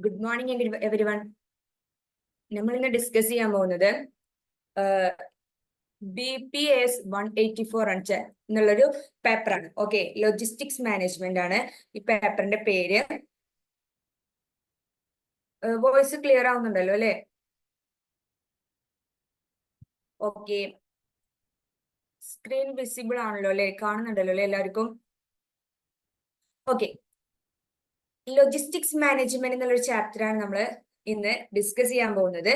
Good morning every one. നമ്മൾ ഇന്ന് discuss ചെയ്യാൻ പോകുന്നത് BPAS 184 എന്നുള്ളൊരു പേപ്പറാണ്. ഓക്കെ, ലോജിസ്റ്റിക്സ് മാനേജ്മെന്റ് ആണ് ഈ പേപ്പറിന്റെ പേര്. വോയിസ് ക്ലിയർ ആവുന്നുണ്ടല്ലോ അല്ലെ? ഓക്കെ, സ്ക്രീൻ വിസിബിൾ ആണല്ലോ അല്ലെ? കാണുന്നുണ്ടല്ലോ അല്ലെ എല്ലാവർക്കും? ഓക്കെ, ലോജിസ്റ്റിക്സ് മാനേജ്മെന്റ് എന്നുള്ളൊരു ചാപ്റ്ററാണ് നമ്മൾ ഇന്ന് ഡിസ്കസ് ചെയ്യാൻ പോകുന്നത്.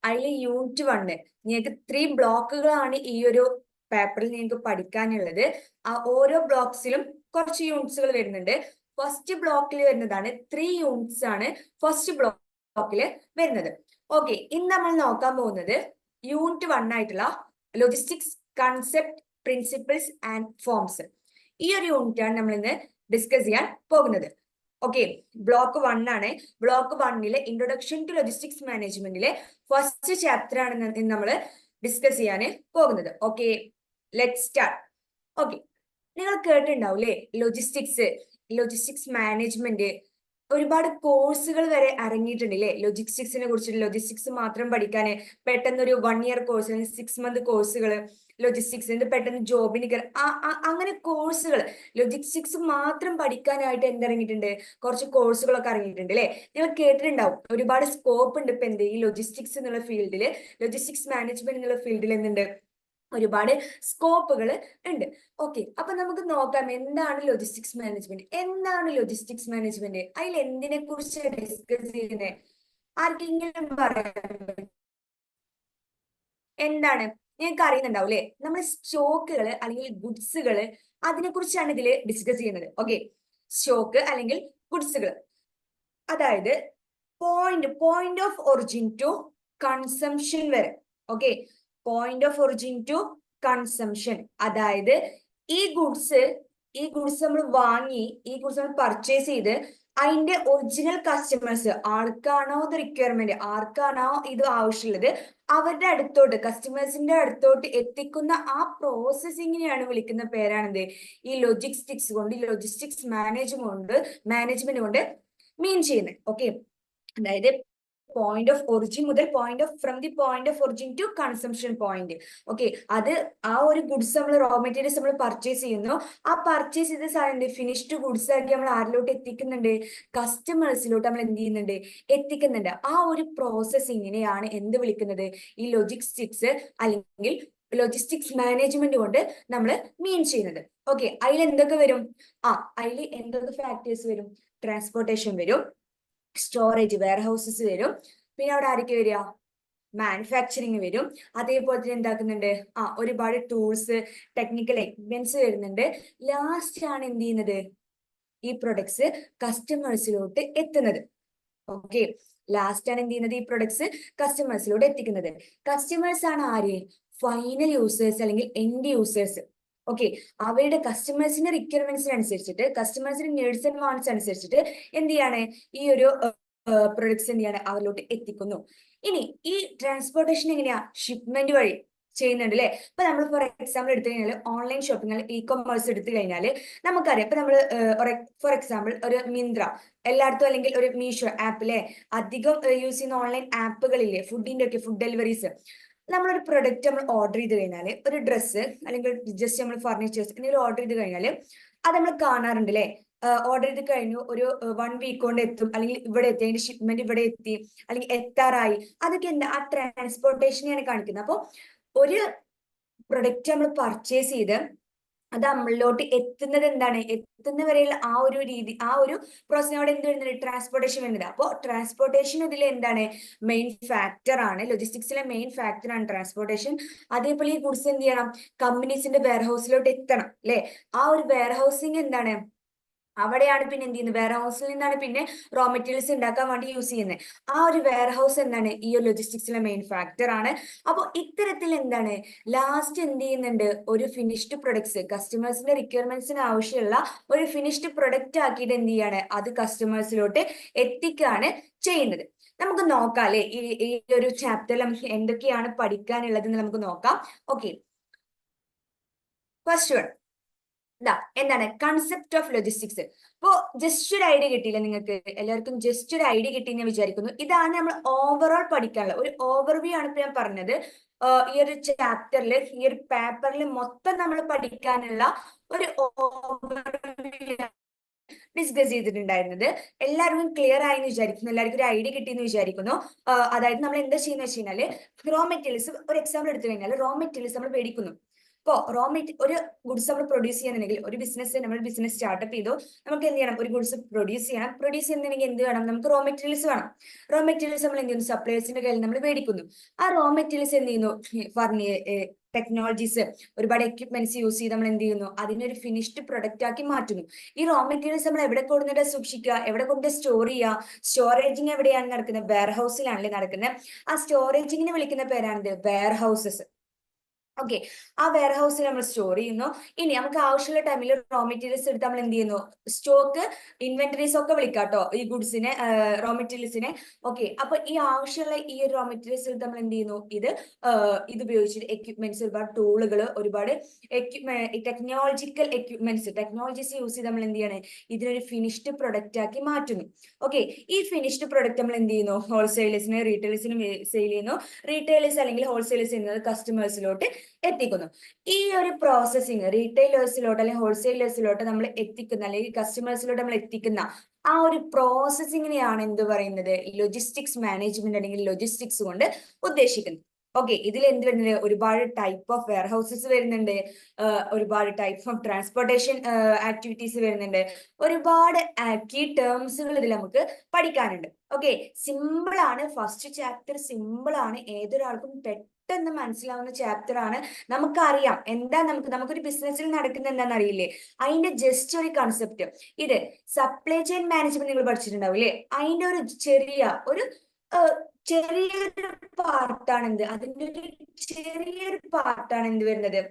അതിൽ യൂണിറ്റ് 1 നിങ്ങൾക്ക് 3 ബ്ലോക്കുകളാണ് ഈ ഒരു പേപ്പറിൽ നിങ്ങൾക്ക് പഠിക്കാനുള്ളത്. ആ ഓരോ ബ്ലോക്സിലും കുറച്ച് യൂണിറ്റ്സുകൾ വരുന്നുണ്ട്. ഫസ്റ്റ് ബ്ലോക്കിൽ വരുന്നതാണ് 3 യൂണിറ്റ്സ് ആണ് ഫസ്റ്റ് ബ്ലോക്കിൽ വരുന്നത്. ഓക്കെ, ഇന്ന് നമ്മൾ നോക്കാൻ പോകുന്നത് യൂണിറ്റ് 1 ആയിട്ടുള്ള logistics concept, principles and forms. ഈ ഒരു യൂണിറ്റ് ആണ് നമ്മൾ ഇന്ന് ഡിസ്കസ് ചെയ്യാൻ പോകുന്നത്. ഓക്കെ, ബ്ലോക്ക് 1 ആണ്. ബ്ലോക്ക് 1 ഇൻട്രൊഡക്ഷൻ ടു ലോജിസ്റ്റിക്സ് മാനേജ്മെന്റിലെ ഫസ്റ്റ് ചാപ്റ്റർ ആണ് ഇന്ന് നമ്മൾ ഡിസ്കസ് ചെയ്യാൻ പോകുന്നത്. Okay, let start. ഓക്കെ, നിങ്ങൾ കേട്ടിട്ടുണ്ടാവും അല്ലേ ലോജിസ്റ്റിക്സ് മാനേജ്മെന്റ്? ഒരുപാട് കോഴ്സുകൾ വരെ ഇറങ്ങിയിട്ടുണ്ട് അല്ലേ ലോജിസ്റ്റിക്സിനെ കുറിച്ചിട്ട്. ലോജിസ്റ്റിക്സ് മാത്രം പഠിക്കാൻ പെട്ടെന്നൊരു 1 ഇയർ കോഴ്സ് അല്ലെങ്കിൽ 6 മന്ത് കോഴ്സുകൾ ലോജിസ്റ്റിക്സ് പെട്ടെന്ന് ജോബിന് അങ്ങനെ കോഴ്സുകൾ ലോജിസ്റ്റിക്സ് മാത്രം പഠിക്കാനായിട്ട് എന്തിറങ്ങിയിട്ടുണ്ട്? കുറച്ച് കോഴ്സുകളൊക്കെ ഇറങ്ങിയിട്ടുണ്ട് അല്ലെ? നിങ്ങൾ കേട്ടിട്ടുണ്ടാവും ഒരുപാട് സ്കോപ്പ് ഉണ്ട് ഇപ്പൊ ഈ ലോജിസ്റ്റിക്സ് എന്നുള്ള ഫീൽഡില്, ലോജിസ്റ്റിക്സ് മാനേജ്മെന്റ് എന്നുള്ള ഫീൽഡിൽ എന്തുണ്ട്? ഒരുപാട് സ്കോപ്പുകൾ ഉണ്ട്. ഓക്കെ, അപ്പൊ നമുക്ക് നോക്കാം എന്താണ് ലോജിസ്റ്റിക്സ് മാനേജ്മെന്റ്. എന്താണ് ലോജിസ്റ്റിക്സ് മാനേജ്മെന്റ്? അതിൽ എന്തിനെ കുറിച്ച് ഡിസ്കസ് ചെയ്യുന്നത്? ആർക്കെങ്കിലും പറയാൻ എന്താണ്? ഞങ്ങൾക്ക് അറിയുന്നുണ്ടാവും അല്ലെ? നമ്മൾ സ്റ്റോക്കുകൾ അല്ലെങ്കിൽ ഗുഡ്സുകൾ അതിനെ കുറിച്ചാണ് ഇതിൽ ഡിസ്കസ് ചെയ്യുന്നത്. ഓക്കെ, സ്റ്റോക്ക് അല്ലെങ്കിൽ ഗുഡ്സുകൾ, അതായത് point of origin to consumption വരെ. Okay, point of origin to consumption, അതായത് ഈ ഗുഡ്സ് നമ്മൾ വാങ്ങി, ഈ ഗുഡ്സ് നമ്മൾ പർച്ചേസ് ചെയ്ത് അതിന്റെ ഒറിജിനൽ കസ്റ്റമേഴ്സ്, ആർക്കാണോ ഇത് റിക്വയർമെന്റ്, ആർക്കാണോ ഇത് ആവശ്യമുള്ളത്, അവരുടെ അടുത്തോട്ട്, കസ്റ്റമേഴ്സിന്റെ അടുത്തോട്ട് എത്തിക്കുന്ന ആ പ്രോസസ്സിങ്ങിനെയാണ് വിളിക്കുന്ന പേരാണെന്ത്? ഈ ലോജിസ്റ്റിക്സ് കൊണ്ട്, ലോജിസ്റ്റിക്സ് മാനേജ്മെന്റ് കൊണ്ട് മീൻ ചെയ്യുന്നത്. ഓക്കെ, അതായത് പോയിന്റ് ഓഫ് ഒറിജിൻ മുതൽ from the point of origin to consumption point. Okay, അത് ആ ഒരു ഗുഡ്സ് നമ്മൾ റോ മെറ്റീരിയൽസ് നമ്മൾ പർച്ചേസ് ചെയ്യുന്നു. ആ പർച്ചേസ് ചെയ്ത സാധനം ഫിനിഷ്ഡ് ഗുഡ്സ് ആക്കി നമ്മൾ ആരിലോട്ട് എത്തിക്കുന്നുണ്ട്? കസ്റ്റമേഴ്സിലോട്ട് നമ്മൾ എന്ത് ചെയ്യുന്നുണ്ട്? എത്തിക്കുന്നുണ്ട്. ആ ഒരു പ്രോസസ്സിങ്ങിനെയാണ് എന്ത് വിളിക്കുന്നത്? ഈ ലോജിസ്റ്റിക്സ് അല്ലെങ്കിൽ ലോജിസ്റ്റിക്സ് മാനേജ്മെന്റ് കൊണ്ട് നമ്മൾ മീൻ ചെയ്യുന്നത്. ഓക്കെ, അതിൽ എന്തൊക്കെ വരും? അതിൽ എന്തൊക്കെ ഫാക്ടേഴ്സ് വരും? ട്രാൻസ്പോർട്ടേഷൻ വരും, സ്റ്റോറേജ് വെയർഹൗസസ് വരും, പിന്നെ അവിടെ ആരൊക്കെ വരിക? മാനുഫാക്ചറിങ് വരും. അതേപോലെ തന്നെ എന്താക്കുന്നുണ്ട്? ഒരുപാട് ടൂൾസ്, ടെക്നിക്കൽ എക്യുപ്മെന്റ്സ് വരുന്നുണ്ട്. ലാസ്റ്റ് ആണ് എന്ത് ചെയ്യുന്നത്? ഈ പ്രൊഡക്ട്സ് കസ്റ്റമേഴ്സിലോട്ട് എത്തുന്നത്. ഓക്കെ, ലാസ്റ്റ് ആണ് എന്ത് ചെയ്യുന്നത്? ഈ പ്രൊഡക്ട്സ് കസ്റ്റമേഴ്സിലോട്ട് എത്തിക്കുന്നത്. കസ്റ്റമേഴ്സ് ആണ് ആര്? ഫൈനൽ യൂസേഴ്സ് അല്ലെങ്കിൽ എൻഡ് യൂസേഴ്സ്. ഓക്കെ, അവരുടെ കസ്റ്റമേഴ്സിന്റെ റിക്വയർമെന്റ്സിനനുസരിച്ചിട്ട്, കസ്റ്റമേഴ്സിന്റെ നീഡ്സ് ആൻഡ് വാണ്ട്സ് അനുസരിച്ചിട്ട് എന്ത് ചെയ്യാണ്? ഈ ഒരു പ്രൊഡക്ട്സ് എന്ത് ചെയ്യാണ്? അവരിലോട്ട് എത്തിക്കുന്നു. ഇനി ഈ ട്രാൻസ്പോർട്ടേഷൻ എങ്ങനെയാ? ഷിപ്മെന്റ് വഴി ചെയ്യുന്നുണ്ട് അല്ലെ? ഇപ്പൊ നമ്മൾ ഫോർ എക്സാമ്പിൾ എടുത്തു കഴിഞ്ഞാൽ ഓൺലൈൻ ഷോപ്പിംഗ്, ഇ കൊമേഴ്സ് എടുത്തു കഴിഞ്ഞാൽ നമുക്കറിയാം. ഇപ്പൊ നമ്മൾ ഫോർ എക്സാമ്പിൾ ഒരു മിന്ത്ര എല്ലായിടത്തും, അല്ലെങ്കിൽ ഒരു മീഷോ ആപ്പിലെ അധികം യൂസ് ചെയ്യുന്ന ഓൺലൈൻ ആപ്പുകളില്ലേ, ഫുഡ് ഡെലിവറീസ്. നമ്മളൊരു പ്രൊഡക്റ്റ് നമ്മൾ ഓർഡർ ചെയ്ത് കഴിഞ്ഞാൽ, ഒരു ഡ്രസ്സ് അല്ലെങ്കിൽ ജസ്റ്റ് നമ്മൾ ഫർണിച്ചേഴ്സ് എന്തെങ്കിലും ഓർഡർ ചെയ്ത് കഴിഞ്ഞാൽ അത് നമ്മൾ കാണാറുണ്ട് അല്ലെ? ഓർഡർ ചെയ്ത് കഴിഞ്ഞു, ഒരു 1 വീക്ക് കൊണ്ട് എത്തും, അല്ലെങ്കിൽ ഇവിടെ എത്തി, അതിന്റെ ഷിപ്മെന്റ് ഇവിടെ എത്തി, അല്ലെങ്കിൽ എത്താറായി. അതൊക്കെ എന്താ? ആ ട്രാൻസ്പോർട്ടേഷനെയാണ് കാണിക്കുന്നത്. അപ്പോൾ ഒരു പ്രൊഡക്റ്റ് നമ്മൾ പർച്ചേസ് ചെയ്ത് അത് നമ്മളിലോട്ട് എത്തുന്നത് എന്താണ്? എത്തുന്നവരെയുള്ള ആ ഒരു രീതി, ആ ഒരു പ്രോസസ്സിനോട് എന്ത് വരുന്നത്? ട്രാൻസ്പോർട്ടേഷൻ വരുന്നത്. അപ്പോൾ ട്രാൻസ്പോർട്ടേഷൻ ഇതിൽ എന്താണ്? മെയിൻ ഫാക്ടർ ആണ്. ലോജിസ്റ്റിക്സിലെ മെയിൻ ഫാക്ടർ ആണ് ട്രാൻസ്പോർട്ടേഷൻ. അതേപോലെ ഈ ഗുഡ്സ് എന്ത് ചെയ്യണം? കമ്പനീസിന്റെ വെയർഹൗസിലോട്ട് എത്തണം അല്ലെ? ആ ഒരു വെയർഹൗസിങ് എന്താണ്? അവിടെയാണ് പിന്നെ എന്ത് ചെയ്യുന്നത്? വെയർ ഹൗസിൽ നിന്നാണ് പിന്നെ റോ മെറ്റീരിയൽസ് ഉണ്ടാക്കാൻ വേണ്ടി യൂസ് ചെയ്യുന്നത്. ആ ഒരു വെയർ ഹൗസ് എന്താണ്? ഈ ഒരു ലോജിസ്റ്റിക്സിലെ മെയിൻ ഫാക്ടർ ആണ്. അപ്പോൾ ഇത്തരത്തിൽ എന്താണ്? ലാസ്റ്റ് എന്ത് ചെയ്യുന്നുണ്ട്? ഒരു ഫിനിഷ്ഡ് പ്രൊഡക്ട്സ്, കസ്റ്റമേഴ്സിന്റെ റിക്വയർമെന്റ്സിന് ആവശ്യമുള്ള ഒരു ഫിനിഷ്ഡ് പ്രൊഡക്റ്റ് ആക്കിയിട്ട് എന്ത് ചെയ്യാണ്? അത് കസ്റ്റമേഴ്സിലോട്ട് എത്തിക്കുകയാണ് ചെയ്യുന്നത്. നമുക്ക് നോക്കാം അല്ലെ ഈ ഒരു ചാപ്റ്ററിൽ നമുക്ക് എന്തൊക്കെയാണ് പഠിക്കാനുള്ളത് എന്ന് നമുക്ക് നോക്കാം. ഓക്കെ, ഫസ്റ്റ് വൺ, ഇതാ എന്താണ് കൺസെപ്റ്റ് ഓഫ് ലോജിസ്റ്റിക്സ്. ഇപ്പോ ജസ്റ്റ് ഒരു ഐഡിയ കിട്ടിയില്ല നിങ്ങൾക്ക് എല്ലാവർക്കും? ജസ്റ്റ് ഒരു ഐഡിയ കിട്ടി എന്ന് വിചാരിക്കുന്നു. ഇതാണ് നമ്മൾ ഓവറോൾ പഠിക്കാനുള്ള ഒരു ഓവർവ്യൂ ആണ് ഇപ്പൊ ഞാൻ പറഞ്ഞത്. ഈ ഒരു ചാപ്റ്ററിൽ, ഈ ഒരു പേപ്പറിൽ മൊത്തം നമ്മൾ പഠിക്കാനുള്ള ഒരു ഓവർവ്യൂ ഡിസ്കസ് ചെയ്തിട്ടുണ്ടായിരുന്നത്. എല്ലാവർക്കും ക്ലിയർ ആയി എന്ന് വിചാരിക്കുന്നു, എല്ലാവർക്കും ഒരു ഐഡിയ കിട്ടി എന്ന് വിചാരിക്കുന്നു. അതായത് നമ്മൾ എന്താ ചെയ്യുന്ന വെച്ച് കഴിഞ്ഞാൽ, റോ മെറ്റീരിയൽസ് ഒരു എക്സാമ്പിൾ എടുത്തു കഴിഞ്ഞാൽ, റോ മെറ്റീരിയൽസ് നമ്മൾ മേടിക്കുന്നു. ഇപ്പോ ഒരു ഗുഡ്സ് നമ്മൾ പ്രൊഡ്യൂസ് ചെയ്യുന്നുണ്ടെങ്കിൽ, ഒരു ബിസിനസ് നമ്മൾ ബിസിനസ് സ്റ്റാർട്ടപ്പ് ചെയ്തു, നമുക്ക് എന്ത് ചെയ്യണം? ഒരു ഗുഡ്സ് പ്രൊഡ്യൂസ് ചെയ്യണം. പ്രൊഡ്യൂസ് ചെയ്യുന്നുണ്ടെങ്കിൽ എന്ത് വേണം? നമുക്ക് റോ മെറ്റീരിയൽസ് വേണം. റോ മെറ്റീരിയൽസ് നമ്മൾ എന്ത് ചെയ്യുന്നു? സപ്ലൈസിന്റെ കയ്യിൽ നമ്മൾ മേടിക്കുന്നു. ആ റോ മെറ്റീരിയൽസ് എന്ത് ചെയ്യുന്നു? ടെക്നോളജീസ്, ഒരുപാട് എക്യുപ്മെന്റ്സ് യൂസ് ചെയ്ത് നമ്മൾ എന്ത് ചെയ്യുന്നു? അതിനൊരു ഫിനിഷ്ഡ് പ്രൊഡക്റ്റ് ആക്കി മാറ്റുന്നു. ഈ റോ മെറ്റീരിയൽസ് നമ്മൾ എവിടെ കൊണ്ടുവന്നിട്ട് സൂക്ഷിക്കുക? എവിടെ കൊണ്ട് സ്റ്റോർ ചെയ്യുക? സ്റ്റോറേജിങ് എവിടെയാണ് നടക്കുന്നത്? വെയർ ഹൗസിലാണല്ലേ നടക്കുന്നത്. ആ സ്റ്റോറേജിങ്ങിനെ വിളിക്കുന്ന പേരാണിത് വെയർ ഹൗസസ്. ഓക്കെ, ആ വെയർ ഹൗസിൽ നമ്മൾ സ്റ്റോർ ചെയ്യുന്നു. ഇനി നമുക്ക് ആവശ്യമുള്ള ടൈമിൽ റോ മെറ്റീരിയൽസ് എടുത്ത് നമ്മൾ എന്ത് ചെയ്യുന്നു? സ്റ്റോക്ക്, ഇൻവെന്ററീസ് ഒക്കെ വിളിക്കാം കേട്ടോ ഈ ഗുഡ്സിനെ, റോ മെറ്റീരിയൽസിനെ. ഓക്കെ, അപ്പൊ ഈ ആവശ്യമുള്ള ഈ റോ മെറ്റീരിയൽസ് എടുത്ത് നമ്മൾ എന്ത് ചെയ്യുന്നു? ഇത് ഉപയോഗിച്ചിട്ട് എക്യുപ്മെന്റ്സ്, ഒരുപാട് ടൂളുകൾ, ഒരുപാട് ടെക്നോളജിക്കൽ എക്യുപ്മെന്റ്സ്, ടെക്നോളജീസ് യൂസ് ചെയ്ത് നമ്മൾ എന്ത് ചെയ്യണം? ഇതിനൊരു ഫിനിഷ്ഡ് പ്രൊഡക്റ്റ് ആക്കി മാറ്റുന്നു. ഓക്കെ, ഈ ഫിനിഷ്ഡ് പ്രൊഡക്റ്റ് നമ്മൾ എന്ത് ചെയ്യുന്നു? ഹോൾസെയിലേഴ്സിന്, റീറ്റെയിലേഴ്സിനും സെയിൽ ചെയ്യുന്നു. റീറ്റെയിലേഴ്സ് അല്ലെങ്കിൽ ഹോൾസെയിലേഴ്സ് ചെയ്യുന്നത് കസ്റ്റമേഴ്സിലോട്ട് എത്തിക്കുന്നു. ഈ ഒരു പ്രോസസ്സിങ് റീറ്റെയിലേഴ്സിലോട്ട് അല്ലെങ്കിൽ ഹോൾസെയിലേഴ്സിലോട്ട് നമ്മൾ എത്തിക്കുന്ന, അല്ലെങ്കിൽ കസ്റ്റമേഴ്സിലോട്ട് നമ്മൾ എത്തിക്കുന്ന ആ ഒരു പ്രോസസ്സിങ്ങിനെയാണ് എന്ത് പറയുന്നത്? ലോജിസ്റ്റിക്സ് മാനേജ്മെന്റ് അല്ലെങ്കിൽ ലോജിസ്റ്റിക്സ് കൊണ്ട് ഉദ്ദേശിക്കുന്നത്. ഓക്കെ, ഇതിൽ എന്ത് വരുന്നുണ്ട്? ഒരുപാട് ടൈപ്പ് ഓഫ് വെയർ ഹൗസസ് വരുന്നുണ്ട്, ഒരുപാട് ടൈപ്പ് ഓഫ് ട്രാൻസ്പോർട്ടേഷൻ ആക്ടിവിറ്റീസ് വരുന്നുണ്ട്, ഒരുപാട് കീ ടേംസുകൾ ഇതിൽ നമുക്ക് പഠിക്കാനുണ്ട്. ഓക്കെ, സിമ്പിൾ ആണ്. ഫസ്റ്റ് ചാപ്റ്റർ സിമ്പിൾ ആണ്, ഏതൊരാൾക്കും പെട്ടെന്ന് മനസ്സിലാവുന്ന ചാപ്റ്റർ ആണ്. നമുക്കറിയാം എന്താ, നമുക്കൊരു ബിസിനസ്സിൽ നടക്കുന്ന എന്താണെന്ന് അറിയില്ലേ? അതിന്റെ ജസ്റ്റ് ഒരു കൺസെപ്റ്റ്. ഇത് സപ്ലൈ ചെയിൻ മാനേജ്മെന്റ് നിങ്ങൾ പഠിച്ചിട്ടുണ്ടാവും അല്ലേ? അതിന്റെ ഒരു ചെറിയൊരു പാർട്ടാണ് എന്ത്, അതിന്റെ ഒരു ചെറിയൊരു പാർട്ടാണ് എന്ത് വരുന്നത്?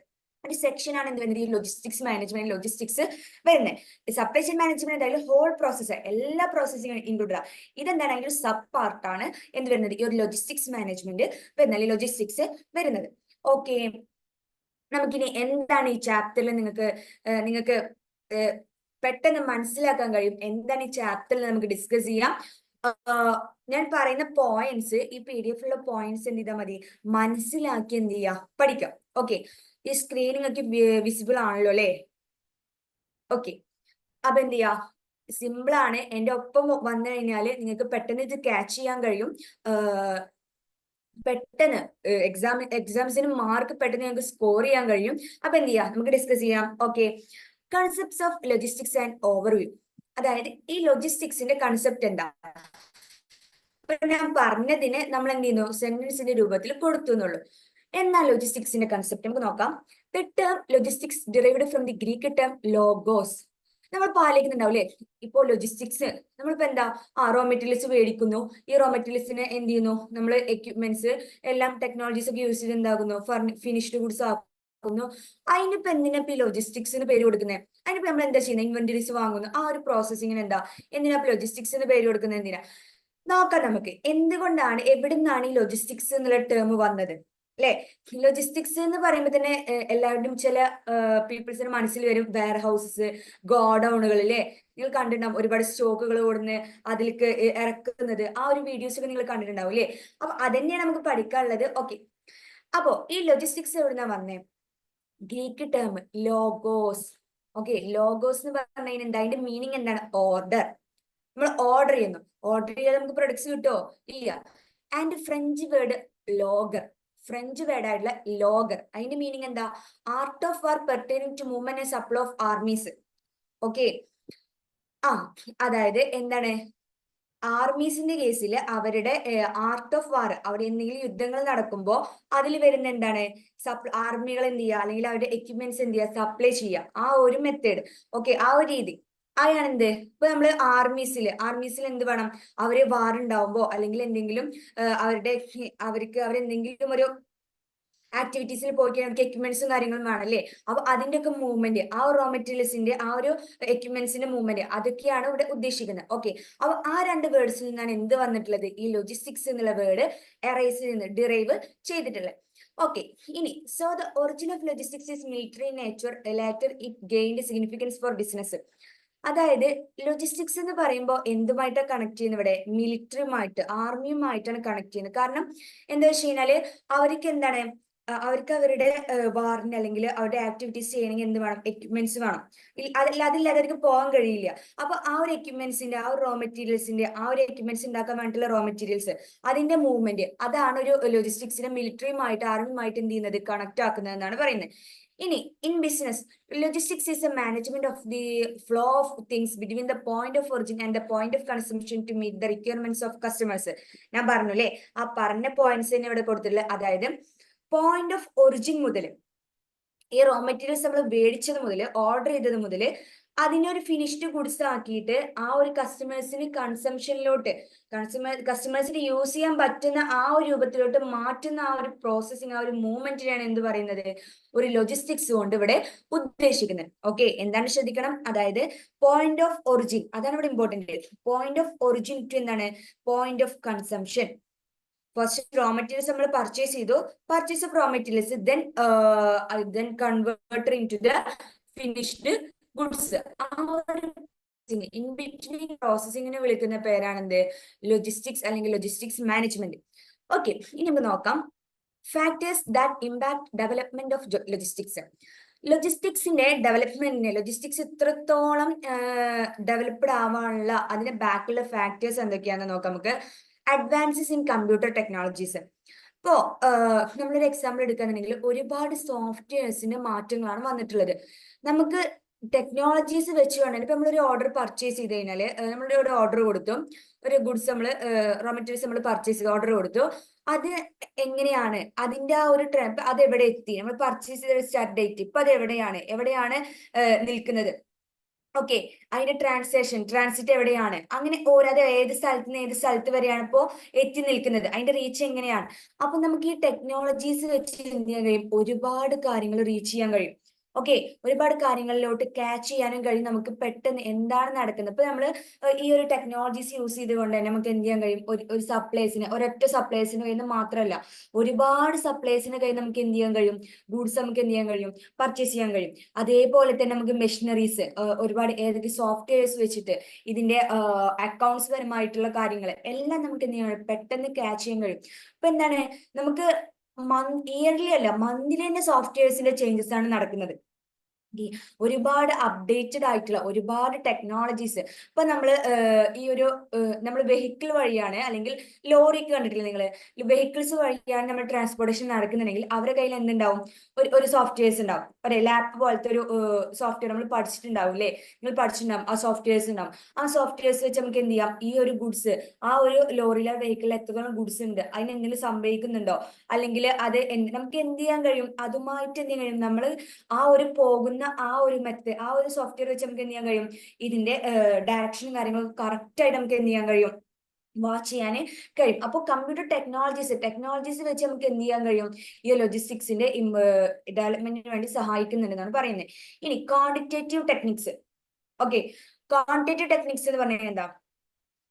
ഒരു സെക്ഷൻ ആണ് എന്ത് വരുന്നത്? ഈ ലോജിസ്റ്റിക്സ് മാനേജ്മെന്റ്, ലോജിസ്റ്റിക്സ് വരുന്നത്. സപ്ലൈ ചെയിൻ മാനേജ്മെന്റ് ആയാലും ഹോൾ പ്രോസസ്, എല്ലാ പ്രോസസ്സിംഗും ഇൻക്ലൂഡ് ആണ്. ഇതെന്താണ്? അതിന്റെ ഒരു സബ് പാർട്ടാണ് എന്ത് വരുന്നത്? ഈ ഒരു ലോജിസ്റ്റിക്സ് മാനേജ്മെന്റ് വരുന്നത്, അല്ലെങ്കിൽ ലോജിസ്റ്റിക്സ് വരുന്നത്. ഓക്കെ, നമുക്കിനി എന്താണ് ഈ ചാപ്റ്ററിൽ നിങ്ങൾക്ക് പെട്ടെന്ന് മനസ്സിലാക്കാൻ കഴിയും? എന്താണ് ഈ ചാപ്റ്ററിൽ നമുക്ക് ഡിസ്കസ് ചെയ്യാം? ഞാൻ പറയുന്ന പോയിന്റ്സ്, ഈ PDF ഉള്ള പോയിന്റ്സ് എന്ത് ചെയ്താൽ മതി? മനസ്സിലാക്കി എന്ത് ചെയ്യാ? പഠിക്കാം. ഓക്കെ, ഈ സ്ക്രീൻ നിങ്ങൾക്ക് വിസിബിൾ ആണല്ലോ അല്ലേ? ഓക്കെ, അപ്പൊ എന്ത് ചെയ്യാ? സിമ്പിൾ ആണ്. എന്റെ ഒപ്പം വന്നു കഴിഞ്ഞാൽ നിങ്ങൾക്ക് പെട്ടെന്ന് ഇത് ക്യാച്ച് ചെയ്യാൻ കഴിയും. പെട്ടെന്ന് എക്സാംസിന് മാർക്ക് പെട്ടെന്ന് നിങ്ങൾക്ക് സ്കോർ ചെയ്യാൻ കഴിയും. അപ്പൊ എന്ത് ചെയ്യാം? നമുക്ക് ഡിസ്കസ് ചെയ്യാം. Okay, concepts of logistics and overview. അതായത് ഈ ലോജിസ്റ്റിക്സിന്റെ കൺസെപ്റ്റ് എന്താ? ഞാൻ പറഞ്ഞതിന് നമ്മൾ എന്ത് ചെയ്യുന്നു? സെന്റൻസിന്റെ രൂപത്തിൽ കൊടുത്തു എന്നുള്ളൂ. എന്നാൽ ലോജിസ്റ്റിക്സിന്റെ കൺസെപ്റ്റ് നമുക്ക് നോക്കാം. The term logistics derived from the Greek term logos. നമ്മൾ പാലിക്കുന്നുണ്ടാവും അല്ലെ? ഇപ്പോൾ ലോജിസ്റ്റിക്സ് നമ്മളിപ്പോ എന്താ, റോ മെറ്റീരിയൽസ് മേടിക്കുന്നു. ഈ റോ മെറ്റീരിയൽസിന് എന്ത് ചെയ്യുന്നു? നമ്മൾ എക്യുപ്മെന്റ്സ് എല്ലാം ടെക്നോളജീസ് ഒക്കെ യൂസ് ചെയ്ത് എന്താകുന്നു? ഫിനിഷ്ഡ് ഗുഡ്സ് ആക്കുന്നു. അതിനിപ്പോ എന്തിനാ ഈ ലോജിസ്റ്റിക്സിന് പേര് കൊടുക്കുന്നത്? അതിനിപ്പോ നമ്മൾ എന്താ ചെയ്യുന്നത്? ഇൻവെന്ററീസ് വാങ്ങുന്നു. ആ ഒരു പ്രോസസ്സിങ്ങിന് എന്തിനാ ലോജിസ്റ്റിക്സിന് പേര് കൊടുക്കുന്നത്? എന്തിനാ നോക്കാം നമുക്ക്. എന്തുകൊണ്ടാണ്, എവിടുന്നാണ് ഈ ലോജിസ്റ്റിക്സ് എന്നുള്ള ടേം വന്നത് അല്ലെ? ലോജിസ്റ്റിക്സ് എന്ന് പറയുമ്പോൾ തന്നെ എല്ലാവരുടെയും ചില പീപ്പിൾസിന്റെ മനസ്സിൽ വരും വെയർ ഹൗസസ്, ഗോഡൌണുകൾ അല്ലെ? നിങ്ങൾ കണ്ടിട്ടുണ്ടാവും, ഒരുപാട് സ്റ്റോക്കുകൾ കൊടുന്ന് അതിലേക്ക് ഇറക്കുന്നത്. ആ ഒരു വീഡിയോസ് ഒക്കെ നിങ്ങൾ കണ്ടിട്ടുണ്ടാവും അല്ലെ? അപ്പൊ അതന്നെയാണ് നമുക്ക് പഠിക്കാനുള്ളത്. ഓക്കെ, അപ്പോ ഈ ലോജിസ്റ്റിക്സ് എവിടുന്നാ വന്നേ? Greek term logos. Okay, logos എന്ന് പറഞ്ഞു കഴിഞ്ഞാൽ അതിന്റെ മീനിങ് എന്താണ്? ഓർഡർ. നമ്മൾ ഓർഡർ ചെയ്യുന്നു. ഓർഡർ ചെയ്താൽ നമുക്ക് പ്രൊഡക്ട്സ് കിട്ടുമോ? ഇല്ല. And French word loger, French word ആയിട്ടുള്ള ലോഗർ, അതിന്റെ മീനിങ് എന്താ? Art of war pertaining to movement and supply of armies. Okay, അതായത് എന്താണ്? ആർമീസിന്റെ കേസിൽ അവരുടെ ആർട്ട് ഓഫ് വാർ, അവിടെ എന്തെങ്കിലും യുദ്ധങ്ങൾ നടക്കുമ്പോൾ അതിൽ വരുന്ന എന്താണ്? ആർമികൾ എന്ത് ചെയ്യുക, അല്ലെങ്കിൽ അവരുടെ എക്യുപ്മെന്റ്സ് എന്ത് ചെയ്യുക? സപ്ലൈ ചെയ്യുക. ആ ഒരു മെത്തേഡ്. ഓക്കെ, ആ ഒരു രീതി അതാണ് എന്ത്. ഇപ്പൊ നമ്മള് ആർമീസിൽ എന്ത് വേണം? അവര് വാർ ഉണ്ടാവുമ്പോ അല്ലെങ്കിൽ എന്തെങ്കിലും അവരെന്തെങ്കിലും ഒരു ആക്ടിവിറ്റീസിൽ പോയിട്ട് നമുക്ക് എക്യുപ്മെന്റ്സും കാര്യങ്ങളും വേണം അല്ലേ? അപ്പൊ അതിന്റെ ഒക്കെ മൂവ്മെന്റ്, ആ റോ മെറ്റീരിയൽസിന്റെ, ആ ഒരു എക്യുപ്മെന്റ്സിന്റെ മൂവ്മെന്റ്, അതൊക്കെയാണ് ഇവിടെ ഉദ്ദേശിക്കുന്നത്. ഓക്കെ, അപ്പൊ ആ രണ്ട് വേർഡ്സിൽ നിന്നാണ് എന്ത് വന്നിട്ടുള്ളത്? ഈ ലോജിസ്റ്റിക്സ് എന്നുള്ള വേർഡ് ഡിറൈവ് ചെയ്തിട്ടുള്ളത്. ഓക്കെ, ഇനി so the origin of logistics is military nature, later it gained significance four business. അതായത് ലോജിസ്റ്റിക്സ് എന്ന് പറയുമ്പോൾ എന്തുമായിട്ടാണ് കണക്ട് ചെയ്യുന്നത്? ഇവിടെ മിലിറ്ററിയുമായിട്ട്, ആർമിയുമായിട്ടാണ് കണക്ട് ചെയ്യുന്നത്. കാരണം എന്താ വെച്ച് കഴിഞ്ഞാല് അവർക്ക് എന്താണ്, അവർക്ക് അവരുടെ വാറിന് അല്ലെങ്കിൽ അവരുടെ ആക്ടിവിറ്റീസ് ചെയ്യണമെങ്കിൽ എന്ത് വേണം? എക്യുപ്മെന്റ്സ് വേണം. അതില്ലാതെ അവർക്ക് പോകാൻ കഴിയില്ല. അപ്പൊ ആ ഒരു എക്യുപ്മെന്റ്സിന്റെ, ആ ഒരു റോ മെറ്റീരിയൽസിന്റെ, ആ ഒരു എക്യുപ്മെന്റ്സ് ഉണ്ടാക്കാൻ വേണ്ടിയിട്ടുള്ള റോ മെറ്റീരിയൽസ്, അതിന്റെ മൂവ്മെന്റ്, അതാണ് ഒരു ലോജിസ്റ്റിക്സിനെ മിലിറ്ററിയുമായിട്ട്, ആർമിയുമായിട്ട് എന്ത് ചെയ്യുന്നത്? കണക്ട് ആക്കുന്നത് എന്നാണ് പറയുന്നത്. ഇനി in business, logistics is a management of the flow of things between the point of origin and the point of consumption to meet the requirements of customers. ഞാൻ പറഞ്ഞു അല്ലേ, ആ പറഞ്ഞ പോയിന്റ്സ് തന്നെ ഇവിടെ കൊടുത്തിട്ടുള്ളത്. അതായത് പോയിന്റ് ഓഫ് ഒറിജിൻ മുതൽ, ഈ റോ മെറ്റീരിയൽസ് നമ്മൾ മേടിച്ചത് മുതൽ, ഓർഡർ ചെയ്തത് മുതൽ, അതിനെ ഒരു ഫിനിഷ്ഡ് ഗുഡ്സ് ആക്കിയിട്ട് ആ ഒരു കസ്റ്റമേഴ്സിന് കൺസംഷനിലോട്ട്, കസ്റ്റമേഴ്സിന് യൂസ് ചെയ്യാൻ പറ്റുന്ന ആ ഒരു രൂപത്തിലോട്ട് മാറ്റുന്ന ആ ഒരു പ്രോസസ്സിങ്, ആ ഒരു മൂവ്മെന്റിനാണ് എന്ത് പറയുന്നത്? ഒരു ലോജിസ്റ്റിക്സ് കൊണ്ട് ഇവിടെ ഉദ്ദേശിക്കുന്നത്. ഓക്കെ, എന്താണ് ശ്രദ്ധിക്കണം? അതായത് പോയിന്റ് ഓഫ് ഒറിജിൻ, അതാണ് ഇവിടെ important. Point of origin to എന്താണ്? Point of consumption. First raw materials നമ്മൾ പർച്ചേസ് ചെയ്തു, purchase of raw materials, then converter in to the finished goods. ആ ഒരു ഇൻ ബിറ്റ്വീൻ പ്രോസസ്സിങ്ങിനെ വിളിക്കുന്ന പേരാണ് എന്ത്? ലോജിസ്റ്റിക്സ് അല്ലെങ്കിൽ ലോജിസ്റ്റിക്സ് മാനേജ്മെന്റ്. ഓക്കെ, ഇനി നമുക്ക് നോക്കാം factors that impact development of logistics. ലോജിസ്റ്റിക്സിന്റെ ഡെവലപ്മെന്റിനെ, ലോജിസ്റ്റിക്സ് ഇത്രത്തോളം ഡെവലപ്ഡ് ആവാനുള്ള അതിന്റെ ബാക്കിലുള്ള ഫാക്ടേഴ്സ് എന്തൊക്കെയാണെന്ന് നോക്കാം നമുക്ക്. Advances in computer technologies. ഇപ്പോ നമ്മളൊരു എക്സാമ്പിൾ എടുക്കുകയാണെന്നുണ്ടെങ്കിൽ ഒരുപാട് സോഫ്റ്റ്വെയർസിന്റെ മാറ്റങ്ങളാണ് വന്നിട്ടുള്ളത്. നമുക്ക് ടെക്നോളജീസ് വെച്ച് വേണമെങ്കിൽ ഇപ്പൊ നമ്മളൊരു ഓർഡർ പർച്ചേസ് ചെയ്ത് കഴിഞ്ഞാല്, നമ്മളുടെ ഒരു ഓർഡർ കൊടുത്തു, ഒരു ഗുഡ്സ് നമ്മൾ റോ മെറ്റീരിയൽസ് നമ്മൾ പർച്ചേസ് ചെയ്ത് ഓർഡർ കൊടുത്തു. അത് എങ്ങനെയാണ് അതിന്റെ ആ ഒരു ട്രെൻഡ്, അത് എവിടെ എത്തി, നമ്മൾ പർച്ചേസ് ചെയ്ത സ്റ്റാർട്ട് ഡേറ്റ്, ഇപ്പൊ അത് എവിടെയാണ് നിൽക്കുന്നത്? ഓക്കെ, അതിന്റെ ട്രാൻസിറ്റ് എവിടെയാണ്? അങ്ങനെ ഓരോ ഏത് സ്ഥലത്ത് നിന്ന് ഏത് സ്ഥലത്ത് വരെയാണ് ഇപ്പോ എത്തി നിൽക്കുന്നത്, അതിന്റെ റീച്ച് എങ്ങനെയാണ്? അപ്പൊ നമുക്ക് ഈ ടെക്നോളജീസ് വെച്ച് എന്ത് ചെയ്യാൻ കഴിയും? ഒരുപാട് കാര്യങ്ങൾ റീച്ച് ചെയ്യാൻ കഴിയും. ഓക്കെ, ഒരുപാട് കാര്യങ്ങളിലോട്ട് ക്യാച്ച് ചെയ്യാനും കഴിയും. നമുക്ക് പെട്ടെന്ന് എന്താണ് നടക്കുന്നത്, ഇപ്പൊ നമ്മള് ഈ ഒരു ടെക്നോളജീസ് യൂസ് ചെയ്തുകൊണ്ട് തന്നെ നമുക്ക് എന്ത് ചെയ്യാൻ കഴിയും? ഒരു സപ്ലൈസിന്, ഒരൊറ്റ സപ്ലൈസിന് കയ്യിൽ നിന്ന് മാത്രമല്ല, ഒരുപാട് സപ്ലൈസിന് കയ്യിൽ നമുക്ക് എന്ത് ചെയ്യാൻ കഴിയും? ഗൂഡ്സ് നമുക്ക് എന്ത് ചെയ്യാൻ കഴിയും? പർച്ചേസ് ചെയ്യാൻ കഴിയും. അതേപോലെ തന്നെ നമുക്ക് മെഷീനറീസ്, ഒരുപാട് ഏതൊക്കെ സോഫ്റ്റ്വെയർസ് വെച്ചിട്ട് ഇതിന്റെ അക്കൗണ്ട്സ് പരമായിട്ടുള്ള കാര്യങ്ങൾ എല്ലാം നമുക്ക് എന്ത് ചെയ്യാൻ പെട്ടെന്ന് ക്യാച്ച് ചെയ്യാൻ കഴിയും. ഇപ്പൊ എന്താണ്, നമുക്ക് ഇയർലി അല്ല, മന്ത്ലി തന്നെ സോഫ്റ്റ്വെയർസിന്റെ ചേഞ്ചസ് ആണ് നടക്കുന്നത്. ഒരുപാട് അപ്ഡേറ്റഡ് ആയിട്ടുള്ള ഒരുപാട് ടെക്നോളജീസ്. ഇപ്പൊ നമ്മള് ഈ ഒരു നമ്മൾ വെഹിക്കിൾ വഴിയാണ്, അല്ലെങ്കിൽ ലോറിക്ക് കണ്ടിട്ടില്ല നിങ്ങള്, വെഹിക്കിൾസ് വഴിയാണ് നമ്മൾ ട്രാൻസ്പോർട്ടേഷൻ നടക്കുന്നുണ്ടെങ്കിൽ അവരുടെ കയ്യിൽ എന്തുണ്ടാവും? ഒരു സോഫ്റ്റ്വെയർസ് ഉണ്ടാവും. ഒരു ലാപ്പ് പോലത്തെ ഒരു സോഫ്റ്റ്വെയർ നമ്മൾ പഠിച്ചിട്ടുണ്ടാവും അല്ലേ? നിങ്ങൾ പഠിച്ചിട്ടുണ്ടാവും. ആ സോഫ്റ്റ്വെയർസ് ഉണ്ടാവും. ആ സോഫ്റ്റ്വെയർസ് വെച്ച് നമുക്ക് എന്ത് ചെയ്യാം? ഈ ഒരു ഗുഡ്സ്, ആ ഒരു ലോറിയിലെ വെഹിക്കിളിൽ എത്രത്തോളം ഗുഡ്സ് ഉണ്ട്, അതിന് എന്തെങ്കിലും സംഭവിക്കുന്നുണ്ടോ, അല്ലെങ്കിൽ അത് നമുക്ക് എന്ത് ചെയ്യാൻ കഴിയും? അതുമായിട്ട് എന്ത് ചെയ്യാൻ കഴിയും? നമ്മൾ ആ ഒരു പോകുന്ന ആ ഒരു ആ ഒരു സോഫ്റ്റ്വെയർ വെച്ച് നമുക്ക് എന്ത് ചെയ്യാൻ കഴിയും? ഇതിന്റെ ഡയറക്ഷനും കാര്യങ്ങളും കറക്റ്റ് ആയിട്ട് നമുക്ക് എന്ത് ചെയ്യാൻ കഴിയും? വാച്ച് ചെയ്യാൻ കഴിയും. അപ്പോൾ കമ്പ്യൂട്ടർ ടെക്നോളജീസ് വെച്ച് നമുക്ക് എന്ത് ചെയ്യാൻ കഴിയും? ഈ ലോജിസ്റ്റിക്സിന്റെ ഡെവലപ്മെന്റിന് വേണ്ടി സഹായിക്കുന്നുണ്ടെന്നാണ് പറയുന്നത്. ഇനി quantitative techniques. Okay, quantitative techniques എന്ന് പറഞ്ഞാൽ എന്താ?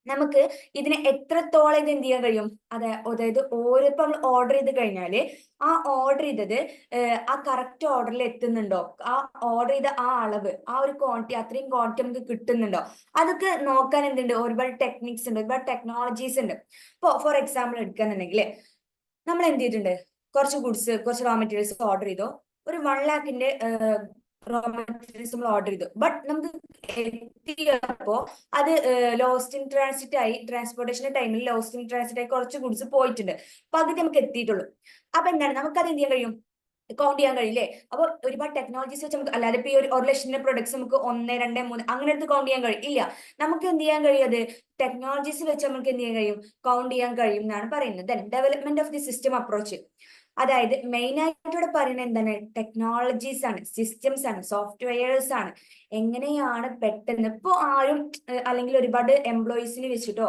നമുക്ക് ഇതിനെ എത്രത്തോളം ഇത് എന്ത് ചെയ്യാൻ കഴിയും? അതായത് ഓരോ ഇപ്പൊ നമ്മൾ ഓർഡർ ചെയ്ത് കഴിഞ്ഞാല് ആ ഓർഡർ ചെയ്തത് ആ കറക്റ്റ് ഓർഡറിൽ എത്തുന്നുണ്ടോ, ആ ഓർഡർ ചെയ്ത ആ അളവ്, ആ ഒരു ക്വാണ്ടിറ്റി, അത്രയും ക്വാണ്ടിറ്റി നമുക്ക് കിട്ടുന്നുണ്ടോ, അതൊക്കെ നോക്കാൻ എന്തുണ്ട്? ഒരുപാട് ടെക്നിക്സ് ഉണ്ട്, ഒരുപാട് ടെക്നോളജീസ് ഉണ്ട്. ഇപ്പൊ ഫോർ എക്സാമ്പിൾ എടുക്കുകയാണെന്നുണ്ടെങ്കിൽ നമ്മൾ എന്ത് ചെയ്തിട്ടുണ്ട്? കുറച്ച് റോ മെറ്റീരിയൽസ് ഓർഡർ ചെയ്തോ, ഒരു 1 lakhന്റെ റോ മെറ്റീരിയൽസ് നമ്മൾ ഓർഡർ ചെയ്തു. ബട്ട് നമുക്ക് എത്തിയപ്പോ അത് ലോസ്റ്റ് ഇൻ ട്രാൻസിറ്റ് ആയി, ട്രാൻസ്പോർട്ടേഷന്റെ ടൈമിൽ ലോസ്റ്റ് ഇൻ ട്രാൻസിറ്റ് ആയി കുറച്ച് ഗുഡ്സ് പോയിട്ടുണ്ട്. പകുതി നമുക്ക് എത്തിയിട്ടുള്ളൂ. അപ്പൊ എന്താണ്, നമുക്ക് അത് എന്ത് ചെയ്യാൻ കഴിയും? കൗണ്ട് ചെയ്യാൻ കഴിയില്ലേ? അപ്പൊ ഒരുപാട് ടെക്നോളജീസ് വെച്ച് നമുക്ക്, അല്ലാതെ ഇപ്പൊ ഈ ഒരു ലക്ഷത്തിന്റെ പ്രൊഡക്ട്സ് നമുക്ക് 1, 2, 3 അങ്ങനെ എടുത്ത് കൗണ്ട് ചെയ്യാൻ കഴിയും? ഇല്ല. നമുക്ക് എന്ത് ചെയ്യാൻ കഴിയും? അത് ടെക്നോളജീസ് വെച്ച് നമുക്ക് എന്ത് ചെയ്യാൻ കഴിയും? കൗണ്ട് ചെയ്യാൻ കഴിയും എന്നാണ് പറയുന്നത്. Then development of the system approach. അതായത് മെയിൻ ആയിട്ട് ഇവിടെ പറയുന്നത് എന്താണ്? ടെക്നോളജീസ് ആണ്, സിസ്റ്റംസ് ആണ്, സോഫ്റ്റ്വെയർസ് ആണ്. എങ്ങനെയാണ് പെട്ടെന്ന് ഇപ്പൊ ആരും അല്ലെങ്കിൽ ഒരുപാട് എംപ്ലോയീസിനെ വെച്ചിട്ടോ,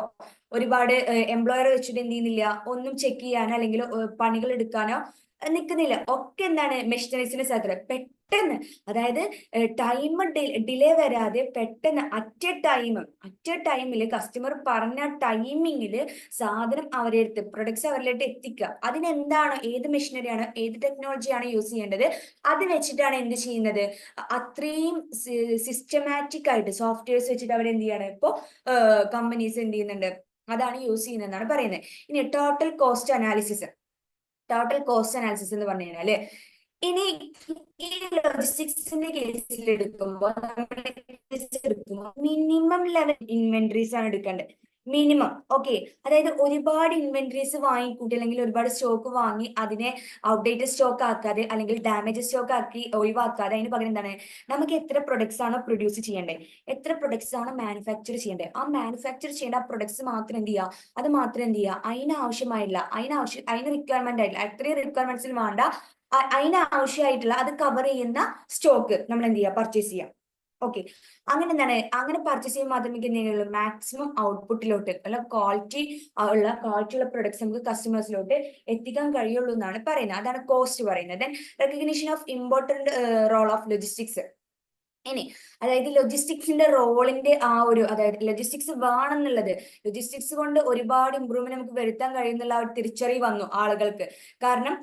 ഒരുപാട് എംപ്ലോയറെ വെച്ചിട്ട് എന്ത് ചെയ്യുന്നില്ല, ഒന്നും ചെക്ക് ചെയ്യാനോ അല്ലെങ്കിൽ പണികൾ എടുക്കാനോ നിൽക്കുന്നില്ല. ഒക്കെ എന്താണ്? മെഷീനറീസിന്റെ സ്ഥലത്ത് പെട്ടെന്ന്, അതായത് ടൈം ഡിലേ വരാതെ പെട്ടെന്ന് അറ്റ് എ ടൈമിൽ കസ്റ്റമർ പറഞ്ഞ ടൈമിങ്ങിൽ സാധനം അവരുടെ പ്രൊഡക്ട്സ് അവരിലേക്ക് എത്തിക്കുക. അതിനെന്താണ്, ഏത് മെഷീനറിയാണ്, ഏത് ടെക്നോളജിയാണ് യൂസ് ചെയ്യേണ്ടത്, അത് വെച്ചിട്ടാണ് എന്ത് ചെയ്യുന്നത്, അത്രയും സിസ്റ്റമാറ്റിക് ആയിട്ട് സോഫ്റ്റ്വെയർസ് വെച്ചിട്ട് അവർ എന്ത് ചെയ്യാണ് ഇപ്പോൾ കമ്പനീസ് എന്ത് ചെയ്യുന്നുണ്ട്, അതാണ് യൂസ് ചെയ്യുന്നതെന്നാണ് പറയുന്നത്. ഇനി ടോട്ടൽ കോസ്റ്റ് അനാലിസിസ് എന്ന് പറഞ്ഞു കഴിഞ്ഞാല്, ഇനി ഈ ലോജിസ്റ്റിക്സിന്റെ കേസിൽ എടുക്കുമ്പോൾ മിനിമം ലെവൽ ഇൻവെന്ററീസ് ആണ് എടുക്കേണ്ടത്. Minimum, okay. അതായത് ഒരുപാട് ഇൻവെന്ററീസ് വാങ്ങിക്കൂട്ടി അല്ലെങ്കിൽ ഒരുപാട് സ്റ്റോക്ക് വാങ്ങി അതിനെ ഔട്ട്ഡേറ്റഡ് സ്റ്റോക്ക് ആക്കാതെ അല്ലെങ്കിൽ ഡാമേജ് സ്റ്റോക്ക് ആക്കി ഒഴിവാക്കാതെ അതിന് പകരം എന്താണ്, നമുക്ക് എത്ര പ്രൊഡക്ട്സ് ആണോ പ്രൊഡ്യൂസ് ചെയ്യേണ്ടത്, എത്ര പ്രൊഡക്ട്സ് ആണ് മാനുഫാക്ചർ ചെയ്യേണ്ടത്, ആ മാനുഫാക്ചർ ചെയ്യേണ്ട ആ പ്രൊഡക്ട്സ് മാത്രം എന്ത് ചെയ്യുക, അത് മാത്രം എന്ത് ചെയ്യുക, അതിന് റിക്വയർമെന്റ് ആയിട്ടില്ല, അത്രയും റിക്വയർമെന്റ്സിൽ വേണ്ട അതിന് ആവശ്യമായിട്ടുള്ള അത് കവർ ചെയ്യുന്ന സ്റ്റോക്ക് നമ്മൾ എന്ത് ചെയ്യുക, പർച്ചേസ് ചെയ്യാം. ഓക്കെ, അങ്ങനെ എന്താണ്, അങ്ങനെ പർച്ചേസ് ചെയ്യുമ്പോൾ മാത്രമേ എന്ത് ചെയ്യുള്ളൂ, മാക്സിമം ഔട്ട്പുട്ടിലോട്ട് അല്ല ക്വാളിറ്റിയുള്ള പ്രൊഡക്ട്സ് നമുക്ക് കസ്റ്റമേഴ്സിലോട്ട് എത്തിക്കാൻ കഴിയുള്ളൂ എന്നാണ് പറയുന്നത്. അതാണ് കോസ്റ്റ് പറയുന്നത്. Then recognition of important role of logistics. ഇനി അതായത് ലോജിസ്റ്റിക്സിന്റെ റോളിന്റെ അതായത് ലോജിസ്റ്റിക്സ് വേണമെന്നുള്ളത്, ലോജിസ്റ്റിക്സ് കൊണ്ട് ഒരുപാട് ഇമ്പ്രൂവ്മെന്റ് നമുക്ക് വരുത്താൻ കഴിയുന്നുള്ള ഒരു തിരിച്ചറിവ് വന്നു ആളുകൾക്ക്. കാരണം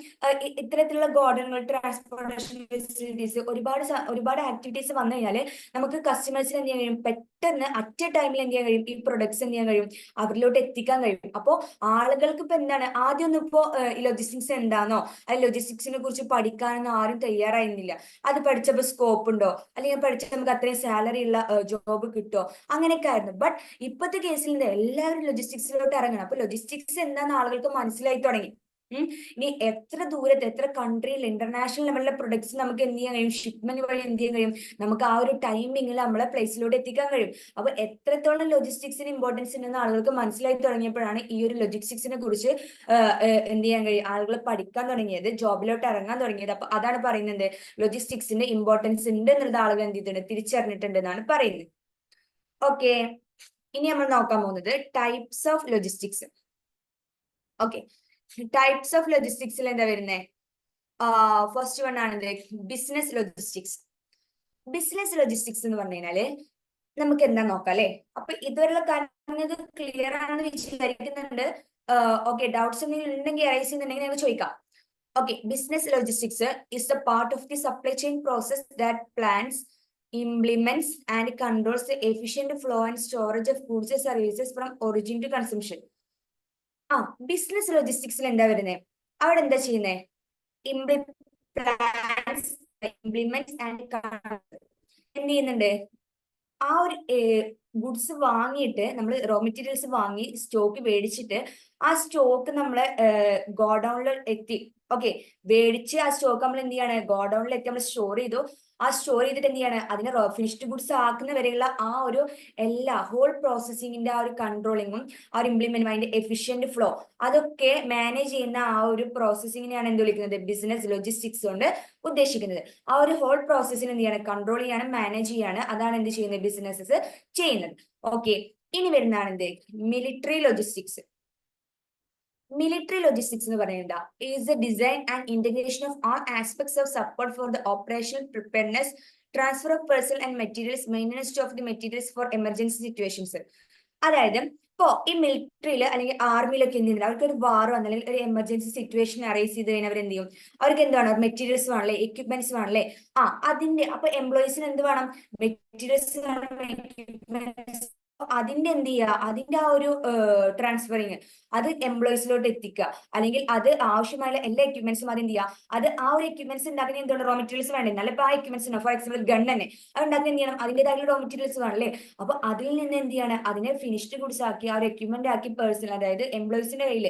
ഇത്തരത്തിലുള്ള ഗോഡനുകൾ, ട്രാൻസ്പോർട്ടേഷൻ ഫെസിലിറ്റീസ്, ഒരുപാട് ആക്ടിവിറ്റീസ് വന്നു കഴിഞ്ഞാൽ നമുക്ക് കസ്റ്റമേഴ്സിന് എന്ത് ചെയ്യാൻ കഴിയും, പെട്ടെന്ന് അറ്റ് എ ടൈമിൽ എന്ത് ചെയ്യാൻ കഴിയും, ഈ പ്രൊഡക്ട്സ് എന്ത് ചെയ്യാൻ കഴിയും, അവരിലോട്ട് എത്തിക്കാൻ കഴിയും. അപ്പോൾ ആളുകൾക്ക് ഇപ്പൊ എന്താണ്, ആദ്യം ഒന്നും ഇപ്പോ ഈ ലോജിസ്റ്റിക്സ് എന്താണോ, ആ ലോജിസ്റ്റിക്സിനെ കുറിച്ച് പഠിക്കാനൊന്നും ആരും തയ്യാറായിരുന്നില്ല. അത് പഠിച്ചപ്പോൾ സ്കോപ്പ് ഉണ്ടോ, അല്ലെങ്കിൽ പഠിച്ച നമുക്ക് അത്രയും സാലറി ഉള്ള ജോബ് കിട്ടുമോ, അങ്ങനെയൊക്കെ ആയിരുന്നു. ബട്ട് ഇപ്പോഴത്തെ കേസിൽ എല്ലാവരും ലോജിസ്റ്റിക്സിലോട്ട് ഇറങ്ങണം. അപ്പൊ ലോജിസ്റ്റിക്സ് എന്താണെന്ന് ആളുകൾക്ക് മനസ്സിലായി തുടങ്ങി. ഇനി എത്ര ദൂരത്ത്, എത്ര കൺട്രിയിൽ, ഇന്റർനാഷണൽ ലെവലിലെ പ്രൊഡക്ട്സ് നമുക്ക് എന്ത് ചെയ്യാൻ കഴിയും, ഷിപ്മെന്റ് വഴി എന്ത് ചെയ്യാൻ കഴിയും, നമുക്ക് ആ ഒരു ടൈമിങ്ങിൽ നമ്മളെ പ്ലേസിലോട്ട് എത്തിക്കാൻ കഴിയും. അപ്പൊ എത്രത്തോളം ലോജിസ്റ്റിക്സിന് ഇമ്പോർട്ടൻസ് ഉണ്ടെന്ന് ആളുകൾക്ക് മനസ്സിലായി തുടങ്ങിയപ്പോഴാണ് ഈ ഒരു ലോജിസ്റ്റിക്സിനെ കുറിച്ച് എന്ത് ചെയ്യാൻ കഴിയും, ആളുകൾ പഠിക്കാൻ തുടങ്ങിയത്, ജോബിലോട്ട് ഇറങ്ങാൻ തുടങ്ങിയത്. അപ്പൊ അതാണ് പറയുന്നത്, ലോജിസ്റ്റിക്സിന്റെ ഇമ്പോർട്ടൻസ് ഉണ്ട് എന്നുള്ളത് ആളുകൾ എന്ത് ചെയ്തിട്ടുണ്ട്, തിരിച്ചറിഞ്ഞിട്ടുണ്ട് എന്നാണ് പറയുന്നത്. ഓക്കെ, ഇനി നമ്മൾ നോക്കാൻ പോകുന്നത് types of logistics. Okay, types of ലോജിസ്റ്റിക്സിൽ എന്താ വരുന്നത്, ഫസ്റ്റ് വൺ ആണ് ബിസിനസ് ലോജിസ്റ്റിക്സ്. ബിസിനസ് ലോജിസ്റ്റിക്സ് എന്ന് പറഞ്ഞു കഴിഞ്ഞാല് നമുക്ക് എന്താ നോക്കാം അല്ലെ. അപ്പൊ ഇതുവരെയുള്ള കാര്യങ്ങൾ ക്ലിയർ ആണെന്ന് വിചാരിക്കുന്നുണ്ട്. ഓക്കെ, ഡൗട്ട്സ് എന്തെങ്കിലും ഉണ്ടെങ്കിൽ അറൈസ് ചെയ്യുന്നുണ്ടെങ്കിൽ ഞങ്ങൾ ചോദിക്കാം. Okay, business logistics is the part of the supply chain process that plans, implements and controls the efficient flow and storage of goods and services from origin to consumption. Business ലോജിസ്റ്റിക്സിൽ എന്താ വരുന്നത്, അവിടെ എന്താ ചെയ്യുന്നത്, plans, implements and എന്ത് ചെയ്യുന്നുണ്ട്, ആ ഒരു ഗുഡ്സ് വാങ്ങിയിട്ട് നമ്മൾ റോ മെറ്റീരിയൽസ് വാങ്ങി സ്റ്റോക്ക് മേടിച്ചിട്ട് ആ സ്റ്റോക്ക് നമ്മളെ ഗോഡൌണിൽ എത്തി. ഓക്കെ, മേടിച്ച് ആ സ്റ്റോക്ക് നമ്മൾ എന്ത് ചെയ്യാണ്, ഗോഡൌണിൽ എത്തി നമ്മൾ സ്റ്റോർ ചെയ്തു. ആ സ്റ്റോർ ചെയ്തിട്ട് എന്ത് ചെയ്യാണ്, അതിനെ ഫിനിഷ്ഡ് ഗുഡ്സ് ആക്കുന്ന വരെയുള്ള ആ ഒരു ഹോൾ പ്രോസസ്സിങ്ങിന്റെ ആ ഒരു കൺട്രോളിങ്ങും ആ ഒരു ഇംപ്ലിമെന്റും അതിന്റെ എഫിഷ്യന്റ് ഫ്ലോ അതൊക്കെ മാനേജ് ചെയ്യുന്ന ആ ഒരു പ്രോസസ്സിങ്ങിനെയാണ് എന്ത് വിളിക്കുന്നത്, ബിസിനസ് ലോജിസ്റ്റിക്സ് കൊണ്ട് ഉദ്ദേശിക്കുന്നത്. ആ ഒരു ഹോൾ പ്രോസസ്സിന് എന്ത് ചെയ്യാണ്, കൺട്രോൾ ചെയ്യാനും മാനേജ് ചെയ്യാണ്, അതാണ് എന്ത് ചെയ്യുന്നത്, ബിസിനസ്സസ് ചെയ്യുന്നത്. ഓക്കെ, ഇനി വരുന്നതാണ് എന്ത്, മിലിറ്ററി ലോജിസ്റ്റിക്സ്. മിലിറ്ററി ലോജിസ്റ്റിക്സ് എന്ന് പറയുന്നത് is the design and integration of all aspects of support for the operational preparedness, transfer of personal and materials, maintenance of the materials four emergency situations. അതായത് ഇപ്പോ ഈ മിലിറ്ററിയിൽ അല്ലെങ്കിൽ ആർമിയിലൊക്കെ എന്ത് ചെയ്യുന്നത്, അവർക്ക് ഒരു വാർ വന്ന അല്ലെങ്കിൽ ഒരു എമർജൻസി സിറ്റുവേഷൻ അറൈസ് ചെയ്ത് കഴിഞ്ഞാൽ അവർ എന്ത് ചെയ്യും, അവർക്ക് എന്താണ്, മെറ്റീരിയൽസ് വേണമല്ലേ, എക്യുപ്മെന്റ്സ് വേണമല്ലേ. അതിന്റെ അപ്പൊ എംപ്ലോയീസിന് എന്ത് വേണം, മെറ്റീരിയൽസ് വേണം, എക്യുപ്മെന്റ്സ്. അതിന്റെ എന്ത് ചെയ്യുക, അതിന്റെ ആ ഒരു ട്രാൻസ്ഫറിങ് അത് എംപ്ലോയീസിലോട്ട് എത്തിക്കുക, അല്ലെങ്കിൽ അത് ആവശ്യമായ എല്ലാ എക്യുപ്മെന്റ്സും അത് എന്ത് ചെയ്യുക, അത് ആ ഒരു എക്യുപ്മെന്റ്സ് ഉണ്ടാക്കുന്ന എന്തുകൊണ്ട് റോ മെറ്റീരിയൽസ് വേണ്ടേ, നല്ല ഇപ്പൊ ആ എക്യുപ്മെന്റ്സ്, ഫോർ എക്സാമ്പിൾ ഗൺ തന്നെ അത് ഉണ്ടാക്കുന്ന എന്ത് ചെയ്യണം, അതിൻ്റെതായ റോ മെറ്റീരിയൽസ് വേണമല്ലേ. അപ്പൊ അതിൽ നിന്ന് എന്ത് ചെയ്യാണ്, അതിനെ ഫിനിഷ്ഡ് ഗുഡ്സ് ആക്കി ആ ഒരു എക്യുപ്മെന്റ് ആക്കി പേഴ്സണൽ, അതായത് എംപ്ലോയീസിന്റെ കയ്യിൽ,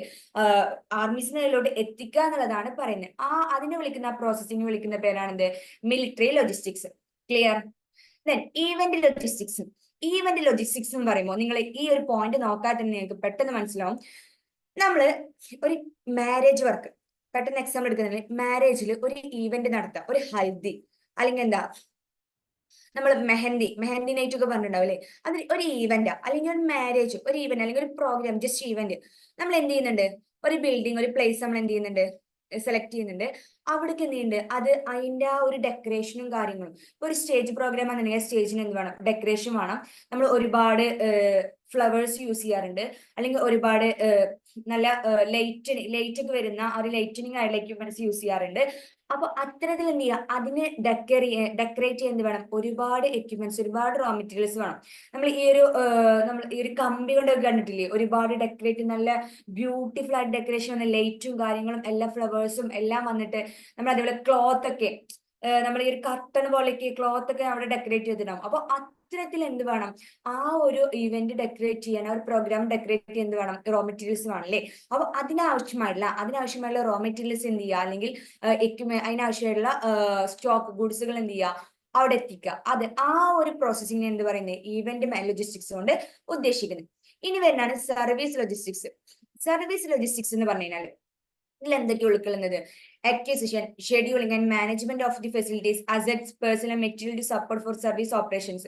ആർമീസിന്റെ കയ്യിലോട്ട് എത്തിക്കുക എന്നുള്ളതാണ് പറയുന്നത്. അതിനെ വിളിക്കുന്ന പ്രോസസ്സിംഗ് വിളിക്കുന്ന പേരാണെന്ത്, military logistics. Clear? Then event logistics. Event logistics എന്ന് പറയുമ്പോൾ നിങ്ങൾ ഈ ഒരു പോയിന്റ് നോക്കാതെ തന്നെ നിങ്ങൾക്ക് പെട്ടെന്ന് മനസ്സിലാവും. നമ്മള് ഒരു മാരേജ് വർക്ക്, പെട്ടെന്ന് എക്സാമ്പിൾ എടുക്കുന്നില്ല, മാരേജിൽ ഒരു ഈവന്റ് നടത്താം, ഒരു ഹൽദി അല്ലെങ്കിൽ എന്താ നമ്മൾ മെഹന്തി നൈറ്റ് ഒക്കെ പറഞ്ഞിട്ടുണ്ടാവില്ലേ, അത് ഒരു ഈവന്റ്, അല്ലെങ്കിൽ ഒരു മാരേജ് ഒരു ഈവന്റ്, അല്ലെങ്കിൽ ഒരു പ്രോഗ്രാം ജസ്റ്റ് ഈവന്റ്. നമ്മൾ എന്ത് ചെയ്യുന്നുണ്ട്, ഒരു ബിൽഡിംഗ്, ഒരു പ്ലേസ് നമ്മൾ എന്ത് ചെയ്യുന്നുണ്ട്, സെലക്ട് ചെയ്യുന്നുണ്ട്, അവിടേക്ക് എന്ത് ചെയ്യുന്നുണ്ട്, അത് അതിന്റെ ആ ഒരു ഡെക്കറേഷനും കാര്യങ്ങളും. ഇപ്പൊ ഒരു സ്റ്റേജ് പ്രോഗ്രാം ആണെന്നുണ്ടെങ്കിൽ സ്റ്റേജിന് എന്ത് വേണം, ഡെക്കറേഷൻ വേണം. നമ്മൾ ഒരുപാട് ഫ്ലവേഴ്സ് യൂസ് ചെയ്യാറുണ്ട്, അല്ലെങ്കിൽ ഒരുപാട് നല്ല ലൈറ്റ് ഒക്കെ വരുന്ന ആ ഒരു ലൈറ്റനിങ് ആയിട്ടുള്ള എക്യുപ്മെന്റ്സ് യൂസ് ചെയ്യാറുണ്ട്. അപ്പൊ അത്തരത്തിൽ എന്ത് ചെയ്യുക, അതിനെ ഡെക്കറേറ്റ് ചെയ്യാൻ എന്ത് വേണം, ഒരുപാട് എക്യുപ്മെന്റ്സ്, ഒരുപാട് റോ മെറ്റീരിയൽസ് വേണം. നമ്മൾ ഈ ഒരു കമ്പി കൊണ്ടൊക്കെ കണ്ടിട്ടില്ലേ, ഒരുപാട് ഡെക്കറേറ്റ്, നല്ല ബ്യൂട്ടിഫുൾ ആയിട്ട് ഡെക്കറേഷൻ വന്ന ലൈറ്റും കാര്യങ്ങളും എല്ലാ ഫ്ലവേഴ്സും എല്ലാം വന്നിട്ട്, നമ്മൾ അതേപോലെ ക്ലോത്ത് ഒക്കെ നമ്മൾ ഈ ഒരു കർട്ടൺ പോലെയൊക്കെ ക്ലോത്ത് ഒക്കെ അവിടെ ഡെക്കറേറ്റ് ചെയ്തിട്ടുണ്ടാവും. അപ്പൊ അത്തരത്തിൽ എന്ത് വേണം, ആ ഒരു ഇവന്റ് ഡെക്കറേറ്റ് ചെയ്യാൻ, ആ ഒരു പ്രോഗ്രാം ഡെക്കറേറ്റ് ചെയ്യാൻ എന്ത് വേണം, റോ മെറ്റീരിയൽസ് വേണം അല്ലേ. അപ്പൊ അതിനാവശ്യമായിട്ടുള്ള റോ മെറ്റീരിയൽസ് എന്ത് ചെയ്യുക, അല്ലെങ്കിൽ അതിനാവശ്യമായിട്ടുള്ള സ്റ്റോക്ക് ഗുഡ്സുകൾ എന്ത് ചെയ്യുക, അവിടെ എത്തിക്കുക. അത് ആ ഒരു പ്രോസസ്സിംഗ് എന്ത് പറയുന്നത്, ഈവന്റ് ലോജിസ്റ്റിക്സ് കൊണ്ട് ഉദ്ദേശിക്കുന്നത്. ഇനി വരുന്നതാണ് സർവീസ് ലോജിസ്റ്റിക്സ്. സർവീസ് ലോജിസ്റ്റിക്സ് എന്ന് പറഞ്ഞു കഴിഞ്ഞാൽ ഇതിൽ എന്തൊക്കെ ഉൾക്കൊള്ളുന്നത്, acquisition, scheduling and management of the facilities, assets, personnel material to support for service operations.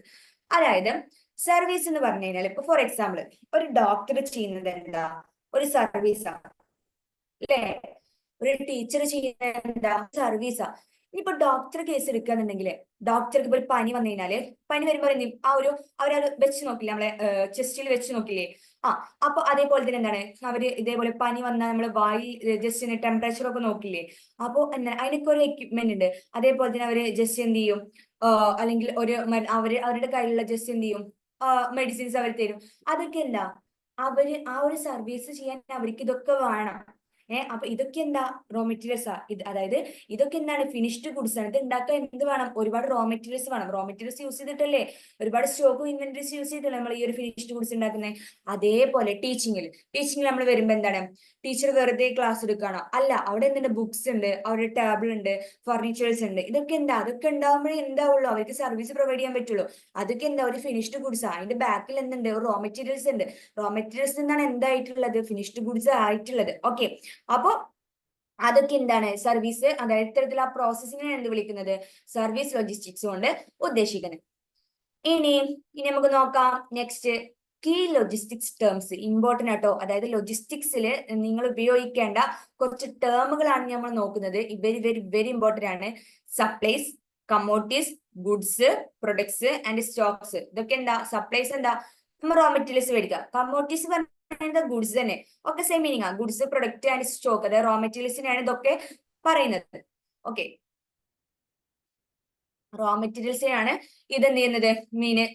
അതായത് സർവീസ് എന്ന് പറഞ്ഞു കഴിഞ്ഞാൽ, ഇപ്പൊ ഫോർ എക്സാമ്പിൾ ഒരു ഡോക്ടർ ചെയ്യുന്നത് എന്താ, ഒരു സർവീസാണ് അല്ലേ. ഒരു ടീച്ചർ ചെയ്യുന്നത് എന്താ, സർവീസാ. ഇനിയിപ്പോ ഡോക്ടർ കേസ് എടുക്കുകയാണെന്നുണ്ടെങ്കിൽ, ഡോക്ടർക്ക് ഇപ്പൊ ഒരു പനി വന്നു കഴിഞ്ഞാല്, പനി വരുമ്പോൾ ആ ഒരു അവരത് വെച്ച് നോക്കില്ലേ, നമ്മളെ ചെസ്റ്റിൽ വെച്ച് നോക്കില്ലേ. അപ്പൊ അതേപോലെ തന്നെ എന്താണ്, അവര് ഇതേപോലെ പനി വന്നാൽ നമ്മള് വായി ജസ്റ്റ് ടെമ്പറേച്ചർ ഒക്കെ നോക്കില്ലേ. അപ്പൊ എന്താണ്, അതിനൊക്കെ ഒരു എക്യുപ്മെന്റ് ഉണ്ട്. അതേപോലെ തന്നെ അവര് ജസ്റ്റ് എന്ത് ചെയ്യും, അല്ലെങ്കിൽ അവരുടെ കയ്യിലുള്ള ജസ്റ്റ് എന്ത് ചെയ്യും, മെഡിസിൻസ് അവർ തരും. അതൊക്കെ എന്താ, അവര് ആ ഒരു സർവീസ് ചെയ്യാൻ അവർക്ക് ഇതൊക്കെ വേണം. അപ്പൊ ഇതൊക്കെ എന്താ, റോ മെറ്റീരിയൽസ് അതായത് ഇതൊക്കെ എന്താണ്, ഫിനിഷ്ഡ് ഗുഡ്സ് ആണ്. ഇത് ഉണ്ടാക്കാൻ എന്ത് വേണം, ഒരുപാട് റോ മെറ്റീരിയൽസ് വേണം. റോ മെറ്റീരിയൽസ് യൂസ് ചെയ്തിട്ടല്ലേ, ഒരുപാട് സ്റ്റോക്കും ഇൻവെന്ററീസ് യൂസ് ചെയ്തിട്ടല്ലേ നമ്മൾ ഈ ഒരു ഫിനിഷ്ഡ് ഗുഡ്സ് ഉണ്ടാക്കുന്നത്. അതേപോലെ ടീച്ചിങ്ങിൽ നമ്മൾ വരുമ്പോ എന്താണ്, ടീച്ചർ വെറുതെ ക്ലാസ് എടുക്കുകയാണോ, അല്ല, അവിടെ എന്തുണ്ട്, ബുക്സ് ഉണ്ട്, അവിടെ ടേബിൾ ഉണ്ട്, ഫർണിച്ചേഴ്സ് ഉണ്ട്. ഇതൊക്കെ എന്താ, അതൊക്കെ ഉണ്ടാവുമ്പോഴേ എന്താവുള്ളൂ, അവർക്ക് സർവീസ് പ്രൊവൈഡ് ചെയ്യാൻ പറ്റുള്ളൂ. അതൊക്കെ എന്താ, ഒരു ഫിനിഷ്ഡ് ഗുഡ്സ്. അതിന്റെ ബാക്കിൽ എന്തുണ്ട്, റോ മെറ്റീരിയൽസ് ഉണ്ട്. റോ മെറ്റീരിയൽസ് എന്താണ് എന്തായിട്ടുള്ളത്, ഫിനിഷ്ഡ് ഗുഡ്സ് ആയിട്ടുള്ളത്. ഓക്കെ, അപ്പൊ അതൊക്കെ എന്താണ്, സർവീസ്, അതായത് ഇത്തരത്തിൽ ആ പ്രോസസ്സിനെ എന്ത് വിളിക്കുന്നത്, സർവീസ് ലോജിസ്റ്റിക്സ് കൊണ്ട് ഉദ്ദേശിക്കുന്നത്. ഇനി നമുക്ക് നോക്കാം next, key logistics terms. Important ആട്ടോ, അതായത് ലോജിസ്റ്റിക്സിൽ നിങ്ങൾ ഉപയോഗിക്കേണ്ട കുറച്ച് ടേമുകളാണ് നമ്മൾ നോക്കുന്നത്. വെരി വെരി വെരി ഇമ്പോർട്ടൻ്റ് ആണ്. Supplies, commodities, goods, products and stocks. ഇതൊക്കെ എന്താ, സപ്ലൈസ് എന്താ, നമ്മൾ റോ മെറ്റീരിയൽസ് മേടിക്കുക. കമ്മോഡിറ്റീസ് ഗുഡ്സ് തന്നെ, ഒക്കെ സെയിം മീനിങ് ആണ്. ഗുഡ്സ്, പ്രൊഡക്റ്റ് ആൻഡ് സ്റ്റോക്ക്, അതായത് റോ മെറ്റീരിയൽസിനാണ് ഇതൊക്കെ പറയുന്നത്. ഓക്കെ, റോ മെറ്റീരിയൽസിനാണ് ഇത് എന്ത് ചെയ്യുന്നത്,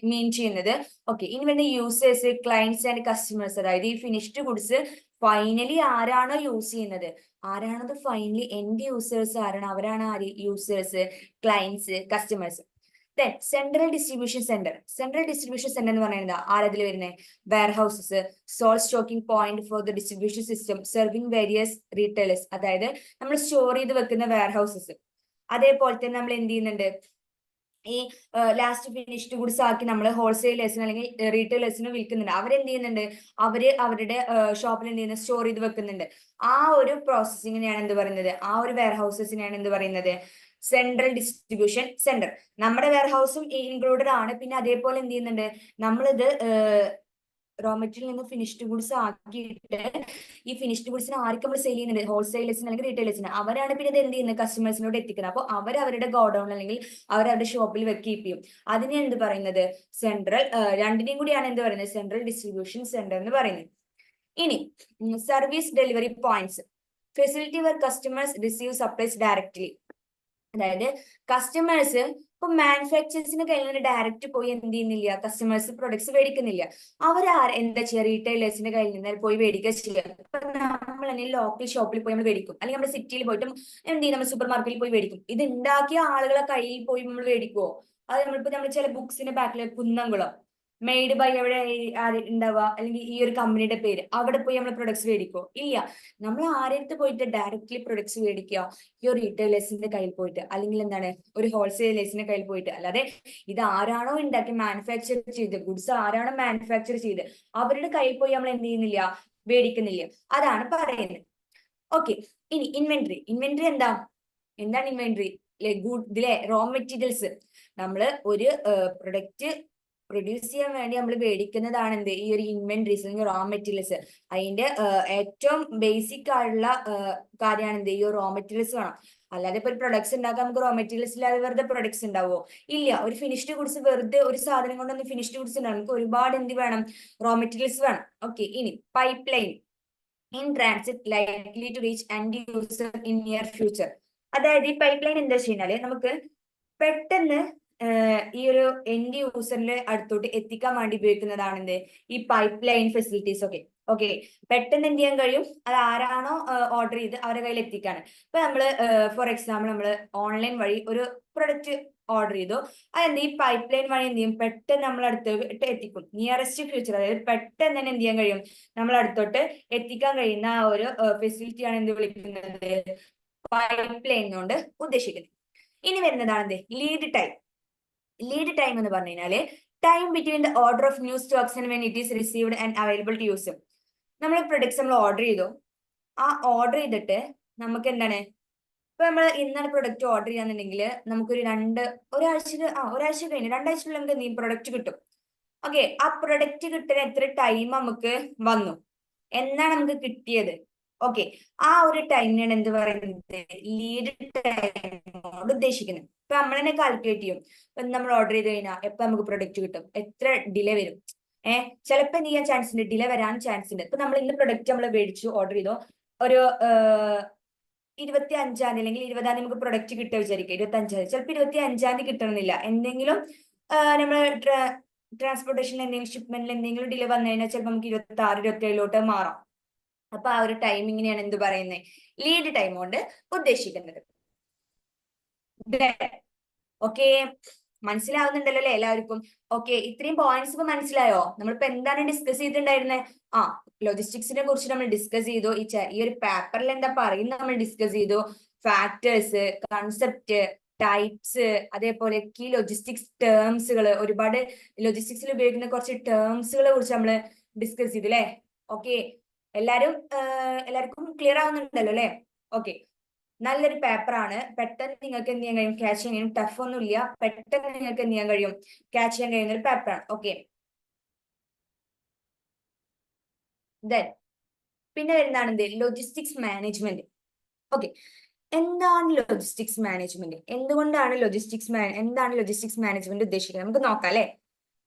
മീൻ ചെയ്യുന്നത്. ഓക്കെ, ഇനി വരുന്ന യൂസേഴ്സ്, ക്ലയൻസ് ആൻഡ് കസ്റ്റമേഴ്സ്. അതായത് ഈ ഫിനിഷ്ഡ് ഗുഡ്സ് ഫൈനലി ആരാണോ യൂസ് ചെയ്യുന്നത്, ആരാണത് ഫൈനലി എൻഡ് യൂസേഴ്സ് ആരാണ്, അവരാണ് ആര്, users, clients, customers. Then central distribution centre. Central distribution centre എന്ന് പറയുന്നത് ആരതിൽ വരുന്നത്, warehouses, sole stocking point for the distribution system serving various retailers. അതായത് നമ്മൾ സ്റ്റോർ ചെയ്ത് വെക്കുന്ന വെയർ ഹൗസസ്. അതേപോലെ തന്നെ നമ്മൾ എന്ത് ചെയ്യുന്നുണ്ട്, ഈ ലാസ്റ്റ് ഫിനിഷ്ഡ് ഗുഡ്സ് ആക്കി നമ്മൾ ഹോൾസെയിലേഴ്സിന് അല്ലെങ്കിൽ റീറ്റെയിലേഴ്സിന് വിൽക്കുന്നുണ്ട്. അവരെന്ത് ചെയ്യുന്നുണ്ട്, അവരുടെ ഷോപ്പിൽ എന്ത് ചെയ്യുന്നത്, സ്റ്റോർ ചെയ്ത് വെക്കുന്നുണ്ട്. ആ ഒരു പ്രോസസ്സിങ്ങിനെയാണ് എന്ത് പറയുന്നത്, ആ ഒരു വെയർ ഹൗസസിനെയാണ് എന്ത് പറയുന്നത്, സെൻട്രൽ ഡിസ്ട്രിബ്യൂഷൻ സെന്റർ. നമ്മുടെ വെയർ ഹൗസും ഇൻക്ലൂഡഡ് ആണ്. പിന്നെ അതേപോലെ എന്ത് ചെയ്യുന്നുണ്ട്, നമ്മളിത് റോ മെറ്റീരിയൽ നിന്ന് ഫിനിഷ്ഡ് ഗുഡ്സ് ആക്കിയിട്ട് ഈ ഫിനിഷ്ഡ് ഗുഡ്സിന് ആർക്ക് നമ്മൾ സെയിൽ ചെയ്യുന്നുണ്ട്, ഹോൾസെയിലേഴ്സിന് അല്ലെങ്കിൽ റീറ്റെയിലേഴ്സിന്. അവരാണ് പിന്നെ ഇത് എന്ത് ചെയ്യുന്നത്, കസ്റ്റമേഴ്സിനോട് എത്തിക്കുന്നത്. അപ്പോൾ അവരുടെ ഗോഡൌൺ അല്ലെങ്കിൽ അവരുടെ ഷോപ്പിൽ കീപ്പ് ചെയ്യും. അതിനെ എന്ത് പറയുന്നത്, സെൻട്രൽ, രണ്ടിനെയും കൂടിയാണ് എന്ത് പറയുന്നത്, സെൻട്രൽ ഡിസ്ട്രിബ്യൂഷൻ സെന്റർ എന്ന് പറയുന്നത്. ഇനി service delivery points, facility where customers receive supplies directly. അതായത് കസ്റ്റമേഴ്സ് ഇപ്പൊ മാനുഫാക്ചേഴ്സിന്റെ കയ്യിൽ നിന്ന് ഡയറക്റ്റ് പോയി എന്ത് ചെയ്യുന്നില്ല, കസ്റ്റമേഴ്സ് പ്രൊഡക്ട്സ് മേടിക്കുന്നില്ല. അവർ എന്താ ചെയ്യുക, റീറ്റെയിലേഴ്സിന്റെ കയ്യിൽ നിന്ന് പോയി മേടിക്കുക ചെയ്യുക. ഇപ്പൊ നമ്മൾ തന്നെ ലോക്കൽ ഷോപ്പിൽ പോയി നമ്മൾ മേടിക്കും, അല്ലെങ്കിൽ നമ്മുടെ സിറ്റിയിൽ പോയിട്ട് എന്ത് ചെയ്യും, നമ്മൾ സൂപ്പർ മാർക്കറ്റിൽ പോയി മേടിക്കും. ഇത് ഉണ്ടാക്കിയ ആളുകളെ കയ്യിൽ പോയി നമ്മൾ മേടിക്കുവോ, അത് നമ്മൾ ചില ബുക്സിന്റെ ബാക്കിൽ കുന്നംകുളം മെയ്ഡ് ബൈ എവിടെ ഉണ്ടാവുക, അല്ലെങ്കിൽ ഈ ഒരു കമ്പനിയുടെ പേര്, അവിടെ പോയി നമ്മൾ പ്രൊഡക്ട്സ് മേടിക്കോ, ഇല്ല. നമ്മൾ ആരെടുത്ത് പോയിട്ട് ഡയറക്ട്ലി പ്രൊഡക്ട്സ് മേടിക്കുക, ഈ ഒരു റീറ്റെയിലേഴ്സിന്റെ കയ്യിൽ പോയിട്ട്, അല്ലെങ്കിൽ എന്താണ് ഒരു ഹോൾസെയിലേഴ്സിന്റെ കയ്യിൽ പോയിട്ട്. അല്ലാതെ ഇത് ആരാണോ ഉണ്ടാക്കി മാനുഫാക്ചർ ചെയ്ത്, ഗുഡ്സ് ആരാണോ മാനുഫാക്ചർ ചെയ്ത് അവരുടെ കയ്യിൽ പോയി നമ്മൾ എന്ത് ചെയ്യുന്നില്ല, മേടിക്കുന്നില്ല. അതാണ് പറയുന്നത്. ഓക്കെ, ഇനി ഇൻവെന്ററി. എന്താണ് ഇൻവെന്ററി, ഇതിലെ റോ മെറ്റീരിയൽസ്. നമ്മൾ ഒരു പ്രൊഡക്റ്റ് പ്രൊഡ്യൂസ് ചെയ്യാൻ വേണ്ടി നമ്മൾ മേടിക്കുന്നതാണ് എന്ത് ഈ ഒരു ഇൻവെന്ററീസ് അല്ലെങ്കിൽ റോ മെറ്റീരിയൽസ്. അതിന്റെ ഏറ്റവും ബേസിക് ആയിട്ടുള്ള കാര്യമാണ് എന്ത് ഈ റോ മെറ്റീരിയൽസ് വേണം. അല്ലാതെ ഇപ്പൊ ഒരു പ്രൊഡക്ട്സ് ഉണ്ടാക്കാൻ നമുക്ക് റോ മെറ്റീരിയൽസ് ഇല്ലാതെ വെറുതെ പ്രൊഡക്ട്സ് ഉണ്ടാവോ? ഇല്ല. ഒരു ഫിനിഷ്ഡ് ഗുഡ്സ് വെറുതെ ഒരു സാധനം കൊണ്ടൊന്നും ഫിനിഷ്ഡ് ഗുഡ്സ് ഉണ്ടാവും. നമുക്ക് ഒരുപാട് എന്ത് വേണം? റോ മെറ്റീരിയൽസ് വേണം. ഓക്കെ, ഇനി pipeline in transit likely to reach end user in near future. അതായത് ഈ പൈപ്പ് ലൈൻ എന്താ വെച്ച് കഴിഞ്ഞാല് നമുക്ക് പെട്ടെന്ന് ഈ ഒരു എൻഡ് യൂസറിന്റെ അടുത്തോട്ട് എത്തിക്കാൻ വേണ്ടി ഉപയോഗിക്കുന്നതാണ് എന്ത് ഈ പൈപ്പ് ലൈൻ ഫെസിലിറ്റീസ് ഒക്കെ. ഓക്കെ, പെട്ടെന്ന് എന്ത് ചെയ്യാൻ കഴിയും? അത് ആരാണോ ഓർഡർ ചെയ്ത് അവരുടെ കയ്യിൽ എത്തിക്കാണ്. ഇപ്പൊ നമ്മള് ഫോർ എക്സാമ്പിൾ നമ്മള് ഓൺലൈൻ വഴി ഒരു പ്രൊഡക്റ്റ് ഓർഡർ ചെയ്തു. അതെന്ത് ഈ പൈപ്പ് ലൈൻ വഴി എന്ത് ചെയ്യും? പെട്ടെന്ന് നമ്മൾ അടുത്തോട്ട് എത്തിക്കും. നിയറസ്റ്റ് ഫ്യൂച്ചർ, അതായത് പെട്ടെന്ന് തന്നെ എന്ത് ചെയ്യാൻ കഴിയും? നമ്മൾ അടുത്തോട്ട് എത്തിക്കാൻ കഴിയുന്ന ആ ഒരു ഫെസിലിറ്റിയാണ് എന്ത് വിളിക്കുന്നത്? പൈപ്പ് ലൈൻ കൊണ്ട് ഉദ്ദേശിക്കുന്നത്. ഇനി വരുന്നതാണ് എന്ത് ലീഡ് ടൈം. ലീഡ് ടൈം എന്ന് പറഞ്ഞു കഴിഞ്ഞാല് time between the order of new stocks and when it is received and available to use. നമ്മൾ പ്രൊഡക്ട്സ് നമ്മൾ ഓർഡർ ചെയ്തു. ആ ഓർഡർ ചെയ്തിട്ട് നമുക്ക് എന്താണ്, ഇപ്പൊ നമ്മൾ ഇന്നാണ് പ്രൊഡക്റ്റ് ഓർഡർ ചെയ്യാന്നുണ്ടെങ്കിൽ നമുക്കൊരു ഒരാഴ്ച കഴിഞ്ഞ് 2 ആഴ്ചക്കുള്ളിൽ നമുക്ക് എന്തെങ്കിലും പ്രൊഡക്റ്റ് കിട്ടും. ഓക്കെ, ആ പ്രൊഡക്റ്റ് കിട്ടാൻ എത്ര ടൈം നമുക്ക് വന്നു, എന്നാണ് നമുക്ക് കിട്ടിയത്? ഓക്കെ, ആ ഒരു ടൈമിനാണ് എന്ത് പറയുന്നത്? ലീഡ് ടൈമോട് ഉദ്ദേശിക്കുന്നത്. ഇപ്പൊ നമ്മൾ തന്നെ കാൽക്കുലേറ്റ് ചെയ്യും. ഇപ്പൊ നമ്മൾ ഓർഡർ ചെയ്ത് കഴിഞ്ഞാൽ എപ്പൊ നമുക്ക് പ്രൊഡക്റ്റ് കിട്ടും, എത്ര ഡിലേ വരും. ചിലപ്പോൾ എന്ത് ചെയ്യാൻ ചാൻസ് ഉണ്ട്? ഡിലേ വരാൻ ചാൻസ് ഉണ്ട്. ഇപ്പൊ നമ്മൾ ഇന്ന് പ്രൊഡക്റ്റ് നമ്മൾ മേടിച്ചു, ഓർഡർ ചെയ്തോ, ഒരു 25-ാം തീയതി അല്ലെങ്കിൽ 20-ാം തീയതി നമുക്ക് പ്രൊഡക്റ്റ് കിട്ടുക വിചാരിക്കുക. 25-ാം തീയതി, ചിലപ്പോൾ 25-ാം തീയതി കിട്ടണമെന്നില്ല. എന്തെങ്കിലും നമ്മൾ ട്രാൻസ്പോർട്ടേഷനിൽ എന്തെങ്കിലും ഷിപ്മെന്റിൽ എന്തെങ്കിലും ഡിലേ വന്നു കഴിഞ്ഞാൽ ചിലപ്പോൾ നമുക്ക് 26-27 മാറാം. അപ്പൊ ആ ഒരു ടൈമിങ്ങിനെയാണ് എന്ത് പറയുന്നത്? ലീഡ് ടൈം കൊണ്ട് ഉദ്ദേശിക്കുന്നത്. ഓക്കെ, മനസ്സിലാവുന്നുണ്ടല്ലോ അല്ലെ എല്ലാവർക്കും? ഓക്കെ, ഇത്രയും പോയിന്റ്സ് ഇപ്പൊ മനസ്സിലായോ? നമ്മളിപ്പോ എന്താണ് ഡിസ്കസ് ചെയ്തിട്ടുണ്ടായിരുന്നത്? ലോജിസ്റ്റിക്സിനെ കുറിച്ച് നമ്മൾ ഡിസ്കസ് ചെയ്തു. ഈ ഒരു പേപ്പറിൽ എന്താ പറയുന്നത് നമ്മൾ ഡിസ്കസ് ചെയ്തു. ഫാക്ടേഴ്സ്, കൺസെപ്റ്റ്, ടൈപ്സ്, അതേപോലെ കീ ലോജിസ്റ്റിക്സ് ടേംസുകൾ, ഒരുപാട് ലോജിസ്റ്റിക്സിൽ ഉപയോഗിക്കുന്ന കുറച്ച് ടേംസുകളെ കുറിച്ച് നമ്മൾ ഡിസ്കസ് ചെയ്തു അല്ലെ? ഓക്കെ, എല്ലാവർക്കും ക്ലിയർ ആവുന്നുണ്ടല്ലോ അല്ലെ? ഓക്കെ, നല്ലൊരു പേപ്പറാണ്. പെട്ടെന്ന് നിങ്ങൾക്ക് എന്ത് ചെയ്യാൻ കഴിയും? ക്യാച്ച് ചെയ്യാൻ കഴിയും. ടഫ് ഒന്നും ഇല്ല. പെട്ടെന്ന് നിങ്ങൾക്ക് എന്ത് ചെയ്യാൻ കഴിയും? ക്യാച്ച് ചെയ്യാൻ കഴിയുന്ന ഒരു പേപ്പറാണ്. ഓക്കെ, പിന്നെ വരുന്നതാണ് എന്ത്? Logistics management. ഓക്കെ, എന്താണ് ലോജിസ്റ്റിക്സ് മാനേജ്മെന്റ്? എന്താണ് ലോജിസ്റ്റിക്സ് മാനേജ്മെന്റ് ഉദ്ദേശിക്കുന്നത്? നമുക്ക് നോക്കാം അല്ലെ?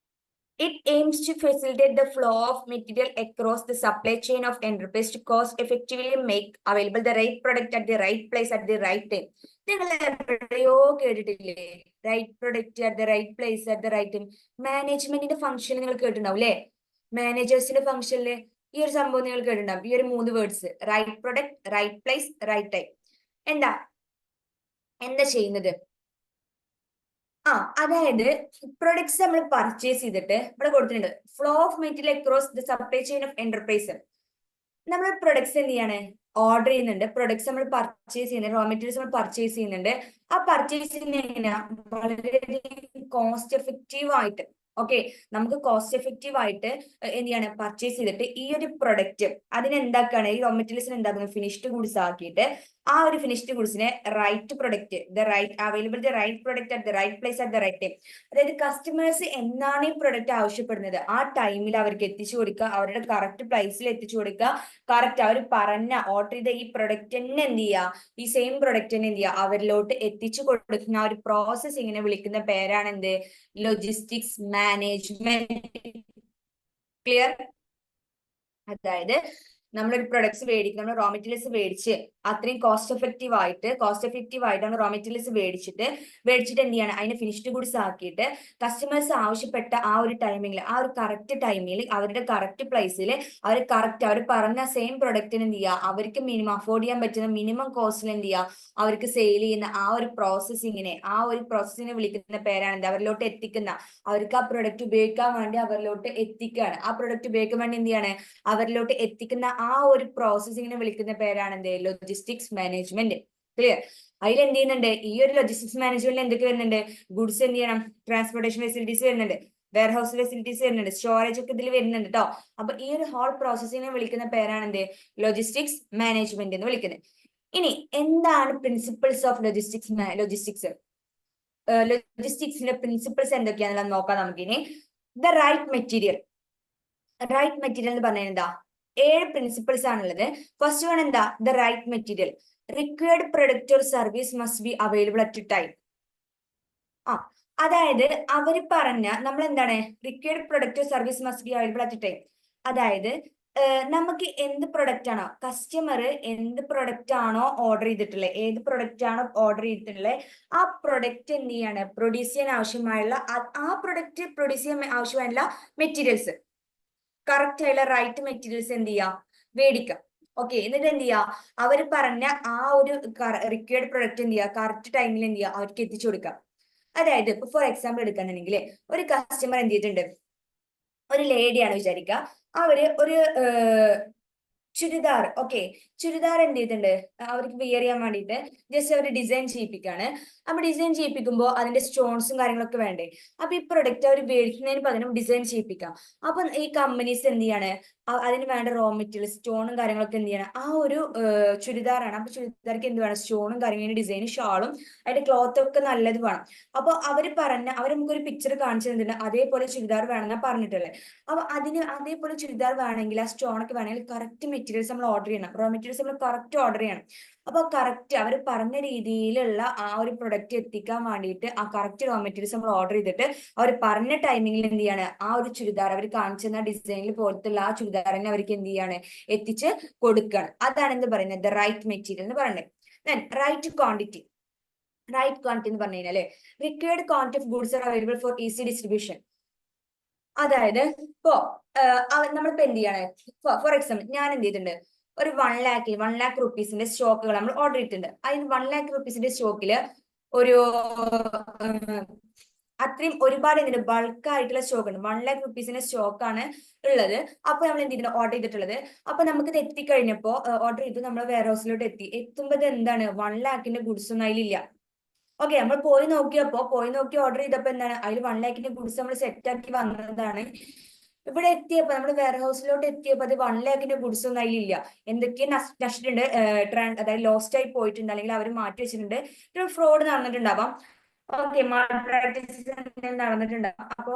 It aims to facilitate the flow of material across the supply chain of enterprise to cost effectively make available the right product at the right place at the right time. നിങ്ങൾ എവിടെയോ കേട്ടിട്ടില്ലേ? Right product at the right place at the right time. മാനേജ്മെന്റിന്റെ function നിങ്ങൾ കേട്ടിട്ടുണ്ടാവും അല്ലെ? മാനേജേഴ്സിന്റെ ഫംഗ്ഷനില് ഈ ഒരു സംഭവം നിങ്ങൾ കേട്ടിട്ടുണ്ടാവും. ഈ ഒരു 3 words: right product, right place, right time. എന്താ ചെയ്യുന്നത്? അതായത് പ്രൊഡക്ട്സ് നമ്മൾ പർച്ചേസ് ചെയ്തിട്ട് ഇവിടെ കൊടുത്തിട്ടുണ്ട് flow of material across the supply chain of enterprise. നമ്മൾ പ്രൊഡക്ട്സ് എന്ത് ചെയ്യാണ്? ഓർഡർ ചെയ്യുന്നുണ്ട്. പ്രൊഡക്ട്സ് നമ്മൾ പർച്ചേസ് ചെയ്യുന്നുണ്ട്. റോ മെറ്റീരിയൽസ് നമ്മൾ പർച്ചേസ് ചെയ്യുന്നുണ്ട്. ആ പർച്ചേസിങ് എങ്ങനെയാ? വളരെയധികം കോസ്റ്റ് എഫക്റ്റീവ് ആയിട്ട്. ഓക്കെ, നമുക്ക് കോസ്റ്റ് എഫക്റ്റീവ് ആയിട്ട് എന്ത് ചെയ്യാണ്? പർച്ചേസ് ചെയ്തിട്ട് ഈ ഒരു പ്രൊഡക്റ്റ് അതിനെന്താക്കാണ്? ഈ റോ മെറ്റീരിയൽസിന് എന്താക്കുന്നത്? ഫിനിഷ്ഡ് ഗുഡ്സ് ആക്കിയിട്ട് ആ ഒരു ഫിനിഷ്ഡ് ഗുഡ്സിനെ right product available the right product at the right place at the right time. അതായത് കസ്റ്റമേഴ്സ് എന്നാണ് ഈ പ്രൊഡക്റ്റ് ആവശ്യപ്പെടുന്നത് ആ ടൈമിൽ അവർക്ക് എത്തിച്ചു കൊടുക്കുക, അവരുടെ കറക്റ്റ് പ്രൈസിൽ എത്തിച്ചു കൊടുക്കുക. കറക്റ്റ് അവർ പറഞ്ഞ ഓർഡർ ചെയ്ത ഈ പ്രൊഡക്റ്റ് തന്നെ എന്ത് ചെയ്യുക? ഈ സെയിം പ്രൊഡക്റ്റ് തന്നെ എന്ത് ചെയ്യുക? അവരിലോട്ട് എത്തിച്ചു കൊടുക്കുന്ന ആ ഒരു പ്രോസസ്സിങ്ങിനെ വിളിക്കുന്ന പേരാണ് എന്ത്? Logistics management. ക്ലിയർ? അതായത് നമ്മളൊരു പ്രൊഡക്ട്സ് മേടിക്കും, നമ്മൾ റോ മെറ്റീരിയൽസ് മേടിച്ച് അത്രയും കോസ്റ്റ് എഫക്റ്റീവ് ആയിട്ടാണ് റോ മെറ്റീരിയൽസ് മേടിച്ചിട്ട് എന്ത് ചെയ്യണം? അതിനെ ഫിനിഷ്ഡ് ഗുഡ്സ് ആക്കിയിട്ട് കസ്റ്റമേഴ്സ് ആവശ്യപ്പെട്ട ആ ഒരു ടൈമിങ്ങിൽ, ആ ഒരു കറക്റ്റ് ടൈമിൽ അവരുടെ കറക്റ്റ് പ്രൈസിൽ അവർ പറഞ്ഞ സെയിം പ്രൊഡക്റ്റിന് എന്ത് ചെയ്യുക? അവർക്ക് മിനിമം അഫോർഡ് ചെയ്യാൻ പറ്റുന്ന മിനിമം കോസ്റ്റിൽ എന്ത് ചെയ്യുക? അവർക്ക് സെയിൽ ചെയ്യുന്ന ആ ഒരു പ്രോസസ്സിങ്ങിനെ വിളിക്കുന്ന പേരാണ് എന്ത്? അവരിലോട്ട് എത്തിക്കുന്ന, അവർക്ക് ആ പ്രൊഡക്റ്റ് ഉപയോഗിക്കാൻ വേണ്ടി അവരിലോട്ട് എത്തിക്കുകയാണ്. ആ പ്രൊഡക്റ്റ് ഉപയോഗിക്കാൻ വേണ്ടി എന്ത് ചെയ്യാണ്? അവരിലോട്ട് എത്തിക്കുന്ന ആ ഒരു പ്രോസസ്സിങ്ങിനെ വിളിക്കുന്ന പേരാണ് എന്ത്? Logistics management. ക്ലിയർ? അതിൽ എന്ത് ചെയ്യുന്നുണ്ട്? ഈ ഒരു ലോജിസ്റ്റിക്സ് മാനേജ്മെന്റിൽ എന്തൊക്കെ വരുന്നുണ്ട്? ഗുഡ്സ് എന്ത് ചെയ്യണം? ട്രാൻസ്പോർട്ടേഷൻ ഫെസിലിറ്റീസ് വരുന്നുണ്ട്, വെയർഹൗസ് ഫെസിലിറ്റീസ് വരുന്നുണ്ട്, സ്റ്റോറേജ് ഒക്കെ ഇതിൽ വരുന്നുണ്ട് കേട്ടോ. അപ്പൊ ഈ ഒരു ഹോൾ പ്രോസസ്സിങ്ങിനെ വിളിക്കുന്ന പേരാണ് എന്ത്? ലോജിസ്റ്റിക്സ് മാനേജ്മെന്റ് എന്ന് വിളിക്കുന്നത്. ഇനി എന്താണ് പ്രിൻസിപ്പിൾസ് ഓഫ് ലോജിസ്റ്റിക്സിന്റെ പ്രിൻസിപ്പിൾസ് എന്തൊക്കെയാണെന്നുള്ളത് നോക്കാം നമുക്കിനി. The right material. Right material എന്ന് പറഞ്ഞാൽ എന്താ? 7 പ്രിൻസിപ്പിൾസ് ആണുള്ളത്. ഫസ്റ്റ് വൺ എന്താ? The right material. Required product or service must be available at time. അതായത് അവർ പറഞ്ഞ നമ്മൾ എന്താണ്? Required product or service must be available at time. അതായത് നമുക്ക് എന്ത് പ്രൊഡക്റ്റ് ആണോ, കസ്റ്റമർ എന്ത് പ്രൊഡക്റ്റ് ആണോ ഓർഡർ ചെയ്തിട്ടുള്ളത്, ഏത് പ്രൊഡക്റ്റ് ആണോ ഓർഡർ ചെയ്തിട്ടുള്ളത്, ആ പ്രൊഡക്റ്റ് എന്ത് ചെയ്യാണ്? പ്രൊഡ്യൂസ് ചെയ്യാൻ ആവശ്യമായുള്ള ആ പ്രൊഡക്റ്റ് പ്രൊഡ്യൂസ് ചെയ്യാൻ ആവശ്യമായുള്ള മെറ്റീരിയൽസ്, കറക്റ്റ് ആയുള്ള റൈറ്റ് മെറ്റീരിയൽസ് എന്ത് ചെയ്യാം? മേടിക്കാം. ഓക്കെ, എന്നിട്ട് എന്ത് ചെയ്യാ? അവർ പറഞ്ഞ ആ ഒരു റിക്വയർഡ് പ്രൊഡക്റ്റ് എന്ത് ചെയ്യുക? കറക്റ്റ് ടൈമിൽ എന്ത് ചെയ്യുക? അവർക്ക് എത്തിച്ചു കൊടുക്കാം. അതായത് ഇപ്പൊ ഫോർ എക്സാമ്പിൾ എടുക്കാന്നുണ്ടെങ്കിൽ ഒരു കസ്റ്റമർ എന്ത് ചെയ്തിട്ടുണ്ട്? ഒരു ലേഡിയാണ് വിചാരിക്കുക, അവര് ഒരു ചുരിദാർ, ഓക്കെ, ചുരിദാർ എന്ത് ചെയ്തിട്ടുണ്ട്? അവർക്ക് വിയർ ചെയ്യാൻ വേണ്ടിയിട്ട് ജസ്റ്റ് അവർ ഡിസൈൻ ചെയ്യിപ്പിക്കാണ്. അപ്പൊ ഡിസൈൻ ചെയ്യിപ്പിക്കുമ്പോൾ അതിന്റെ സ്റ്റോൺസും കാര്യങ്ങളൊക്കെ വേണ്ടേ? അപ്പൊ ഈ പ്രൊഡക്റ്റ് അവർ മേടിക്കുന്നതിന് പകരം ഡിസൈൻ ചെയ്യിപ്പിക്കാം. അപ്പൊ ഈ കമ്പനീസ് എന്ത് ചെയ്യാണ്? അതിന് വേണ്ട റോ മെറ്റീരിയൽ, സ്റ്റോണും കാര്യങ്ങളൊക്കെ എന്ത് ചെയ്യണം? ആ ഒരു ചുരിദാറാണ്, അപ്പൊ ചുരിദാർക്ക് എന്ത് വേണം? സ്റ്റോണും കാര്യങ്ങളും, ഡിസൈനും, ഷാളും അതിന്റെ ക്ലോത്ത് ഒക്കെ നല്ലത് വേണം. അപ്പൊ അവർ നമുക്കൊരു പിക്ചർ കാണിച്ചു തന്നിട്ടുണ്ട്, അതേപോലെ ചുരിദാർ വേണമെന്നാ പറഞ്ഞിട്ടുള്ളത്. അപ്പൊ അതേപോലെ ചുരിദാർ വേണമെങ്കിൽ, ആ സ്റ്റോൺ ഒക്കെ വേണമെങ്കിൽ കറക്റ്റ് മെറ്റീരിയൽസ് നമ്മൾ ഓർഡർ ചെയ്യണം, റോ മെറ്റീരിയൽസ് നമ്മൾ കറക്റ്റ് ഓർഡർ ചെയ്യണം. അപ്പൊ കറക്റ്റ് അവർ പറഞ്ഞ രീതിയിലുള്ള ആ ഒരു പ്രൊഡക്റ്റ് എത്തിക്കാൻ വേണ്ടിയിട്ട് ആ കറക്റ്റ് റോ മെറ്റീരിയൽസ് നമ്മൾ ഓർഡർ ചെയ്തിട്ട് അവർ പറഞ്ഞ ടൈമിങ്ങിൽ എന്ത് ചെയ്യാണ്? ആ ഒരു ചുരിദാർ അവർ കാണിച്ചു തന്ന ഡിസൈനിൽ പോലത്തുള്ള ആ ചുരിദാറിനെ അവർക്ക് എന്ത് ചെയ്യാണ്? എത്തിച്ച് കൊടുക്കണം. അതാണ് എന്ത് പറയുന്നത്? ദ റൈറ്റ് മെറ്റീരിയൽ എന്ന് പറയുന്നത്. Then right quantity. Right quantity എന്ന് പറഞ്ഞു കഴിഞ്ഞാല് required quantity of goods are available for easy distribution. അതായത് ഇപ്പോ നമ്മളിപ്പോ എന്ത് ചെയ്യാണ്? ഫോർ എക്സാമ്പിൾ ഞാൻ എന്ത് ചെയ്തിട്ടുണ്ട്? ഒരു 1 lakh റുപ്പീസിന്റെ സ്റ്റോക്കുകൾ നമ്മൾ ഓർഡർ ചെയ്തിട്ടുണ്ട്. അതിന് 1 lakh റുപ്പീസിന്റെ സ്റ്റോക്കില് ഒരു അത്രയും ഒരുപാട് എന്തിന് ബൾക്ക് ആയിട്ടുള്ള സ്റ്റോക്ക് ഉണ്ട്. 1 lakh റുപ്പീസിന്റെ സ്റ്റോക്കാണ് ഉള്ളത്. അപ്പൊ നമ്മൾ എന്ത് ചെയ്തിട്ടുണ്ട്? ഓർഡർ ചെയ്തിട്ടുള്ളത്. അപ്പൊ നമുക്ക് ഇത് എത്തിക്കഴിഞ്ഞപ്പോ ഓർഡർ ചെയ്തു, നമ്മൾ വെയർ ഹൗസിലോട്ട് എത്തുമ്പോൾ എന്താണ്? 1 lakhന്റെ ഗുഡ്സ് ഒന്നും അതിലില്ല. ഓക്കെ, നമ്മൾ പോയി നോക്കി ഓർഡർ ചെയ്തപ്പോ എന്താണ്? അതിൽ 1 lakhന്റെ ഗുഡ്സ് നമ്മൾ സെറ്റ് ആക്കി വന്നതാണ്. ഇവിടെ എത്തിയപ്പോ നമ്മൾ വെയർ ഹൗസിലോട്ട് എത്തിയപ്പോ അത് 1 lakhന്റെ ഗുഡ്സ് ഒന്നും അതിലില്ല. എന്തൊക്കെ നഷ്ടമുണ്ട്, അതായത് ലോസ്റ്റ് ആയി പോയിട്ടുണ്ട്, അല്ലെങ്കിൽ അവർ മാറ്റി വെച്ചിട്ടുണ്ട്, ഫ്രോഡ് നടന്നിട്ടുണ്ടാവാം. ഓക്കെ, പ്രാക്ടീസ് നടന്നിട്ടുണ്ടാവും. അപ്പോ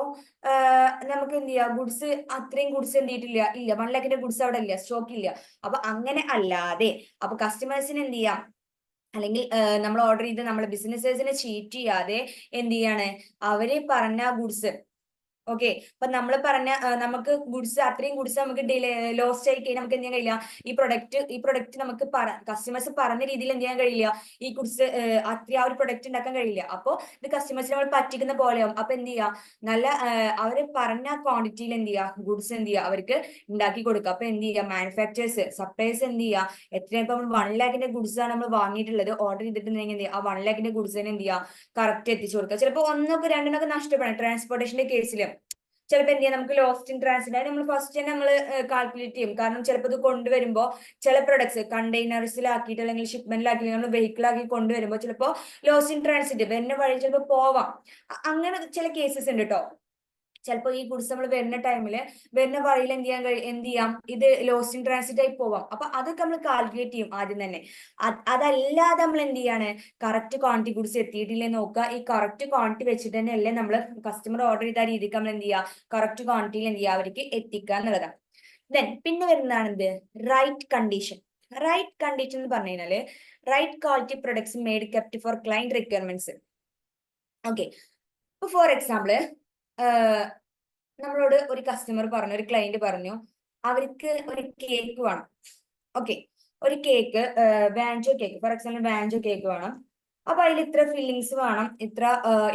നമുക്ക് എന്ത് ചെയ്യാം? ഗുഡ്സ്, അത്രയും ഗുഡ്സ് എന്ത് ചെയ്തിട്ടില്ല? ഇല്ല, 1 lakhന്റെ ഗുഡ്സ് അവിടെ ഇല്ല, സ്റ്റോക്ക് ഇല്ല. അപ്പൊ അങ്ങനെ അല്ലാതെ അപ്പൊ കസ്റ്റമേഴ്സിന് എന്ത് ചെയ്യാം? അല്ലെങ്കിൽ നമ്മൾ ഓർഡർ ചെയ്ത് നമ്മളെ ബിസിനസ്സേഴ്സിനെ ചീറ്റ് ചെയ്യാതെ എന്ത് ചെയ്യാണ്? അവര് പറഞ്ഞ ഗുഡ്സ്, ഓക്കെ, അപ്പൊ നമ്മൾ പറഞ്ഞ നമുക്ക് ഗുഡ്സ്, അത്രയും ഗുഡ്സ് നമുക്ക് ലോസ്റ്റ് ആയി കഴിഞ്ഞാൽ നമുക്ക് എന്ത് ചെയ്യാൻ കഴിയില്ല? ഈ പ്രൊഡക്റ്റ് നമുക്ക് കസ്റ്റമേഴ്സ് പറഞ്ഞ രീതിയിൽ എന്ത് ചെയ്യാൻ കഴിയില്ല? ഈ ഗുഡ്സ് ആ ഒരു പ്രൊഡക്റ്റ് ഉണ്ടാക്കാൻ കഴിയില്ല. അപ്പോൾ ഇത് കസ്റ്റമേഴ്സിനെ നമ്മൾ പറ്റിക്കുന്ന പോലെയാവും. അപ്പൊ എന്ത് ചെയ്യാ? നല്ല അവര് പറഞ്ഞ ക്വാണ്ടിറ്റിയിൽ എന്ത് ചെയ്യാ? ഗുഡ്സ് എന്ത് ചെയ്യാ? അവർക്ക് ഉണ്ടാക്കി കൊടുക്കുക. അപ്പൊ എന്ത് ചെയ്യാ? മാനുഫാക്ചേഴ്സ്, സപ്ലൈസ് എന്ത് ചെയ്യാ? എത്രയും ഇപ്പൊ 1 lakhന്റെ ഗുഡ്സ് ആണ് നമ്മൾ വാങ്ങിയിട്ടുള്ളത്, ഓർഡർ ചെയ്തിട്ടുണ്ടെങ്കിൽ എന്ത് ചെയ്യാ? ആ 1 lakhന്റെ ഗുഡ്സിന് എന്ത് ചെയ്യാ? കറക്റ്റ് എത്തിച്ചു കൊടുക്കുക. ചിലപ്പോൾ ഒന്നൊക്കെ രണ്ടിനൊക്കെ നഷ്ടപ്പെടാം. ട്രാൻസ്പോർട്ടേഷന്റെ കേസിൽ ചിലപ്പോൾ എന്ത് ചെയ്യാം? നമുക്ക് ലോസ്റ്റ് ഇൻ ട്രാൻസിറ്റ് ആയി നമ്മൾ ഫസ്റ്റ് തന്നെ നമ്മൾ കാൽക്കുലേറ്റ് ചെയ്യും. കാരണം ചിലപ്പോൾ ഇത് കൊണ്ടുവരുമ്പോൾ ചില പ്രൊഡക്ട്സ് കണ്ടെയ്നേഴ്സിലാക്കിയിട്ട് അല്ലെങ്കിൽ ഷിപ്മെന്റിലാക്കി നമ്മൾ വെഹിക്കിളാക്കി കൊണ്ടുവരുമ്പോൾ ചിലപ്പോൾ ലോസ്റ്റ് ഇൻ ട്രാൻസിറ്റ് വരുന്ന വഴി ചിലപ്പോൾ പോവാം. അങ്ങനെ ചില കേസസ് ഉണ്ട് കേട്ടോ. ചിലപ്പോൾ ഈ ഗുഡ്സ് നമ്മൾ വരുന്ന വഴിയിൽ എന്ത് ചെയ്യാം? ഇത് ലോസ്റ്റ് ഇൻ ട്രാൻസിറ്റ് ആയി പോവാം. അപ്പൊ അതൊക്കെ നമ്മൾ കാൽക്കുലേറ്റ് ചെയ്യും ആദ്യം തന്നെ. അതല്ലാതെ നമ്മൾ എന്ത് ചെയ്യാണ്? കറക്റ്റ് ക്വാണ്ടിറ്റി ഗുഡ്സ് എത്തിയിട്ടില്ലേ നോക്കുക. ഈ കറക്റ്റ് ക്വാണ്ടിറ്റി വെച്ചിട്ട് തന്നെ അല്ലേ നമ്മൾ കസ്റ്റമർ ഓർഡർ ചെയ്ത രീതിക്ക് നമ്മൾ എന്ത് ചെയ്യുക? കറക്റ്റ് ക്വാണ്ടിറ്റിയിൽ എന്ത് ചെയ്യുക? അവർക്ക് എത്തിക്കുക എന്നുള്ളതാണ്. ദെൻ പിന്നെ വരുന്നതാണ് എന്ത്? Right condition. റൈറ്റ് കണ്ടീഷൻ എന്ന് പറഞ്ഞു കഴിഞ്ഞാല് right quality products made kept for client requirements. Okay, ഇപ്പൊ ഫോർ എക്സാമ്പിള് നമ്മളോട് ഒരു കസ്റ്റമർ പറഞ്ഞു, ഒരു ക്ലയന്റ് പറഞ്ഞു, അവർക്ക് ഒരു കേക്ക് വേണം. ഓക്കെ, ഒരു cake, Wancho cake, for example Wancho cake വേണം. അപ്പൊ അതിൽ ഇത്ര ഫില്ലിങ്സ് വേണം, ഇത്ര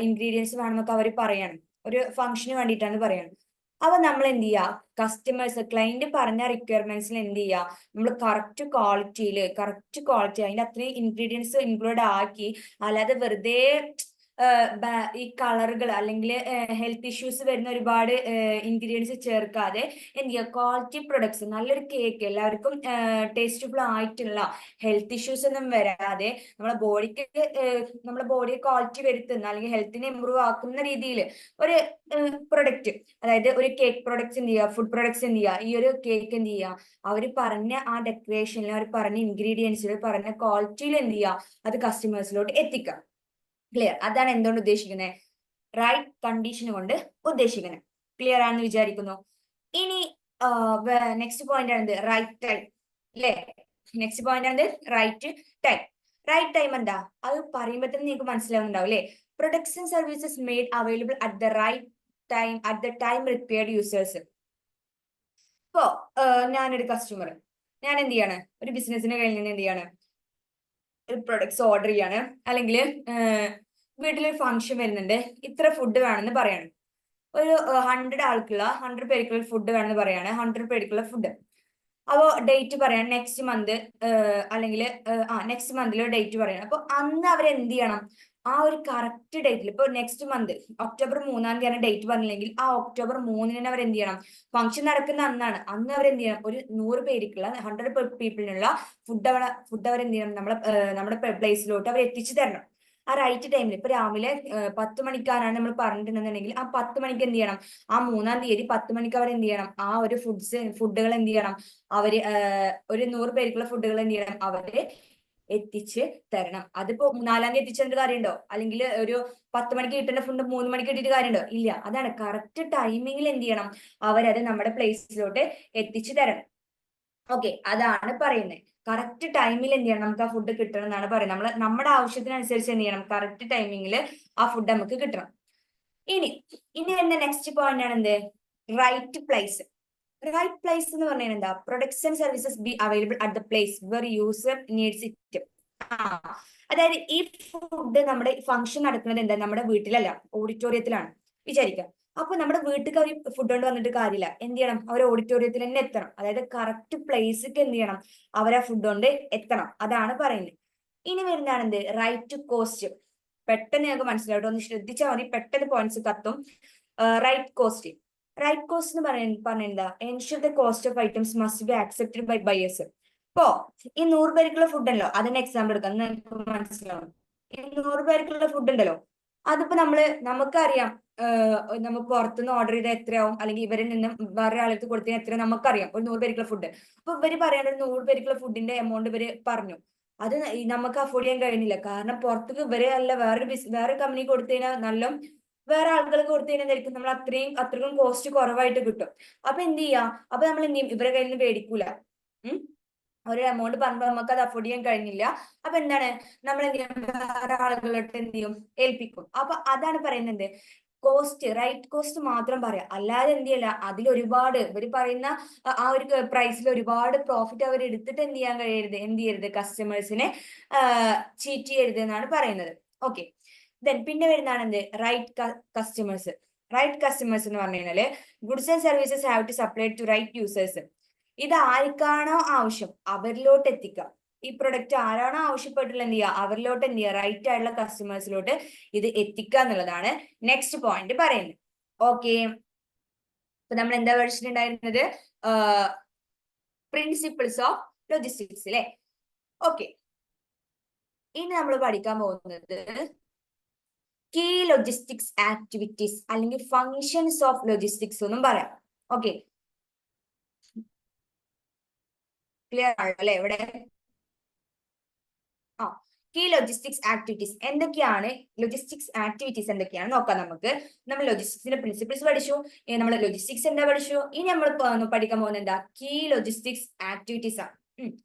ഇൻഗ്രീഡിയൻസ് വേണം എന്നൊക്കെ അവർ പറയണം. ഒരു ഫംഗ്ഷന് വേണ്ടിയിട്ടാണ് പറയണം. അപ്പൊ നമ്മൾ എന്ത് ചെയ്യാ? കസ്റ്റമേഴ്സ്, ക്ലയന്റ് പറഞ്ഞ റിക്വയർമെന്റ്സിൽ എന്ത് ചെയ്യാ? നമ്മൾ കറക്റ്റ് ക്വാളിറ്റി അതിന്റെ അത്രയും ഇൻഗ്രീഡിയൻസ് ഇൻക്ലൂഡ് ആക്കി, അല്ലാതെ വെറുതെ ഈ കളറുകൾ അല്ലെങ്കിൽ ഹെൽത്ത് ഇഷ്യൂസ് വരുന്ന ഒരുപാട് ഇൻഗ്രീഡിയൻസ് ചേർക്കാതെ എന്ത് ചെയ്യുക? ക്വാളിറ്റി പ്രൊഡക്ട്സ്, നല്ലൊരു കേക്ക്, എല്ലാവർക്കും ടേസ്റ്റബിൾ ആയിട്ടുള്ള, ഹെൽത്ത് ഇഷ്യൂസ് ഒന്നും വരാതെ നമ്മളെ ബോഡിയെ ക്വാളിറ്റി വരുത്തുന്ന അല്ലെങ്കിൽ ഹെൽത്തിനെ ഇമ്പ്രൂവ് ആക്കുന്ന രീതിയിൽ ഒരു പ്രൊഡക്റ്റ്, അതായത് ഒരു കേക്ക് പ്രൊഡക്ട്സ് എന്ത് ചെയ്യുക? ഫുഡ് പ്രൊഡക്ട്സ് എന്ത് ചെയ്യുക? ഈ ഒരു കേക്ക് എന്ത് ചെയ്യുക? അവർ പറഞ്ഞ ആ ഡെക്കറേഷനിൽ, അവർ പറഞ്ഞ ഇൻഗ്രീഡിയൻസിൽ, പറഞ്ഞ ക്വാളിറ്റിയിൽ എന്ത് ചെയ്യുക? അത് കസ്റ്റമേഴ്സിലോട്ട് എത്തിക്കുക. ക്ലിയർ? അതാണ് എന്തുകൊണ്ട് ഉദ്ദേശിക്കുന്നത്? റൈറ്റ് കണ്ടീഷൻ കൊണ്ട് ഉദ്ദേശിക്കുന്നത്. ക്ലിയർ ആണെന്ന് വിചാരിക്കുന്നു. ഇനി നെക്സ്റ്റ് പോയിന്റ് ആണ് റൈറ്റ് ടൈം അല്ലേ? നെക്സ്റ്റ് പോയിന്റ് ആണ് റൈറ്റ് ടൈം. റൈറ്റ് ടൈം എന്താ? അത് പറയുമ്പോൾ തന്നെ നിങ്ങൾക്ക് മനസ്സിലാവുന്നുണ്ടാവും അല്ലേ? Products and services made available at the right time at the time required users. ഇപ്പോ ഞാനൊരു കസ്റ്റമർ, ഞാൻ എന്ത് ചെയ്യാണ്, ഒരു ബിസിനസിന്റെ കയ്യിൽ നിന്ന് എന്ത് ചെയ്യാണ്, ഒരു പ്രൊഡക്ട്സ് ഓർഡർ ചെയ്യാണ്, അല്ലെങ്കിൽ വീട്ടിലൊരു ഫംഗ്ഷൻ വരുന്നുണ്ട്, ഇത്ര ഫുഡ് വേണമെന്ന് പറയാണ്. ഒരു 100 പേർക്കുള്ള ഫുഡ് വേണമെന്ന് പറയാണ്, 100 പേർക്കുള്ള ഫുഡ്. അപ്പോൾ ഡേറ്റ് പറയാൻ നെക്സ്റ്റ് മന്ത്, അല്ലെങ്കിൽ നെക്സ്റ്റ് മന്തിൽ ഡേറ്റ് പറയണം. അപ്പൊ അന്ന് അവർ എന്ത് ചെയ്യണം, ആ ഒരു കറക്റ്റ് ഡേറ്റിൽ, ഇപ്പൊ നെക്സ്റ്റ് മന്ത് ഒക്ടോബർ 3-ാം തീയതിയാണ് ഡേറ്റ് പറഞ്ഞില്ലെങ്കിൽ ആ ഒക്ടോബർ 3-ന് അവർ എന്ത് ചെയ്യണം, ഫംഗ്ഷൻ നടക്കുന്ന അന്നാണ്, അന്ന് അവർ എന്ത് ചെയ്യണം, ഒരു 100 പേർക്കുള്ള 100 പീപ്പിളിനുള്ള ഫുഡ് അവർ എന്ത് ചെയ്യണം, നമ്മുടെ പ്ലേസിലോട്ട് അവർ എത്തിച്ചു തരണം ആ റൈറ്റ് ടൈമിൽ. ഇപ്പൊ രാവിലെ 10 മണിക്കാരാണ് നമ്മൾ പറഞ്ഞിട്ടുണ്ടെന്നുണ്ടെങ്കിൽ ആ 10 മണിക്ക് എന്ത് ചെയ്യണം, ആ 3-ാം തീയതി 10 മണിക്ക് അവർ എന്ത് ചെയ്യണം, ആ ഒരു ഫുഡുകൾ എന്ത് ചെയ്യണം, അവര് ഒരു 100 പേർക്കുള്ള ഫുഡുകൾ എന്ത് ചെയ്യണം, അവര് എത്തിച്ച് തരണം. അതിപ്പോ 4-ാം തീയതി എത്തിച്ചതിന്റെ കാര്യമുണ്ടോ, അല്ലെങ്കിൽ ഒരു 10 മണിക്ക് കിട്ടേണ്ട ഫുഡ് 3 മണിക്ക് കിട്ടിയിട്ട് കാര്യമുണ്ടോ? ഇല്ല. അതാണ് കറക്റ്റ് ടൈമിങ്ങിൽ എന്ത് ചെയ്യണം, അവരത് നമ്മുടെ പ്ലേസിലോട്ട് എത്തിച്ചു തരണം. ഓക്കെ, അതാണ് പറയുന്നത്. കറക്റ്റ് ടൈമിൽ എന്ത് ചെയ്യണം, നമുക്ക് ആ ഫുഡ് കിട്ടണം എന്നാണ് പറയുന്നത്. നമ്മുടെ ആവശ്യത്തിനനുസരിച്ച് എന്ത് ചെയ്യണം, കറക്റ്റ് ടൈമിങ്ങിൽ ആ ഫുഡ് നമുക്ക് കിട്ടണം. ഇനി വരുന്ന നെക്സ്റ്റ് പോയിന്റ് ആണ് എന്ത്, റൈറ്റ് പ്ലേസ്. റൈറ്റ് പ്ലേസ് എന്ന് പറഞ്ഞാൽ എന്താ, products and services B available at the place were user needs it. അതായത് ഈ ഫുഡ് നമ്മുടെ ഫംഗ്ഷൻ നടക്കുന്നത് എന്താ, നമ്മുടെ വീട്ടിലല്ല, ഓഡിറ്റോറിയത്തിലാണ് വിചാരിക്കാം. അപ്പൊ നമ്മുടെ വീട്ടിൽ അവർ ഫുഡ് കൊണ്ട് വന്നിട്ട് കാര്യമില്ല, എന്ത് ചെയ്യണം, അവർ ഓഡിറ്റോറിയത്തിൽ തന്നെ എത്തണം. അതായത് കറക്റ്റ് പ്ലേസിക്ക് എന്ത് ചെയ്യണം, അവർ ആ ഫുഡ് കൊണ്ട് എത്തണം. അതാണ് പറയുന്നത്. ഇനി വരുന്നതാണ് എന്ത്, റൈറ്റ് കോസ്റ്റ്. പെട്ടെന്ന് ഞങ്ങൾക്ക് മനസ്സിലാവട്ടെ, ഒന്ന് ശ്രദ്ധിച്ചാൽ മതി, പെട്ടെന്ന് പോയിന്റ്സ് കത്തും. Right cost. റൈറ്റ് കോസ്റ്റ് എന്ന് പറയുന്നത് ensure the cost of items must be accepted by buyers. ഇപ്പോ ഈ 100 പേർക്കുള്ള ഫുഡ് ഉണ്ടല്ലോ, അതിന്റെ എക്സാമ്പിൾ എടുക്കാം, നിങ്ങൾക്ക് മനസ്സിലാവും. ഈ 100 പേർക്കുള്ള ഫുഡ് ഉണ്ടല്ലോ, അതിപ്പോ നമുക്കറിയാം, നമ്മൾ പുറത്തുനിന്ന് ഓർഡർ ചെയ്താൽ എത്രയാവും, അല്ലെങ്കിൽ ഇവരിൽ നിന്നും വേറെ ആൾക്ക് കൊടുത്താൽ എത്ര നമുക്കറിയാം, ഒരു 100 പേർക്കുള്ള ഫുഡ്. അപ്പൊ ഇവര് പറയാൻ ഒരു 100 പേർക്കുള്ള ഫുഡിന്റെ എമൗണ്ട് ഇവര് പറഞ്ഞു, അത് നമുക്ക് അഫോർഡ് ചെയ്യാൻ കഴിയുന്നില്ല. കാരണം പുറത്തേക്ക് ഇവരെ അല്ല വേറെ കമ്പനി കൊടുത്തു കഴിഞ്ഞാൽ നല്ല വേറെ ആളുകൾക്ക് കൊടുത്തു കഴിഞ്ഞാൽ നമ്മൾ അത്രയും കോസ്റ്റ് കുറവായിട്ട് കിട്ടും. അപ്പൊ എന്ത് ചെയ്യാ, അപ്പൊ നമ്മൾ എന്ത് ചെയ്യും, ഇവരെ കയ്യിൽ നിന്ന് മേടിക്കൂല. ഒരു എമൗണ്ട് പറയുമ്പോൾ നമുക്ക് അത് അഫോർഡ് ചെയ്യാൻ കഴിഞ്ഞില്ല. അപ്പൊ എന്താണ്, നമ്മൾ എന്ത് ചെയ്യും, വേറെ ആളുകളോട്ട് എന്ത് ചെയ്യും, ഏൽപ്പിക്കും. അപ്പൊ അതാണ് പറയുന്നത്, കോസ്റ്റ്, റൈറ്റ് കോസ്റ്റ് മാത്രം പറയാം. അല്ലാതെ എന്ത് ചെയ്യില്ല, അതിൽ ഒരുപാട് ഇവർ പറയുന്ന ആ ഒരു പ്രൈസിൽ ഒരുപാട് പ്രോഫിറ്റ് അവർ എടുത്തിട്ട് എന്ത് ചെയ്യരുത്, കസ്റ്റമേഴ്സിനെ ചീറ്റ് ചെയ്യരുത് എന്നാണ് പറയുന്നത്. ഓക്കെ, പിന്നെ വരുന്നതാണ് എന്ത്, റൈറ്റ് കസ്റ്റമേഴ്സ്. റൈറ്റ് കസ്റ്റമേഴ്സ് എന്ന് പറഞ്ഞു കഴിഞ്ഞാല് goods and services have to supply to right users. ഇത് ആർക്കാണോ ആവശ്യം അവരിലോട്ട് എത്തിക്കാം. ഈ പ്രൊഡക്റ്റ് ആരാണോ ആവശ്യപ്പെട്ടുള്ള എന്ത് ചെയ്യുക, അവരിലോട്ട് എന്ത് ചെയ്യുക, റൈറ്റ് ആയിട്ടുള്ള കസ്റ്റമേഴ്സിലോട്ട് ഇത് എത്തിക്കുക എന്നുള്ളതാണ് നെക്സ്റ്റ് പോയിന്റ് പറയുന്നത്. ഓക്കെ, ഇപ്പൊ നമ്മൾ എന്താ പഠിച്ചിട്ടുണ്ടായിരുന്നത്, പ്രിൻസിപ്പിൾസ് ഓഫ് ലോജിസ്റ്റിക്സ് അല്ലെ. ഓക്കെ, ഇനി നമ്മൾ പഠിക്കാൻ പോകുന്നത് കീ ലോജിസ്റ്റിക്സ് ആക്ടിവിറ്റീസ് അല്ലെങ്കിൽ ഫങ്ഷൻസ് ഓഫ് ലോജിസ്റ്റിക്സ് എന്നും പറയാം. ഓക്കെ, ക്ലിയർ ആണല്ലോ അല്ലെ ഇവിടെ? കീ ലോജിസ്റ്റിക്സ് ആക്ടിവിറ്റീസ് എന്തൊക്കെയാണ്, ലോജിസ്റ്റിക്സ് ആക്ടിവിറ്റീസ് എന്തൊക്കെയാണ് നോക്കാം നമുക്ക്. നമ്മൾ ലോജിസ്റ്റിക്സിന്റെ പ്രിൻസിപ്പിൾസ് പഠിച്ചു, നമ്മൾ ലോജിസ്റ്റിക്സ് എന്താ പഠിച്ചു. ഇനി നമ്മൾ പഠിക്കാൻ പോകുന്നത് എന്താ, കീ ലോജിസ്റ്റിക്സ് ആക്ടിവിറ്റീസ് ആണ്.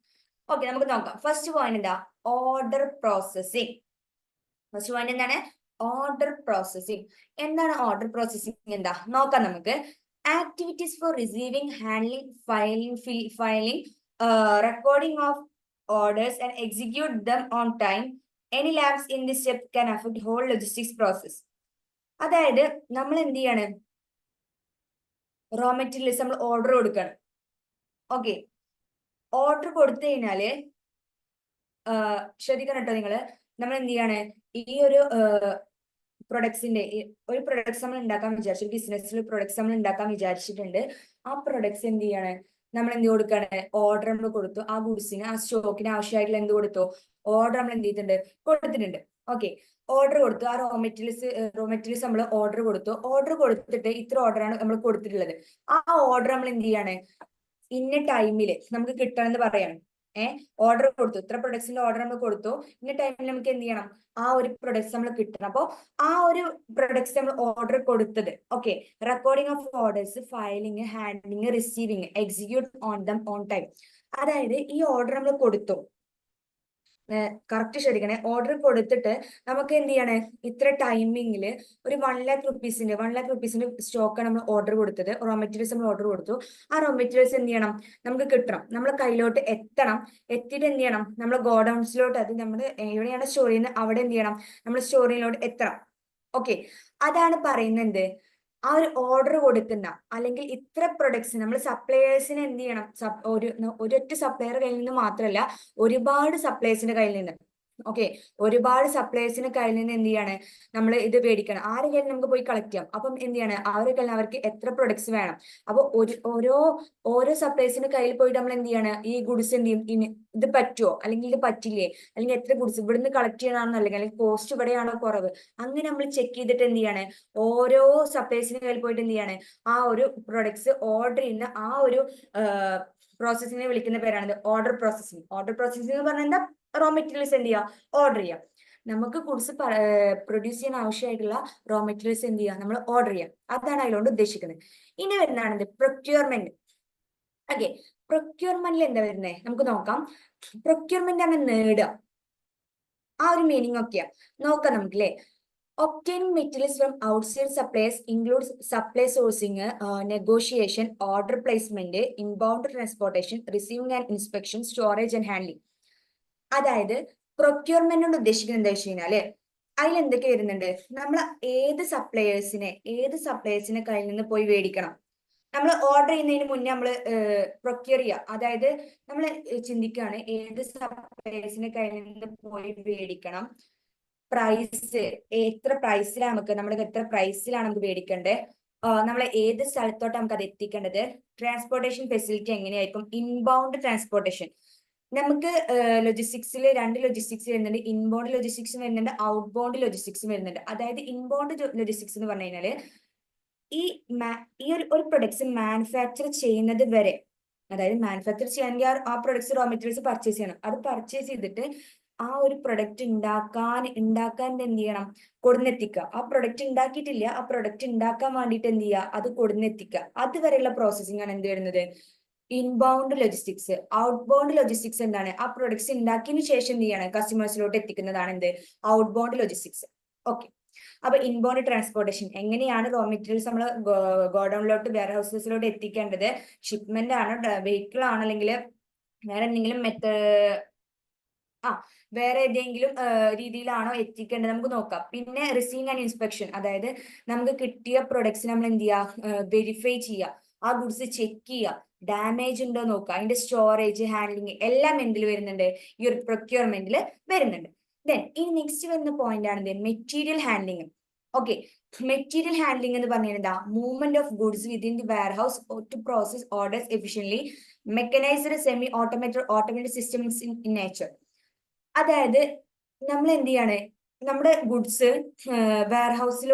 ഓക്കെ, നമുക്ക് നോക്കാം. ഫസ്റ്റ് പോയിന്റ് എന്താ, ഓർഡർ പ്രോസസ്സിംഗ്. ഫസ്റ്റ് പോയിന്റ് എന്താണ്, ഓർഡർ പ്രോസസ്സിംഗ്. എന്താണ് ഓർഡർ പ്രോസസ്സിംഗ്, എന്താ നോക്കാം നമുക്ക്. Activities four receiving, handling, filing, recording of orders and execute them on time. Any lapse in this step can affect whole logistics process. അതായത് നമ്മൾ എന്ത് ചെയ്യാണ്, raw materials നമ്മൾ ഓർഡർ കൊടുക്കണം. ഓക്കെ, ഓർഡർ കൊടുത്തു കഴിഞ്ഞാല് ശ്രദ്ധിക്കണം കേട്ടോ നിങ്ങള്, നമ്മൾ എന്ത് ചെയ്യാണ്, ഈ ഒരു പ്രൊഡക്ട്സിന്റെ ഒരു പ്രൊഡക്ട്സ് നമ്മൾ ഉണ്ടാക്കാൻ വിചാരിച്ചു, ബിസിനസ്സിൽ പ്രൊഡക്ട്സ് നമ്മൾ ഉണ്ടാക്കാൻ വിചാരിച്ചിട്ടുണ്ട്. ആ പ്രൊഡക്ട്സ് എന്ത് ചെയ്യാണ്, നമ്മൾ എന്ത് കൊടുക്കാണ്, ഓർഡർ നമ്മൾ കൊടുത്തു. ആ ഗുഡ്സിന്, ആ സ്റ്റോക്കിന് ആവശ്യമായിട്ടുള്ള എന്ത് കൊടുത്തു, ഓർഡർ നമ്മൾ എന്ത് ചെയ്തിട്ടുണ്ട്, കൊടുത്തിട്ടുണ്ട്. ഓക്കെ, ഓർഡർ കൊടുത്തു. ആ റോ മെറ്റീരിയൽസ് നമ്മൾ ഓർഡർ കൊടുത്തു. ഓർഡർ കൊടുത്തിട്ട് ഇത്ര ഓർഡറാണ് നമ്മൾ കൊടുത്തിട്ടുള്ളത്. ആ ഓർഡർ നമ്മൾ എന്ത് ചെയ്യാണ്, ഇന്ന ടൈമില് നമുക്ക് കിട്ടണം എന്ന് പറയാണ്. ഓർഡർ കൊടുത്തു, ഇത്ര പ്രൊഡക്ട്സിന്റെ ഓർഡർ നമ്മൾ കൊടുത്തു, ഇന്ന ടൈമിൽ നമുക്ക് എന്ത് ചെയ്യണം, ആ ഒരു പ്രൊഡക്ട്സ് നമ്മൾ കിട്ടണം. അപ്പോൾ ആ ഒരു പ്രൊഡക്ട്സ് നമ്മൾ ഓർഡർ കൊടുത്തത്, okay, recording of orders, filing, handling, receiving, execute on them on time. അതായത് ഈ ഓർഡർ നമ്മൾ കൊടുത്തു, കറക്റ്റ് ശ്രദ്ധിക്കണേ, ഓർഡർ കൊടുത്തിട്ട് നമുക്ക് എന്ത് ചെയ്യണേ, ഇത്ര ടൈമിങ്ങിൽ ഒരു 1,00,000 റുപ്പീസിന്റെ സ്റ്റോക്കാണ് നമ്മൾ ഓർഡർ കൊടുത്തത്, റോ മെറ്റീരിയൽസ് നമ്മൾ ഓർഡർ കൊടുത്തു. ആ റോ മെറ്റീരിയൽസ് എന്ത് ചെയ്യണം, നമുക്ക് കിട്ടണം, നമ്മളെ കയ്യിലോട്ട് എത്തണം. എത്തിയിട്ട് എന്ത് ചെയ്യണം, നമ്മൾ ഗോഡൌൺസിലോട്ട്, അത് നമ്മൾ എവിടെയാണ് സ്റ്റോർ ചെയ്യുന്നത് അവിടെ എന്ത് ചെയ്യണം, നമ്മൾ സ്റ്റോറിലോട്ട് എത്തണം. ഓക്കെ, അതാണ് പറയുന്നത്. ആ ഒരു ഓർഡർ കൊടുക്കുന്ന അല്ലെങ്കിൽ ഇത്ര പ്രൊഡക്ട്സ് നമ്മൾ സപ്ലയേഴ്സിന് എന്ത് ചെയ്യണം, ഒരൊറ്റ സപ്ലയർ കയ്യിൽ നിന്ന് മാത്രമല്ല, ഒരുപാട് സപ്ലയേഴ്സിന്റെ കയ്യിൽ നിന്ന്, ഓക്കെ, ഒരുപാട് സപ്ലയേഴ്സിന്റെ കയ്യിൽ നിന്ന് എന്ത് ചെയ്യാണ്, നമ്മൾ ഇത് മേടിക്കണം. ആരുടെ കയ്യിൽ നമുക്ക് പോയി കളക്ട് ചെയ്യാം. അപ്പം എന്ത് ചെയ്യാണ്, അവരുടെ കയ്യിൽ അവർക്ക് എത്ര പ്രൊഡക്ട്സ് വേണം. അപ്പോൾ ഓരോ സപ്ലയേഴ്സിന്റെ കയ്യിൽ പോയിട്ട് നമ്മൾ എന്ത് ചെയ്യാണ്, ഈ ഗുഡ്സ് എന്ത് ചെയ്യും, ഇത് പറ്റുമോ അല്ലെങ്കിൽ ഇത് പറ്റില്ലേ, അല്ലെങ്കിൽ എത്ര ഗുഡ്സ് ഇവിടുന്ന് കളക്ട് ചെയ്യണമെന്നോ അല്ലെങ്കിൽ കോസ്റ്റ് ഇവിടെയാണോ കുറവ്, അങ്ങനെ നമ്മൾ ചെക്ക് ചെയ്തിട്ട് എന്ത് ചെയ്യാണ്, ഓരോ സപ്ലൈസിന്റെ കയ്യിൽ പോയിട്ട് എന്ത് ചെയ്യാണ്, ആ ഒരു പ്രൊഡക്ട്സ് ഓർഡർ ചെയ്യുന്ന ആ ഒരു പ്രോസസ്സിനെ വിളിക്കുന്ന പേരാണ് ഓർഡർ പ്രോസസ്സിംഗ്. ഓർഡർ പ്രോസസ്സിംഗ് എന്ന് പറഞ്ഞാൽ എന്താ, റോ മെറ്റീരിയൽസ് എന്ത് ചെയ്യുക, ഓർഡർ ചെയ്യാം. നമുക്ക് ഗുഡ്സ് പ്രൊഡ്യൂസ് ചെയ്യാൻ ആവശ്യമായിട്ടുള്ള റോ മെറ്റീരിയൽസ് എന്ത് ചെയ്യുക, നമ്മൾ ഓർഡർ ചെയ്യാം. അതാണ് അതിലോണ്ട് ഉദ്ദേശിക്കുന്നത്. ഇനി വരുന്നതാണ് പ്രൊക്യൂർമെന്റ്. ഓക്കെ, പ്രൊക്യൂർമെന്റിൽ എന്താ വരുന്നത് നമുക്ക് നോക്കാം. പ്രൊക്യൂർമെന്റ് ആണ് നേടുക, ആ ഒരു മീനിങ് ഒക്കെയാ നോക്കാം നമുക്ക് അല്ലേ. Obtaining materials from outside suppliers includes supply sourcing, negotiation, order placement, inbound transportation, receiving and inspection, storage and handling. അതായത് പ്രൊക്യൂർമെന്റ് കൊണ്ട് ഉദ്ദേശിക്കുന്നത് എന്താ വെച്ച് കഴിഞ്ഞാല്, അതിൽ എന്തൊക്കെ വരുന്നുണ്ട്, നമ്മൾ ഏത് സപ്ലയേഴ്സിനെ കയ്യിൽ നിന്ന് പോയി മേടിക്കണം. നമ്മൾ ഓർഡർ ചെയ്യുന്നതിന് മുന്നേ നമ്മൾ പ്രൊക്യൂർ ചെയ്യുക, അതായത് നമ്മൾ ചിന്തിക്കുകയാണ് ഏത് സപ്ലയേഴ്സിനെ കയ്യിൽ നിന്ന് പോയി മേടിക്കണം, പ്രൈസ് എത്ര പ്രൈസിലാണ് നമുക്ക് എത്ര പ്രൈസിലാണ് നമുക്ക് മേടിക്കേണ്ടത്, നമ്മൾ ഏത് സ്ഥലത്തോട്ട് നമുക്ക് അത് എത്തിക്കേണ്ടത്, ട്രാൻസ്പോർട്ടേഷൻ ഫെസിലിറ്റി എങ്ങനെയായിരിക്കും, ഇൻബൗണ്ട് ട്രാൻസ്പോർട്ടേഷൻ. നമുക്ക് ലോജിസ്റ്റിക്സിൽ 2 ലോജിസ്റ്റിക്സ് വരുന്നുണ്ട്, ഇൻബൗണ്ട് ലോജിസ്റ്റിക്സ് വരുന്നുണ്ട്, ഔട്ട് ബൗണ്ട് ലോജിസ്റ്റിക്സ് വരുന്നുണ്ട്. അതായത് ഇൻബൗണ്ട് ലോജിസ്റ്റിക്സ് എന്ന് പറഞ്ഞു കഴിഞ്ഞാല് ഈ ഒരു പ്രൊഡക്ട്സ് മാനുഫാക്ചർ ചെയ്യുന്നത് വരെ, അതായത് മാനുഫാക്ചർ ചെയ്യാനെങ്കിൽ ആ പ്രൊഡക്ട്സ് റോ മെറ്റീരിയൽസ് പർച്ചേസ് ചെയ്യണം. അത് പർച്ചേസ് ചെയ്തിട്ട് ആ ഒരു പ്രൊഡക്റ്റ് ഉണ്ടാക്കാൻ എന്ത് ചെയ്യണം, കൊടുന്നെത്തിക്കുക. ആ പ്രൊഡക്റ്റ് ഉണ്ടാക്കിയിട്ടില്ല, ആ പ്രൊഡക്റ്റ് ഉണ്ടാക്കാൻ വേണ്ടിയിട്ട് എന്ത് ചെയ്യുക, അത് കൊടുന്നെത്തിക്കുക. അതുവരെയുള്ള പ്രോസസ്സിംഗ് ആണ് എന്ത് വരുന്നത്, inbound logistics. Out bound logistics എന്താണ്, ആ പ്രൊഡക്ട്സ് ഉണ്ടാക്കിയതിനു ശേഷം എന്ത് ചെയ്യണം, കസ്റ്റമേഴ്സിലോട്ട് എത്തിക്കുന്നതാണ് എന്ത്, ഔട്ട് ബൗണ്ട് ലോജിസ്റ്റിക്സ്. ഓക്കെ, അപ്പൊ ഇൻബൗണ്ട് ട്രാൻസ്പോർട്ടേഷൻ എങ്ങനെയാണ് റോ മെറ്റീരിയൽസ് നമ്മൾ ഗോഡൌണിലോട്ട് വെയർ ഹൗസസിലോട്ട് എത്തിക്കേണ്ടത്, ഷിപ്മെന്റ് ആണോ, വെഹിക്കിൾ ആണോ, അല്ലെങ്കിൽ വേറെ എന്തെങ്കിലും വേറെ ഏതെങ്കിലും രീതിയിലാണോ എത്തിക്കേണ്ടത് നമുക്ക് നോക്കാം. പിന്നെ റിസീവിംഗ് ആൻഡ് ഇൻസ്പെക്ഷൻ, അതായത് നമുക്ക് കിട്ടിയ പ്രൊഡക്ട്സ് നമ്മൾ എന്ത് ചെയ്യുക, വെരിഫൈ ചെയ്യുക, ആ ഗുഡ്സ് ചെക്ക് ചെയ്യുക, ഡാമേജ് ഉണ്ടോ നോക്കുക, അതിന്റെ സ്റ്റോറേജ്, ഹാൻഡ്ലിംഗ് എല്ലാം എന്തിൽ വരുന്നുണ്ട്, ഈ ഒരു പ്രൊക്യൂർമെന്റിൽ വരുന്നുണ്ട്. ദെൻ ഈ നെക്സ്റ്റ് വരുന്ന പോയിന്റ് ആണ് material handling. Okay, material handling എന്ന് പറഞ്ഞാൽ എന്താ, movement of goods within the warehouse to process orders efficiently, mechanised, semi automated systems in nature. അതായത് നമ്മൾ എന്ത് ചെയ്യാണ്, നമ്മുടെ ഗുഡ്സ് വെയർ ഹൗസിൽ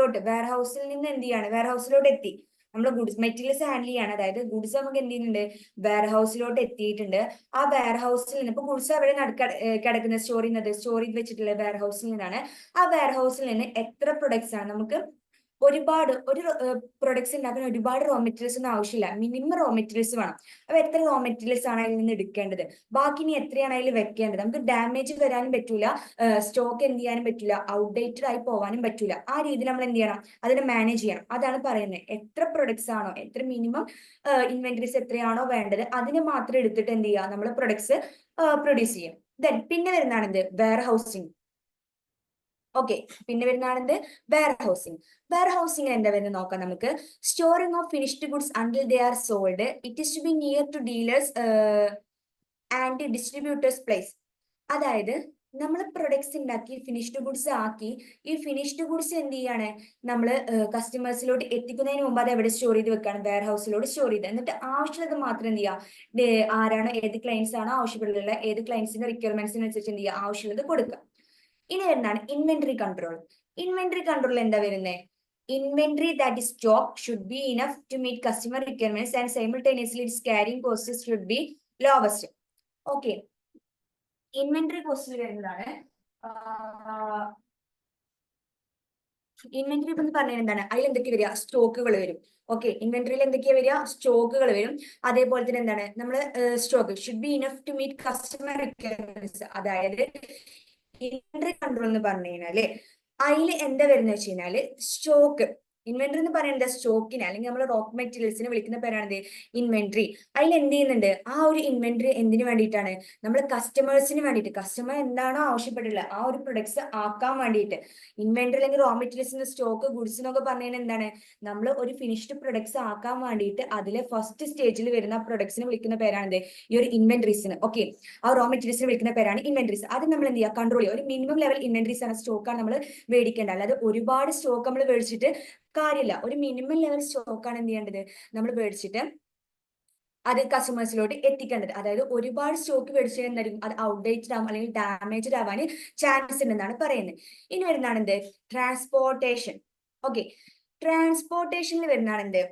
നിന്ന് എന്ത് ചെയ്യാണ്, വെയർ ഹൗസിലോട്ട് എത്തി, നമ്മൾ ഗുഡ്സ് മെറ്റീരിയൽസ് ഹാൻഡിൽ ചെയ്യാണ്. അതായത് ഗുഡ്സ് നമുക്ക് എന്ത് ചെയ്യുന്നുണ്ട്, വെയർ ഹൗസിലോട്ട് എത്തിയിട്ടുണ്ട്. ആ വെയർ ഹൗസിൽ നിന്ന് ഇപ്പൊ ഗുഡ്സ് അവിടെ കിടക്കുന്നത്, സ്റ്റോർ ചെയ്ത് വെച്ചിട്ടുള്ള വെയർ ഹൗസിൽ നിന്നാണ്. ആ വെയർ ഹൗസിൽ നിന്ന് എത്ര പ്രൊഡക്ട്സ് ആണ് നമുക്ക്, ഒരു പ്രൊഡക്ട്സ് ഉണ്ടാക്കാൻ ഒരുപാട് റോ മെറ്റീരിയൽസ് ഒന്നും ആവശ്യമില്ല, മിനിമം റോ മെറ്റീരിയൽസ് വേണം. അപ്പൊ എത്ര റോ മെറ്റീരിയൽസ് ആണ് അതിൽ നിന്ന് എടുക്കേണ്ടത്, ബാക്കി ഇനി എത്രയാണ് അതിൽ വെക്കേണ്ടത്, നമുക്ക് ഡാമേജ് വരാനും പറ്റൂല, സ്റ്റോക്ക് എന്ത് ചെയ്യാനും പറ്റൂല, ഔട്ട്ഡേറ്റഡ് ആയി പോകാനും പറ്റൂല. ആ രീതിയിൽ നമ്മൾ എന്ത് ചെയ്യണം, അതിനെ മാനേജ് ചെയ്യണം. അതാണ് പറയുന്നത്, എത്ര പ്രൊഡക്ട്സ് ആണോ, എത്ര മിനിമം ഇൻവെന്ററീസ് എത്രയാണോ വേണ്ടത്, അതിനെ മാത്രം എടുത്തിട്ട് എന്ത് ചെയ്യുക, നമ്മൾ പ്രൊഡക്ട്സ് പ്രൊഡ്യൂസ് ചെയ്യും. ദെൻ പിന്നെ വരുന്നതാണ് എന്ത്, വെയർ ഹൗസിംഗ്. ഓക്കെ, പിന്നെ വരുന്നതാണ് വെയർ ഹൗസിംഗ് എന്താ വരുന്നത് നോക്കാം നമുക്ക്. Storing of finished goods until they are sold, it is to be near to dealers and distributors place. അതായത് നമ്മൾ പ്രൊഡക്ട്സ് ഉണ്ടാക്കി ഫിനിഷ്ഡ് ഗുഡ്സ് ആക്കി, ഈ ഫിനിഷ്ഡ് ഗുഡ്സ് എന്ത് ചെയ്യാണ്, നമ്മൾ കസ്റ്റമേഴ്സിലോട്ട് എത്തിക്കുന്നതിന് മുമ്പ് അത് എവിടെ സ്റ്റോർ ചെയ്ത് വെക്കാണ്, വെയർ ഹൗസിലോട്ട് സ്റ്റോർ ചെയ്ത്, എന്നിട്ട് ആവശ്യമുള്ളത് മാത്രം എന്ത് ചെയ്യുക, ആരാണോ ഏത് ക്ലയൻസ് ആണോ ആവശ്യപ്പെടുന്നത്, ഏത് ക്ലയൻസിന്റെ റിക്വയർമെന്റ്സിനനുസരിച്ച് എന്ത് ചെയ്യുക, ആവശ്യമുള്ളത് കൊടുക്കുക. ഇനി വരുന്നതാണ് ഇൻവെന്ററി കൺട്രോൾ. ഇൻവെന്ററി കൺട്രോൾ എന്താ വരുന്നത്, inventory that is stock should be enough to meet customer requirements and simultaneously its carrying costs should be lowest. Okay, inventory കോസ്റ്റിൽ വരുന്നതാണ്. ഇൻവെന്ററി എന്ന് പറഞ്ഞാൽ എന്താണ്, അതിൽ എന്തൊക്കെ വരിക, സ്റ്റോക്കുകൾ വരും. ഓക്കെ, ഇൻവെന്ററിയിൽ എന്തൊക്കെയാ വരിക, സ്റ്റോക്കുകൾ വരും. അതേപോലെ തന്നെ എന്താണ്, നമ്മൾ stock should be enough to meet customer requirements. അതായത് ഇൻവെന്ററി കൺട്രോൾ എന്ന് പറഞ്ഞു കഴിഞ്ഞാല് അതിൽ എന്താ വരുന്നത് വെച്ച് കഴിഞ്ഞാല് സ്റ്റോക്ക്. ഇൻവെന്ററി എന്ന് പറയുന്നത് സ്റ്റോക്കിനെ അല്ലെങ്കിൽ നമ്മൾ റോക്ക് മെറ്റീരിയൽസിനെ വിളിക്കുന്ന പേരാണ് ഇൻവെന്ററി. അതിൽ എന്ത് ചെയ്യുന്നുണ്ട്, ആ ഒരു ഇൻവെന്ററി എന്തിനു വേണ്ടിയിട്ടാണ്, നമ്മൾ കസ്റ്റമേഴ്സിന് വേണ്ടിയിട്ട്, കസ്റ്റമർ എന്താണോ ആവശ്യപ്പെട്ടിട്ടുള്ളത് ആ ഒരു പ്രൊഡക്ട്സ് ആക്കാൻ വേണ്ടിയിട്ട്. ഇൻവെന്ററി അല്ലെങ്കിൽ റോ മെറ്റീരിയൽസിന് സ്റ്റോക്ക് ഗുഡ്സ് എന്നൊക്കെ പറഞ്ഞു കഴിഞ്ഞാൽ എന്താണ്, നമ്മൾ ഒരു ഫിനിഷ്ഡ് പ്രൊഡക്ട്സ് ആക്കാൻ വേണ്ടിയിട്ട് അതിലെ ഫസ്റ്റ് സ്റ്റേജിൽ വരുന്ന പ്രൊഡക്ട്സിനെ വിളിക്കുന്ന പേരാണ് ഈ ഒരു ഇൻവെന്ററീസിന്. ഓക്കെ, ആ റോ മെറ്റീരിയൽസിനെ വിളിക്കുന്ന പേരാണ് ഇൻവെന്ററീസ്. അത് നമ്മൾ എന്ത് ചെയ്യുക, കൺട്രോൾ ചെയ്യുക. ഒരു മിനിമം ലെവൽ ഇൻവെന്ററീസ് ആണ്, സ്റ്റോക്കാണ് നമ്മൾ മേടിക്കേണ്ടത്. അല്ലാതെ ഒരുപാട് സ്റ്റോക്ക് നമ്മൾ മേടിച്ചിട്ട് കാര്യമില്ല. ഒരു മിനിമം ലെവൽ സ്റ്റോക്കാണ് എന്ത് ചെയ്യേണ്ടത്, നമ്മൾ മേടിച്ചിട്ട് അത് കസ്റ്റമേഴ്സിലോട്ട് എത്തിക്കേണ്ടത്. അതായത് ഒരുപാട് സ്റ്റോക്ക് മേടിച്ചാൽ എന്തായിരിക്കും, അത് ഔട്ട്ഡേറ്റഡ് ആവും അല്ലെങ്കിൽ ഡാമേജ്ഡ് ആവാൻ ചാൻസ് ഉണ്ടെന്നാണ് പറയുന്നത്. ഇനി വരുന്നതാണ് എന്ത്, ട്രാൻസ്പോർട്ടേഷൻ. ഓക്കെ, ട്രാൻസ്പോർട്ടേഷനിൽ വരുന്നതാണ് എന്ത്,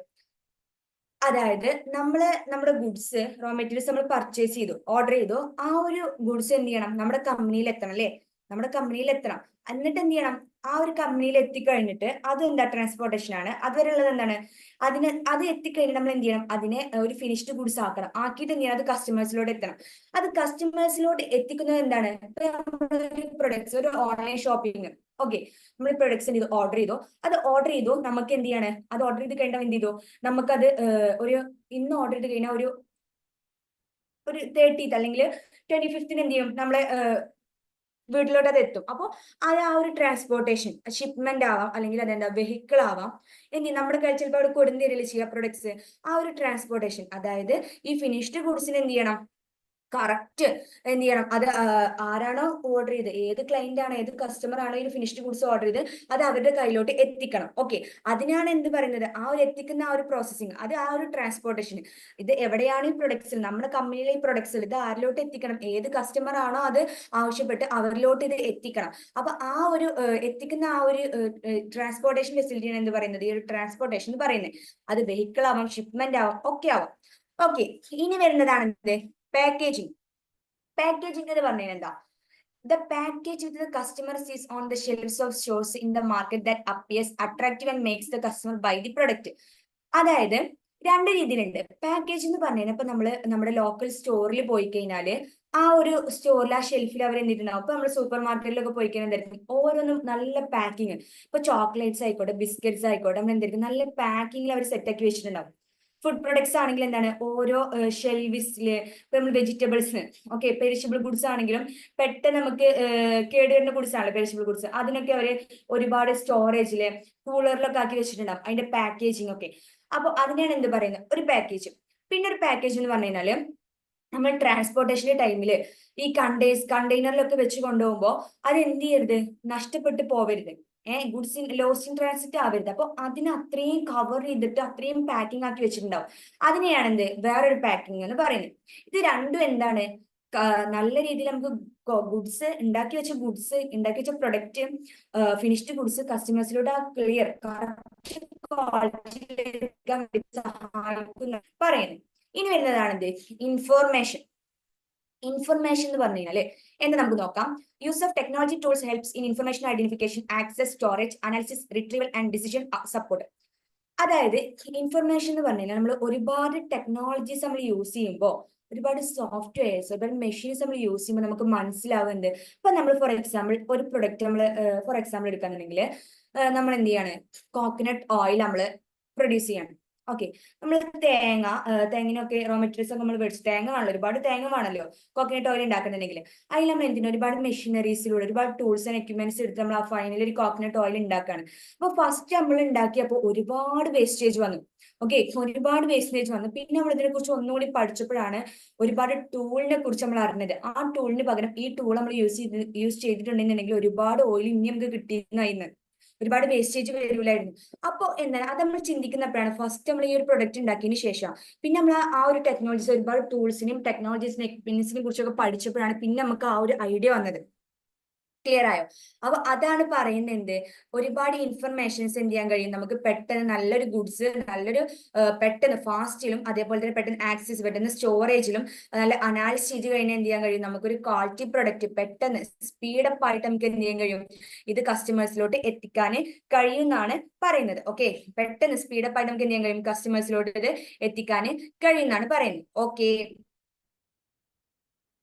അതായത് നമ്മുടെ ഗുഡ്സ് റോ മെറ്റീരിയൽസ് നമ്മൾ പർച്ചേസ് ചെയ്തു, ഓർഡർ ചെയ്തു. ആ ഒരു ഗുഡ്സ് എന്ത് ചെയ്യണം, നമ്മുടെ കമ്പനിയിൽ എത്തണം അല്ലേ, നമ്മുടെ കമ്പനിയിൽ എത്തണം. എന്നിട്ട് എന്ത് ചെയ്യണം, ആ ഒരു കമ്പനിയിൽ എത്തിക്കഴിഞ്ഞിട്ട് അത് എന്താ, ട്രാൻസ്പോർട്ടേഷൻ ആണ്. അതുവരെ ഉള്ളത് എന്താണ്, അത് എത്തിക്കഴിഞ്ഞിട്ട് നമ്മൾ എന്ത് ചെയ്യണം, അതിനെ ഒരു ഫിനിഷ്ഡ് ഗുഡ്സ് ആക്കണം. ആക്കിയിട്ട് എന്ത് ചെയ്യണം, അത് കസ്റ്റമേഴ്സിലോട്ട് എത്തണം. അത് കസ്റ്റമേഴ്സിലോട്ട് എത്തിക്കുന്നത് എന്താണ്, പ്രൊഡക്ട്സ്, ഒരു ഓൺലൈൻ ഷോപ്പിംഗ്. ഓക്കെ, നമ്മൾ പ്രൊഡക്ട്സ് എന്ത് ചെയ്തു, ഓർഡർ ചെയ്തു. അത് ഓർഡർ ചെയ്തു, നമുക്ക് എന്ത് ചെയ്യാണ്, അത് ഓർഡർ ചെയ്ത് കഴിഞ്ഞാൽ എന്ത് ചെയ്തു, നമുക്കത് ഒരു ഇന്ന് ഓർഡർ ചെയ്ത് കഴിഞ്ഞാൽ ഒരു 30th അല്ലെങ്കിൽ 25th എന്ത് ചെയ്യും, നമ്മളെ വീട്ടിലോട്ട് അത് എത്തും. അപ്പോൾ അത് ആ ഒരു ട്രാൻസ്പോർട്ടേഷൻ, ഷിപ്മെന്റ് ആവാം അല്ലെങ്കിൽ അതെന്താ വെഹിക്കിൾ ആവാം, ഇനി നമ്മുടെ കയ്യിൽ ചിലപ്പോൾ അവിടെ കൊടുന്നേരില്ല ചെയ്യുക പ്രൊഡക്ട്സ്. ആ ഒരു ട്രാൻസ്പോർട്ടേഷൻ, അതായത് ഈ ഫിനിഷ്ഡ് ഗുഡ്സിന് എന്ത് ചെയ്യണം, കറക്റ്റ് എന്ത് ചെയ്യണം, അത് ആരാണോ ഓർഡർ ചെയ്ത്, ഏത് ക്ലയന്റ് ആണ്, ഏത് കസ്റ്റമർ ആണോ ഈ ഫിനിഷ്ഡ് ഗുഡ്സ് ഓർഡർ ചെയ്ത് അത് അവരുടെ കയ്യിലോട്ട് എത്തിക്കണം. ഓക്കെ, അതിനാണ് എന്ത് പറയുന്നത്, ആ ഒരു എത്തിക്കുന്ന ആ ഒരു പ്രോസസ്സിങ്, അത് ആ ഒരു ട്രാൻസ്പോർട്ടേഷൻ. ഇത് എവിടെയാണ് ഈ പ്രൊഡക്ട്സിൽ, നമ്മുടെ കമ്പനിയിലെ ഈ പ്രൊഡക്ട്സിൽ ഇത് ആരിലോട്ട് എത്തിക്കണം, ഏത് കസ്റ്റമർ ആണോ അത് ആവശ്യപ്പെട്ട് അവരിലോട്ട് ഇത് എത്തിക്കണം. അപ്പൊ ആ ഒരു എത്തിക്കുന്ന ആ ഒരു ട്രാൻസ്പോർട്ടേഷൻ ഫെസിലിറ്റിയാണ് എന്ത് പറയുന്നത്, ഈ ഒരു ട്രാൻസ്പോർട്ടേഷൻ എന്ന് പറയുന്നത്. അത് വെഹിക്കിൾ ആവാം, ഷിപ്മെന്റ് ആവാം, ഒക്കെ ആവാം. ഓക്കെ, ഇനി വരുന്നതാണ് എന്ത്, പാക്കേജിങ്. പാക്കേജിങ് എന്ന് പറഞ്ഞാൽ എന്താ, the package with the customer sees on the shelves of stores in the market that appears attractive and makes the customer buy the product. അതായത് രണ്ട് രീതിയിലുണ്ട് പാക്കേജ് എന്ന് പറഞ്ഞാൽ. ഇപ്പൊ നമ്മുടെ ലോക്കൽ സ്റ്റോറിൽ പോയി കഴിഞ്ഞാല് ആ ഒരു സ്റ്റോറിൽ ആ ഷെൽഫിൽ അവർ എന്തിട്ടുണ്ടാവും. ഇപ്പൊ നമ്മൾ സൂപ്പർ മാർക്കറ്റിലൊക്കെ പോയി കഴിഞ്ഞാൽ എന്തായിരിക്കും, ഓരോന്നും നല്ല പാക്കിങ്. ഇപ്പൊ ചോക്ലേറ്റ്സ് ആയിക്കോട്ടെ, ബിസ്ക്കറ്റ്സ് ആയിക്കോട്ടെ, നമ്മൾ എന്തായിരിക്കും നല്ല പാക്കിങ്ങിൽ അവർ സെറ്റ് ആക്കി വെച്ചിട്ടുണ്ടാവും. ഫുഡ് പ്രൊഡക്ട്സ് ആണെങ്കിൽ എന്താണ്, ഓരോ ഷെൽവിസില് ഇപ്പൊ നമ്മൾ വെജിറ്റബിൾസിന്, ഓക്കെ, പെരിഷബിൾ ഗുഡ്സ് ആണെങ്കിലും പെട്ടെന്ന് നമുക്ക് കേടുവരുന്ന ഗുഡ്സ് ആണല്ലോ പെരിഷബിൾ ഗുഡ്സ്. അതിനൊക്കെ അവര് ഒരുപാട് സ്റ്റോറേജില് കൂളറിലൊക്കെ ആക്കി വെച്ചിട്ടുണ്ടാവും, അതിന്റെ പാക്കേജിങ് ഒക്കെ. അപ്പൊ അതിനെയാണ് എന്ത് പറയുന്നത്, ഒരു പാക്കേജ്. പിന്നെ ഒരു പാക്കേജ് എന്ന് പറഞ്ഞു കഴിഞ്ഞാല് നമ്മൾ ട്രാൻസ്പോർട്ടേഷന്റെ ടൈമില് ഈ കണ്ടെയ്നറിലൊക്കെ വെച്ച് കൊണ്ടുപോകുമ്പോൾ അത് എന്ത് ചെയ്യരുത്, നഷ്ടപ്പെട്ടു പോവരുത്. ഗുഡ്സ് ലോസ്റ്റ് ഇൻ ട്രാൻസിറ്റ് ആവരുത്. അപ്പൊ അതിന് അത്രയും കവർ ചെയ്തിട്ട് അത്രയും പാക്കിംഗ് ആക്കി വെച്ചിട്ടുണ്ടാവും. അതിനെയാണ് എന്ത്, വേറൊരു പാക്കിംഗ് എന്ന് പറയുന്നത്. ഇത് രണ്ടും എന്താണ്, നല്ല രീതിയിൽ നമുക്ക് ഗുഡ്സ് ഉണ്ടാക്കി വെച്ച പ്രൊഡക്റ്റ്, ഫിനിഷ്ഡ് ഗുഡ്സ് കസ്റ്റമേഴ്സിലൂടെ ആ ക്ലിയർ കറക്റ്റ് ക്വാളിറ്റിയിലെത്തിക്കാൻ വേണ്ടി സഹായിക്കുന്ന പറയുന്നത്. ഇനി വരുന്നതാണ് എന്ത്, ഇൻഫോർമേഷൻ. ഇൻഫർമേഷൻ എന്ന് പറഞ്ഞു കഴിഞ്ഞാല് എന്ന് നമുക്ക് നോക്കാം. Use of technology tools helps in information identification, access, storage, analysis, retrieval and decision support. അതായത് ഇൻഫർമേഷൻ എന്ന് പറഞ്ഞു കഴിഞ്ഞാൽ നമ്മൾ ഒരുപാട് ടെക്നോളജീസ് നമ്മൾ യൂസ് ചെയ്യുമ്പോൾ, ഒരുപാട് സോഫ്റ്റ്വെയർസ്, ഒരുപാട് മെഷീൻസ് നമ്മൾ യൂസ് ചെയ്യുമ്പോൾ നമുക്ക് മനസ്സിലാവുന്നത്. ഇപ്പൊ നമ്മൾ ഫോർ എക്സാമ്പിൾ ഒരു പ്രൊഡക്റ്റ് നമ്മൾ ഫോർ എക്സാമ്പിൾ എടുക്കാന്നുണ്ടെങ്കിൽ നമ്മൾ എന്ത് ചെയ്യാണ്, കോക്കനട്ട് ഓയിൽ നമ്മൾ പ്രൊഡ്യൂസ് ചെയ്യാണ്. ഓക്കെ, നമ്മൾ തേങ്ങിനൊക്കെ റോ മെറ്റീരിയൽസ് ഒക്കെ നമ്മൾ മേടിച്ച്, തേങ്ങ വേണമല്ലോ, ഒരുപാട് തേങ്ങ വേണമല്ലോ കോക്കനട്ട് ഓയിൽ ഉണ്ടാക്കുന്നുണ്ടെങ്കിൽ. അതിൽ നമ്മൾ എന്തിനാ ഒരുപാട് മെഷീനറീസിലൂടെ ഒരുപാട് ടൂൾസ് ആൻഡ് എക്യുപ്മെന്റ്സ് എടുത്ത് നമ്മൾ ആ ഫൈനൽ ഒരു കോക്കനട്ട് ഓയിൽ ഉണ്ടാക്കുകയാണ്. അപ്പൊ ഫസ്റ്റ് നമ്മൾ ഉണ്ടാക്കിയപ്പോൾ ഒരുപാട് വേസ്റ്റേജ് വന്നു. ഓക്കെ, ഒരുപാട് വേസ്റ്റേജ് വന്നു. പിന്നെ നമ്മൾ ഇതിനെ കുറിച്ച് ഒന്നുകൂടി പഠിച്ചപ്പോഴാണ് ഒരുപാട് ടൂളിനെ കുറിച്ച് നമ്മൾ അറിഞ്ഞത്. ആ ടൂളിന് പകരം ഈ ടൂൾ നമ്മൾ യൂസ് ചെയ്തിട്ടുണ്ടെന്നുണ്ടെങ്കിൽ ഒരുപാട് ഓയിൽ ഇനി നമുക്ക് കിട്ടിയിരുന്ന, ഒരുപാട് വേസ്റ്റേജ് വരില്ലായിരുന്നു. അപ്പോൾ എന്താണ് അത് നമ്മൾ ചിന്തിക്കുന്നപ്പോഴാണ് ഫസ്റ്റ് നമ്മൾ ഈ ഒരു പ്രൊഡക്റ്റ് ഉണ്ടാക്കിയതിന് ശേഷം പിന്നെ നമ്മൾ ആ ഒരു ടെക്നോളജീസ്, ഒരുപാട് ടൂൾസിനെയും ടെക്നോളജീസിനെയും എക്സ്പീരിയൻസിനെ കുറിച്ചൊക്കെ പഠിച്ചപ്പോഴാണ് പിന്നെ നമുക്ക് ആ ഒരു ഐഡിയ വന്നത്. ക്ലിയർ ആയോ? അപ്പൊ അതാണ് പറയുന്നത് എന്ത്, ഒരുപാട് ഇൻഫർമേഷൻസ് എന്ത് ചെയ്യാൻ കഴിയും നമുക്ക് പെട്ടെന്ന്, നല്ലൊരു ഗുഡ്സ് നല്ലൊരു പെട്ടെന്ന് ഫാസ്റ്റിലും അതേപോലെ തന്നെ പെട്ടെന്ന് ആക്സസ്, പെട്ടെന്ന് സ്റ്റോറേജിലും നല്ല അനാലിസിസ് ചെയ്ത് കഴിഞ്ഞാൽ എന്ത് ചെയ്യാൻ കഴിയും, നമുക്കൊരു ക്വാളിറ്റി പ്രൊഡക്റ്റ് പെട്ടെന്ന് സ്പീഡപ്പ് ആയിട്ട് നമുക്ക് എന്ത് ചെയ്യാൻ കഴിയും, ഇത് കസ്റ്റമേഴ്സിലോട്ട് എത്തിക്കാൻ കഴിയുമെന്നാണ് പറയുന്നത്. ഓക്കെ, പെട്ടെന്ന് സ്പീഡപ്പ് ആയിട്ട് നമുക്ക് എന്ത് ചെയ്യാൻ കഴിയും, കസ്റ്റമേഴ്സിലോട്ട് ഇത് എത്തിക്കാൻ കഴിയുമെന്നാണ് പറയുന്നത്. ഓക്കെ,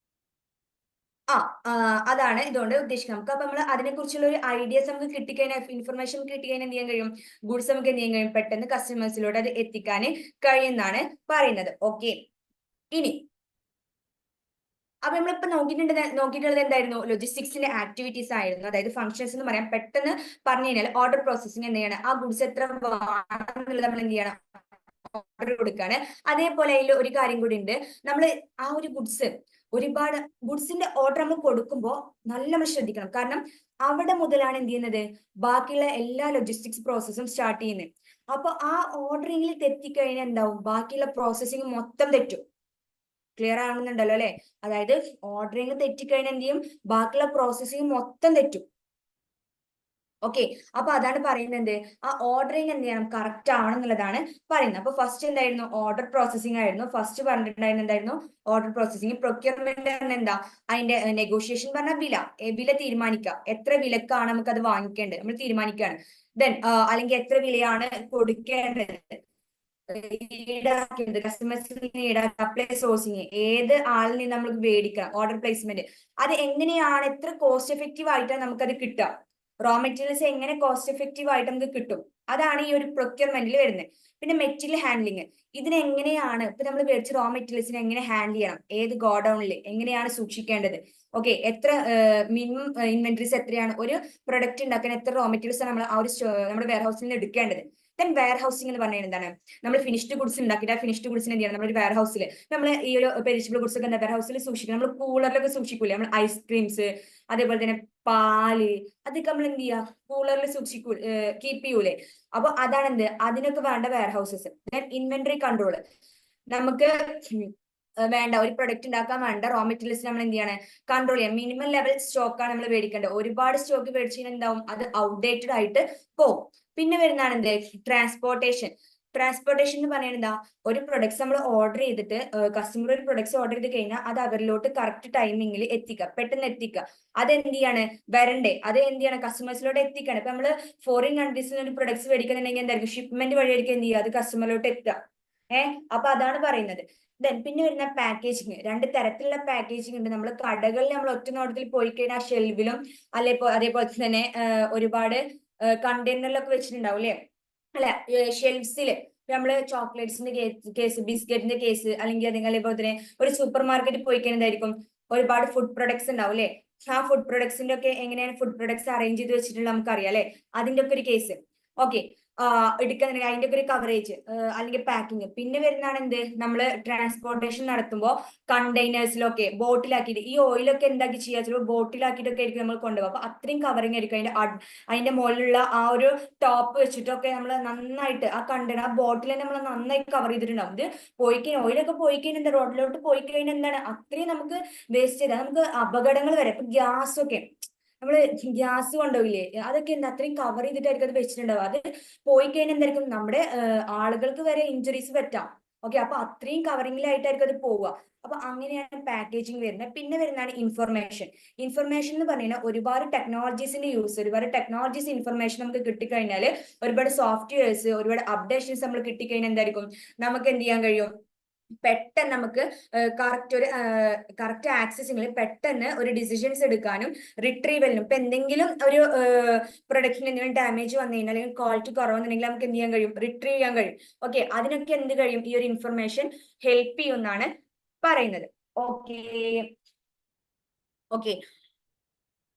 അതാണ് ഇതുകൊണ്ട് ഉദ്ദേശിക്കുന്നത്. നമുക്ക് അപ്പൊ നമ്മൾ അതിനെക്കുറിച്ചുള്ള ഒരു ഐഡിയസ് നമുക്ക് കിട്ടിക്കഴിഞ്ഞാൽ, ഇൻഫർമേഷൻ കിട്ടിക്കഴിഞ്ഞാൽ എന്ത് ചെയ്യാൻ കഴിയും, ഗുഡ്സ് നമുക്ക് എന്ത് ചെയ്യാൻ കഴിയും, പെട്ടെന്ന് കസ്റ്റമേഴ്സിലോട്ട് അത് എത്തിക്കാൻ കഴിയുമെന്നാണ് പറയുന്നത്. ഓക്കെ, ഇനി അപ്പൊ നമ്മളിപ്പോ നോക്കിയിട്ടുള്ളത് എന്തായിരുന്നു, ലോജിസ്റ്റിക്സിന്റെ ആക്ടിവിറ്റീസ് ആയിരുന്നു. അതായത് ഫംഗ്ഷൻസ് എന്ന് പറയാം, പെട്ടെന്ന് പറഞ്ഞു കഴിഞ്ഞാൽ ഓർഡർ പ്രോസസ്സിംഗ് എന്ത് ചെയ്യണം, ആ ഗുഡ്സ് എത്ര വേണമെന്നുള്ളത് നമ്മൾ എന്ത് ചെയ്യണം, ഓർഡർ കൊടുക്കാണ്. അതേപോലെ അതിൽ ഒരു കാര്യം കൂടി ഉണ്ട്, നമ്മൾ ആ ഒരു ഗുഡ്സ്, ഒരുപാട് ഗുഡ്സിന്റെ ഓർഡർ നമ്മൾ കൊടുക്കുമ്പോൾ നല്ല നമ്മൾ ശ്രദ്ധിക്കണം. കാരണം അവിടെ മുതലാണ് എന്ത് ചെയ്യുന്നത്, ബാക്കിയുള്ള എല്ലാ ലോജിസ്റ്റിക്സ് പ്രോസസ്സും സ്റ്റാർട്ട് ചെയ്യുന്നത്. അപ്പൊ ആ ഓർഡറിംഗിൽ തെറ്റിക്കഴിഞ്ഞാൽ എന്താവും, ബാക്കിയുള്ള പ്രോസസ്സിംഗ് മൊത്തം തെറ്റും. ക്ലിയർ ആവുന്നുണ്ടല്ലോ അല്ലെ? അതായത് ഓർഡറിംഗ് തെറ്റിക്കഴിഞ്ഞാൽ എന്ത് ചെയ്യും, ബാക്കിയുള്ള പ്രോസസ്സിംഗ് മൊത്തം തെറ്റും. ഓക്കെ, അപ്പൊ അതാണ് പറയുന്നത്, ആ ഓർഡറിംഗ് എന്ത് ചെയ്യണം, കറക്റ്റ് ആവണം എന്നുള്ളതാണ് പറയുന്നത്. അപ്പൊ ഫസ്റ്റ് എന്തായിരുന്നു, ഓർഡർ പ്രോസസ്സിംഗ് ആയിരുന്നു. ഫസ്റ്റ് പറഞ്ഞിട്ടുണ്ടായിരുന്ന എന്തായിരുന്നു, ഓർഡർ പ്രോസസ്സിംഗ്. പ്രൊക്യൂർമെന്റ് എന്താ, അതിന്റെ നെഗോഷിയേഷൻ പറഞ്ഞ വില തീരുമാനിക്കുക, എത്ര വിലക്കാണ് നമുക്ക് അത് വാങ്ങിക്കേണ്ടത് നമ്മൾ തീരുമാനിക്കുകയാണ്. ദെൻ അല്ലെങ്കിൽ എത്ര വിലയാണ് കൊടുക്കേണ്ടത്, ഈടാക്കേണ്ടത്, കസ്റ്റമേഴ്സിൽ ഈടാക്കുക, അപ്ലൈ സോഴ്സിങ്, ഏത് ആളിൽ നിന്ന് നമുക്ക് മേടിക്കണം, ഓർഡർ പ്ലേസ്മെന്റ്, അത് എങ്ങനെയാണ്, എത്ര കോസ്റ്റ് എഫക്റ്റീവ് ആയിട്ടാണ് നമുക്കത് കിട്ടുക, റോ മെറ്റീരിയൽസ് എങ്ങനെ കോസ്റ്റ് എഫക്റ്റീവ് ആയിട്ട് നമുക്ക് കിട്ടും, അതാണ് ഈ ഒരു പ്രൊക്യൂർമെന്റിൽ വരുന്നത്. പിന്നെ മെറ്റീരിയൽ ഹാൻഡ്ലിങ്, ഇതിനെങ്ങനെയാണ് ഇപ്പൊ നമ്മൾ മേടിച്ച റോ മെറ്റീരിയൽസിനെ എങ്ങനെ ഹാൻഡിൽ ചെയ്യണം, ഏത് ഗോഡൌണിൽ എങ്ങനെയാണ് സൂക്ഷിക്കേണ്ടത്, ഓക്കെ, എത്ര മിനിമം ഇൻവെന്ററീസ് എത്രയാണ്, ഒരു പ്രൊഡക്റ്റ് ഉണ്ടാക്കാൻ എത്ര റോ മെറ്റീരിയൽസ് നമ്മൾ ആ ഒരു നമ്മുടെ വെയർ ഹൗസിൽ നിന്ന് എടുക്കേണ്ടത്. ദെൻ വെയർ ഹൗസിംഗ് എന്ന് പറഞ്ഞാൽ എന്താണ്, നമ്മൾ ഫിനിഷ്ഡ് ഗുഡ്സ് ഉണ്ടാക്കിയിട്ട് ആ ഫിനിഷ്ഡ് ഗുഡ്സിന് എന്ത് ചെയ്യണം, നമ്മുടെ വെയർ ഹൗസിൽ നമ്മൾ ഈ ഒരു പെരിഷബിൾ ഗുഡ്സ് ഒക്കെ വെയർ ഹൗസിൽ സൂക്ഷിക്കണം. നമ്മൾ കൂളറിലൊക്കെ സൂക്ഷിക്കൂലേ, നമ്മൾ ഐസ്ക്രീംസ്, അതേപോലെ തന്നെ പാല്, അതൊക്കെ നമ്മൾ എന്ത് ചെയ്യുക, കൂളറിൽ സൂക്ഷിക്കൂ, കീപ്പ് ചെയ്യൂലേ. അപ്പൊ അതാണ് എന്ത്, അതിനൊക്കെ വേണ്ട warehouses. Then inventory control, നമുക്ക് വേണ്ട ഒരു പ്രൊഡക്റ്റ് ഉണ്ടാക്കാൻ വേണ്ട റോ മെറ്റീരിയൽസ് നമ്മൾ എന്ത് ചെയ്യണം, കൺട്രോൾ ചെയ്യാം. മിനിമം ലെവൽ സ്റ്റോക്കാണ് നമ്മൾ മേടിക്കേണ്ടത്. ഒരുപാട് സ്റ്റോക്ക് മേടിച്ചാൽ എന്താവും, അത് ഔട്ട്ഡേറ്റഡ് ആയിട്ട് പോകും. പിന്നെ വരുന്നതാണ് എന്ത്, ട്രാൻസ്പോർട്ടേഷൻ. ട്രാൻസ്പോർട്ടേഷൻ എന്ന് പറയുന്നത് എന്താ, ഒരു പ്രൊഡക്ട്സ് നമ്മൾ ഓർഡർ ചെയ്തിട്ട്, കസ്റ്റമർ ഒരു പ്രൊഡക്ട്സ് ഓർഡർ ചെയ്ത് കഴിഞ്ഞാൽ അത് അവരിലോട്ട് കറക്റ്റ് ടൈമിങ്ങിൽ എത്തിക്കുക, പെട്ടെന്ന് എത്തിക്കുക. അതെന്ത് ചെയ്യാണ്, വരണ്ടേ, അത് എന്ത് ചെയ്യണം, കസ്റ്റമേഴ്സിലോട്ട് എത്തിക്കണം. ഇപ്പൊ നമ്മൾ ഫോറിൻ കൺട്രീസിൽ ഒരു പ്രൊഡക്ട്സ് മേടിക്കുന്നുണ്ടെങ്കിൽ എന്തായിരിക്കും, ഷിപ്മെന്റ് വഴിയായിരിക്കും എന്ത് ചെയ്യുക, അത് കസ്റ്റമറിലോട്ട് എത്തുക. അപ്പൊ അതാണ് പറയുന്നത്. ദെൻ പിന്നെ വരുന്ന പാക്കേജിങ്, രണ്ട് തരത്തിലുള്ള പാക്കേജിങ് ഉണ്ട്. നമ്മൾ കടകളിൽ നമ്മൾ ഒറ്റ നോട്ടത്തിൽ പോയി കഴിഞ്ഞാൽ ഷെൽവിലും അതേപോലെ തന്നെ ഒരുപാട് കണ്ടെയ്നറിലൊക്കെ വെച്ചിട്ടുണ്ടാവും അല്ലെ, അല്ല ഷെൽഫ്സില് നമ്മള് ചോക്ലേറ്റ്സിന്റെ കേസ്, ബിസ്ക്കറ്റിന്റെ കേസ്, അല്ലെങ്കിൽ അതേപോലെ തന്നെ ഒരു സൂപ്പർ മാർക്കറ്റിൽ പോയി കഴിഞ്ഞാൽ ഒരുപാട് ഫുഡ് പ്രൊഡക്ട്സ് ഉണ്ടാവും അല്ലെ. ആ ഫുഡ് പ്രൊഡക്ട്സിന്റെ ഒക്കെ എങ്ങനെയാണ് ഫുഡ് പ്രൊഡക്ട്സ് അറേഞ്ച് ചെയ്ത് വെച്ചിട്ടുള്ള നമുക്കറിയാം അല്ലെ, അതിന്റെ ഒക്കെ ഒരു കേസ്. ഓക്കെ, എടുക്കുന്നുണ്ടെങ്കിൽ അതിന്റെ ഒക്കെ ഒരു കവറേജ്, അല്ലെങ്കിൽ പാക്കിങ്. പിന്നെ വരുന്നതാണ് എന്ത്, നമ്മൾ ട്രാൻസ്പോർട്ടേഷൻ നടത്തുമ്പോൾ കണ്ടെയ്നേഴ്സിലൊക്കെ ബോട്ടിലാക്കിയിട്ട്, ഈ ഓയിലൊക്കെ എന്താക്കി ചെയ്യുക, ചിലപ്പോൾ ബോട്ടിലാക്കിയിട്ടൊക്കെ ആയിരിക്കും നമ്മൾ കൊണ്ടുപോകുക. അപ്പൊ അത്രയും കവറിങ് ആയിരിക്കും അതിന്റെ മുകളിലുള്ള ആ ഒരു ടോപ്പ് വെച്ചിട്ടൊക്കെ നമ്മൾ നന്നായിട്ട് ആ കണ്ടെയ്നർ, ആ ബോട്ടിൽ നമ്മൾ നന്നായി കവർ ചെയ്തിട്ടുണ്ടാവും. ഇത് പോയി കഴിഞ്ഞാൽ, ഓയിലൊക്കെ പോയി കഴിഞ്ഞാൽ എന്താ, റോഡിലോട്ട് പോയി കഴിഞ്ഞാൽ എന്താണ്, അത്രയും നമുക്ക് വേസ്റ്റ് ചെയ്താൽ നമുക്ക് അപകടങ്ങൾ വരെ. ഇപ്പൊ ഗ്യാസ് ഒക്കെ നമ്മള് ഗ്യാസ് കൊണ്ടുപോയില്ലേ, അതൊക്കെ എന്താ, അത്രയും കവർ ചെയ്തിട്ടായിരിക്കും അത് വെച്ചിട്ടുണ്ടാവുക. അത് പോയി കഴിഞ്ഞാൽ എന്തായിരിക്കും, നമ്മുടെ ആളുകൾക്ക് വരെ ഇഞ്ചുറീസ് പറ്റാം. ഓക്കെ, അപ്പൊ അത്രയും കവറിങ്ങിലായിട്ടായിരിക്കും അത് പോവുക. അപ്പൊ അങ്ങനെയാണ് പാക്കേജിങ് വരുന്നത്. പിന്നെ വരുന്നതാണ് ഇൻഫർമേഷൻ. ഇൻഫർമേഷൻ എന്ന് പറഞ്ഞാൽ ഒരുപാട് ടെക്നോളജീസിന്റെ യൂസ്, ഒരുപാട് ടെക്നോളജീസ് ഇൻഫർമേഷൻ നമുക്ക് കിട്ടിക്കഴിഞ്ഞാൽ, ഒരുപാട് സോഫ്റ്റ്വെയർസ്, ഒരുപാട് അപ്ഡേഷൻസ് നമ്മൾ കിട്ടിക്കഴിഞ്ഞാൽ എന്തായിരിക്കും, നമുക്ക് എന്ത് ചെയ്യാൻ കഴിയും, പെട്ടെന്ന് നമുക്ക് കറക്റ്റ് ആക്സസിങ്ങിൽ പെട്ടെന്ന് ഒരു ഡിസിഷൻസ് എടുക്കാനും റിട്രീവലിനും. ഇപ്പൊ എന്തെങ്കിലും ഒരു പ്രൊഡക്റ്റിന് എന്തെങ്കിലും ഡാമേജ് വന്നു കഴിഞ്ഞാൽ, അല്ലെങ്കിൽ ക്വാളിറ്റി കുറവെന്നുണ്ടെങ്കിൽ നമുക്ക് എന്ത് ചെയ്യാൻ കഴിയും, റിട്രീവ് ചെയ്യാൻ കഴിയും. ഓക്കെ, അതിനൊക്കെ എന്ത് കഴിയും, ഈ ഒരു ഇൻഫർമേഷൻ ഹെൽപ്പ് ചെയ്യുമെന്നാണ് പറയുന്നത്. ഓക്കെ, ഓക്കെ,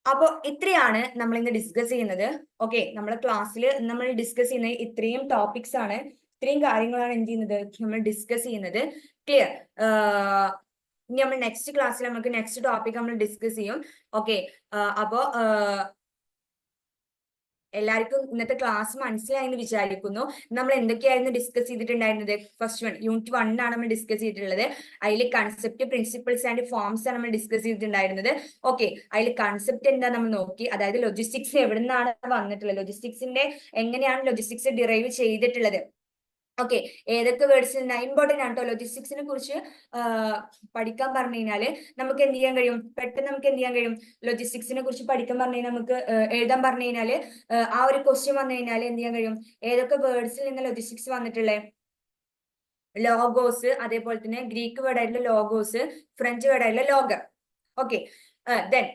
അപ്പൊ ഇത്രയാണ് നമ്മൾ ഇന്ന് ഡിസ്കസ് ചെയ്യുന്നത്. ഓക്കെ, നമ്മുടെ ക്ലാസ്സിൽ നമ്മൾ ഡിസ്കസ് ചെയ്യുന്ന ഇത്രയും ടോപ്പിക്സ് ആണ്, ഇത്രയും കാര്യങ്ങളാണ് എന്ത് ചെയ്യുന്നത്, നമ്മൾ ഡിസ്കസ് ചെയ്യുന്നത്. ക്ലിയർ? ഇനി നമ്മൾ നെക്സ്റ്റ് ക്ലാസ്സിൽ നമുക്ക് നെക്സ്റ്റ് ടോപ്പിക് നമ്മൾ ഡിസ്കസ് ചെയ്യും. ഓക്കെ, അപ്പോ എല്ലാവർക്കും ഇന്നത്തെ ക്ലാസ് മനസ്സിലായെന്ന് വിചാരിക്കുന്നു. നമ്മൾ എന്തൊക്കെയായിരുന്നു ഡിസ്കസ് ചെയ്തിട്ടുണ്ടായിരുന്നത്? ഫസ്റ്റ് യൂണിറ്റ് 1 ആണ് നമ്മൾ ഡിസ്കസ് ചെയ്തിട്ടുള്ളത്. അതിൽ കൺസെപ്റ്റ്, പ്രിൻസിപ്പിൾസ് ആൻഡ് ഫോംസ് ആണ് നമ്മൾ ഡിസ്കസ് ചെയ്തിട്ടുണ്ടായിരുന്നത്. ഓക്കെ, അതിൽ കൺസെപ്റ്റ് എന്താ നമ്മൾ നോക്കി, അതായത് ലോജിസ്റ്റിക്സ് എവിടെ നിന്നാണ് വന്നിട്ടുള്ളത്, ലോജിസ്റ്റിക്സിന്റെ എങ്ങനെയാണ് ലോജിസ്റ്റിക്സ് ഡിറൈവ് ചെയ്തിട്ടുള്ളത്. ഓക്കെ, ഏതൊക്കെ വേർഡ്സ് ഇമ്പോർട്ടന്റ് ആണ് കേട്ടോ. ലോജിസ്റ്റിക്സിനെ കുറിച്ച് പഠിക്കാൻ പറഞ്ഞു കഴിഞ്ഞാല് നമുക്ക് എന്ത് ചെയ്യാൻ കഴിയും, പെട്ടെന്ന് നമുക്ക് എന്ത് ചെയ്യാൻ കഴിയും, ലോജിസ്റ്റിക്സിനെ കുറിച്ച് പഠിക്കാൻ പറഞ്ഞു കഴിഞ്ഞാൽ നമുക്ക് എഴുതാൻ പറഞ്ഞു കഴിഞ്ഞാല് ആ ഒരു ക്വസ്റ്റ്യൻ വന്നു കഴിഞ്ഞാൽ എന്ത് ചെയ്യാൻ കഴിയും, ഏതൊക്കെ വേർഡ്സിൽ നിന്ന് ലോജിസ്റ്റിക്സ് വന്നിട്ടുള്ളത്, ലോഗോസ്, അതേപോലെ തന്നെ ഗ്രീക്ക് വേർഡ് ആയിട്ടുള്ള ലോഗോസ്, ഫ്രഞ്ച് വേർഡ് ആയിട്ടുള്ള ലോഗർ. ഓക്കെ, ദെൻ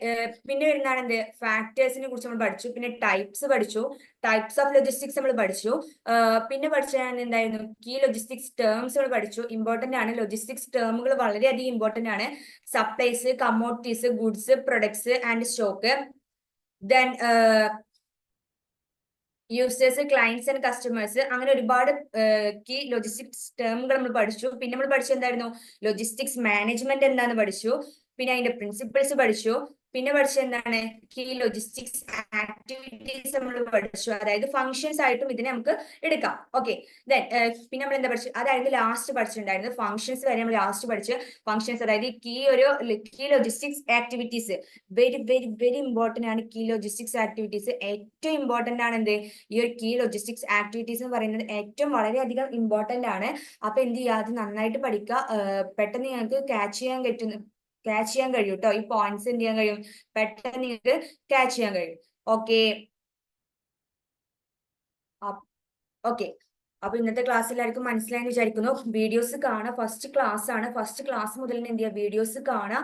പിന്നെ വരുന്നതാണ് എന്ത്, ഫാക്ടേഴ്സിനെ കുറിച്ച് നമ്മൾ പഠിച്ചു, പിന്നെ ടൈപ്സ് പഠിച്ചു, ടൈപ്സ് ഓഫ് ലോജിസ്റ്റിക്സ് നമ്മൾ പഠിച്ചു. പിന്നെ പഠിച്ചാൽ എന്തായിരുന്നു, കീ ലോജിസ്റ്റിക്സ് ടേംസ് നമ്മൾ പഠിച്ചു. ഇമ്പോർട്ടന്റ് ആണ്, ലോജിസ്റ്റിക്സ് ടേമുകൾ വളരെയധികം ഇമ്പോർട്ടന്റ് ആണ്. Supplies, commodities, goods, products and stock. Then users, clients and customers, അങ്ങനെ ഒരുപാട് കീ ലോജിസ്റ്റിക്സ് ടേമുകൾ നമ്മൾ പഠിച്ചു. പിന്നെ നമ്മൾ പഠിച്ചു എന്തായിരുന്നു, ലോജിസ്റ്റിക്സ് മാനേജ്മെന്റ് എന്താന്ന് പഠിച്ചു. പിന്നെ അതിന്റെ പ്രിൻസിപ്പിൾസ് പഠിച്ചു. പിന്നെ പഠിച്ചത് എന്താണ്, കീ ലോജിസ്റ്റിക്സ് ആക്ടിവിറ്റീസ് നമ്മൾ പഠിച്ചു. അതായത് ഫങ്ഷൻസ് ആയിട്ടും ഇതിനെ നമുക്ക് എടുക്കാം. ഓക്കെ, ദെൻ പിന്നെ നമ്മൾ എന്താ പഠിച്ചു, അതായത് ലാസ്റ്റ് പഠിച്ചിട്ടുണ്ടായിരുന്നത് ഫങ്ഷൻസ് വരെ നമ്മൾ ലാസ്റ്റ് പഠിച്ചു. ഫങ്ഷൻസ് അതായത് key logistics activities very very very important ആണ്. കീ ലോജിസ്റ്റിക്സ് ആക്ടിവിറ്റീസ് ഏറ്റവും ഇമ്പോർട്ടന്റ് ആണ്. എന്ത്, ഈ ഒരു കീ ലോജിസ്റ്റിക്സ് ആക്ടിവിറ്റീസ് എന്ന് പറയുന്നത് ഏറ്റവും വളരെയധികം ഇമ്പോർട്ടന്റ് ആണ്. അപ്പൊ എന്ത് ചെയ്യുക, അത് നന്നായിട്ട് പഠിക്കുക. പെട്ടെന്ന് നിങ്ങൾക്ക് ക്യാച്ച് ചെയ്യാൻ കഴിയും കേട്ടോ. ഈ പോയിന്റ്സ് എന്ത് ചെയ്യാൻ കഴിയും, പെട്ടെന്ന് നിങ്ങൾക്ക് ക്യാച്ച് ചെയ്യാൻ കഴിയും. ഓക്കെ ഓക്കെ, അപ്പൊ ഇന്നത്തെ ക്ലാസ് എല്ലാവർക്കും മനസ്സിലായെന്ന് വിചാരിക്കുന്നു. വീഡിയോസ് കാണാം, ഫസ്റ്റ് ക്ലാസ് ആണ്. ഫസ്റ്റ് ക്ലാസ് മുതൽ എന്ത് ചെയ്യുക, വീഡിയോസ് കാണാം.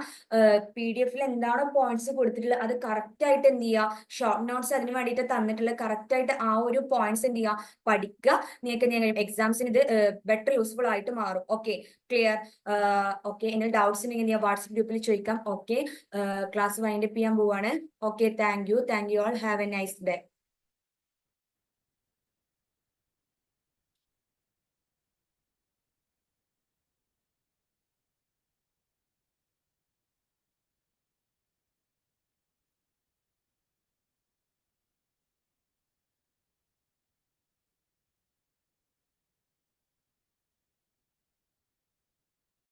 PDF എന്താണോ പോയിന്റ്സ് കൊടുത്തിട്ടുള്ളത് അത് കറക്റ്റ് ആയിട്ട് എന്ത് ചെയ്യുക, ഷോർട്ട് നോട്ട്സ് അതിന് വേണ്ടിയിട്ട് തന്നിട്ടുള്ളത് കറക്റ്റ് ആയിട്ട് ആ ഒരു പോയിന്റ്സ് എന്ത് ചെയ്യുക, പഠിക്കുക. നിങ്ങൾക്ക് എന്ത് ചെയ്യാൻ, എക്സാംസിന് ഇത് ബെറ്റർ യൂസ്ഫുൾ ആയിട്ട് മാറും. Okay, clear? ഓക്കെ, എന്തെങ്കിലും ഡൗട്ട്സ് ഉണ്ടെങ്കിൽ വാട്സ്ആപ്പ് ഗ്രൂപ്പിൽ ചോദിക്കാം. ഓക്കെ, ക്ലാസ് വൈൻഡപ്പ് ചെയ്യാൻ പോവാണ്. Okay, thank you all, have A nice day.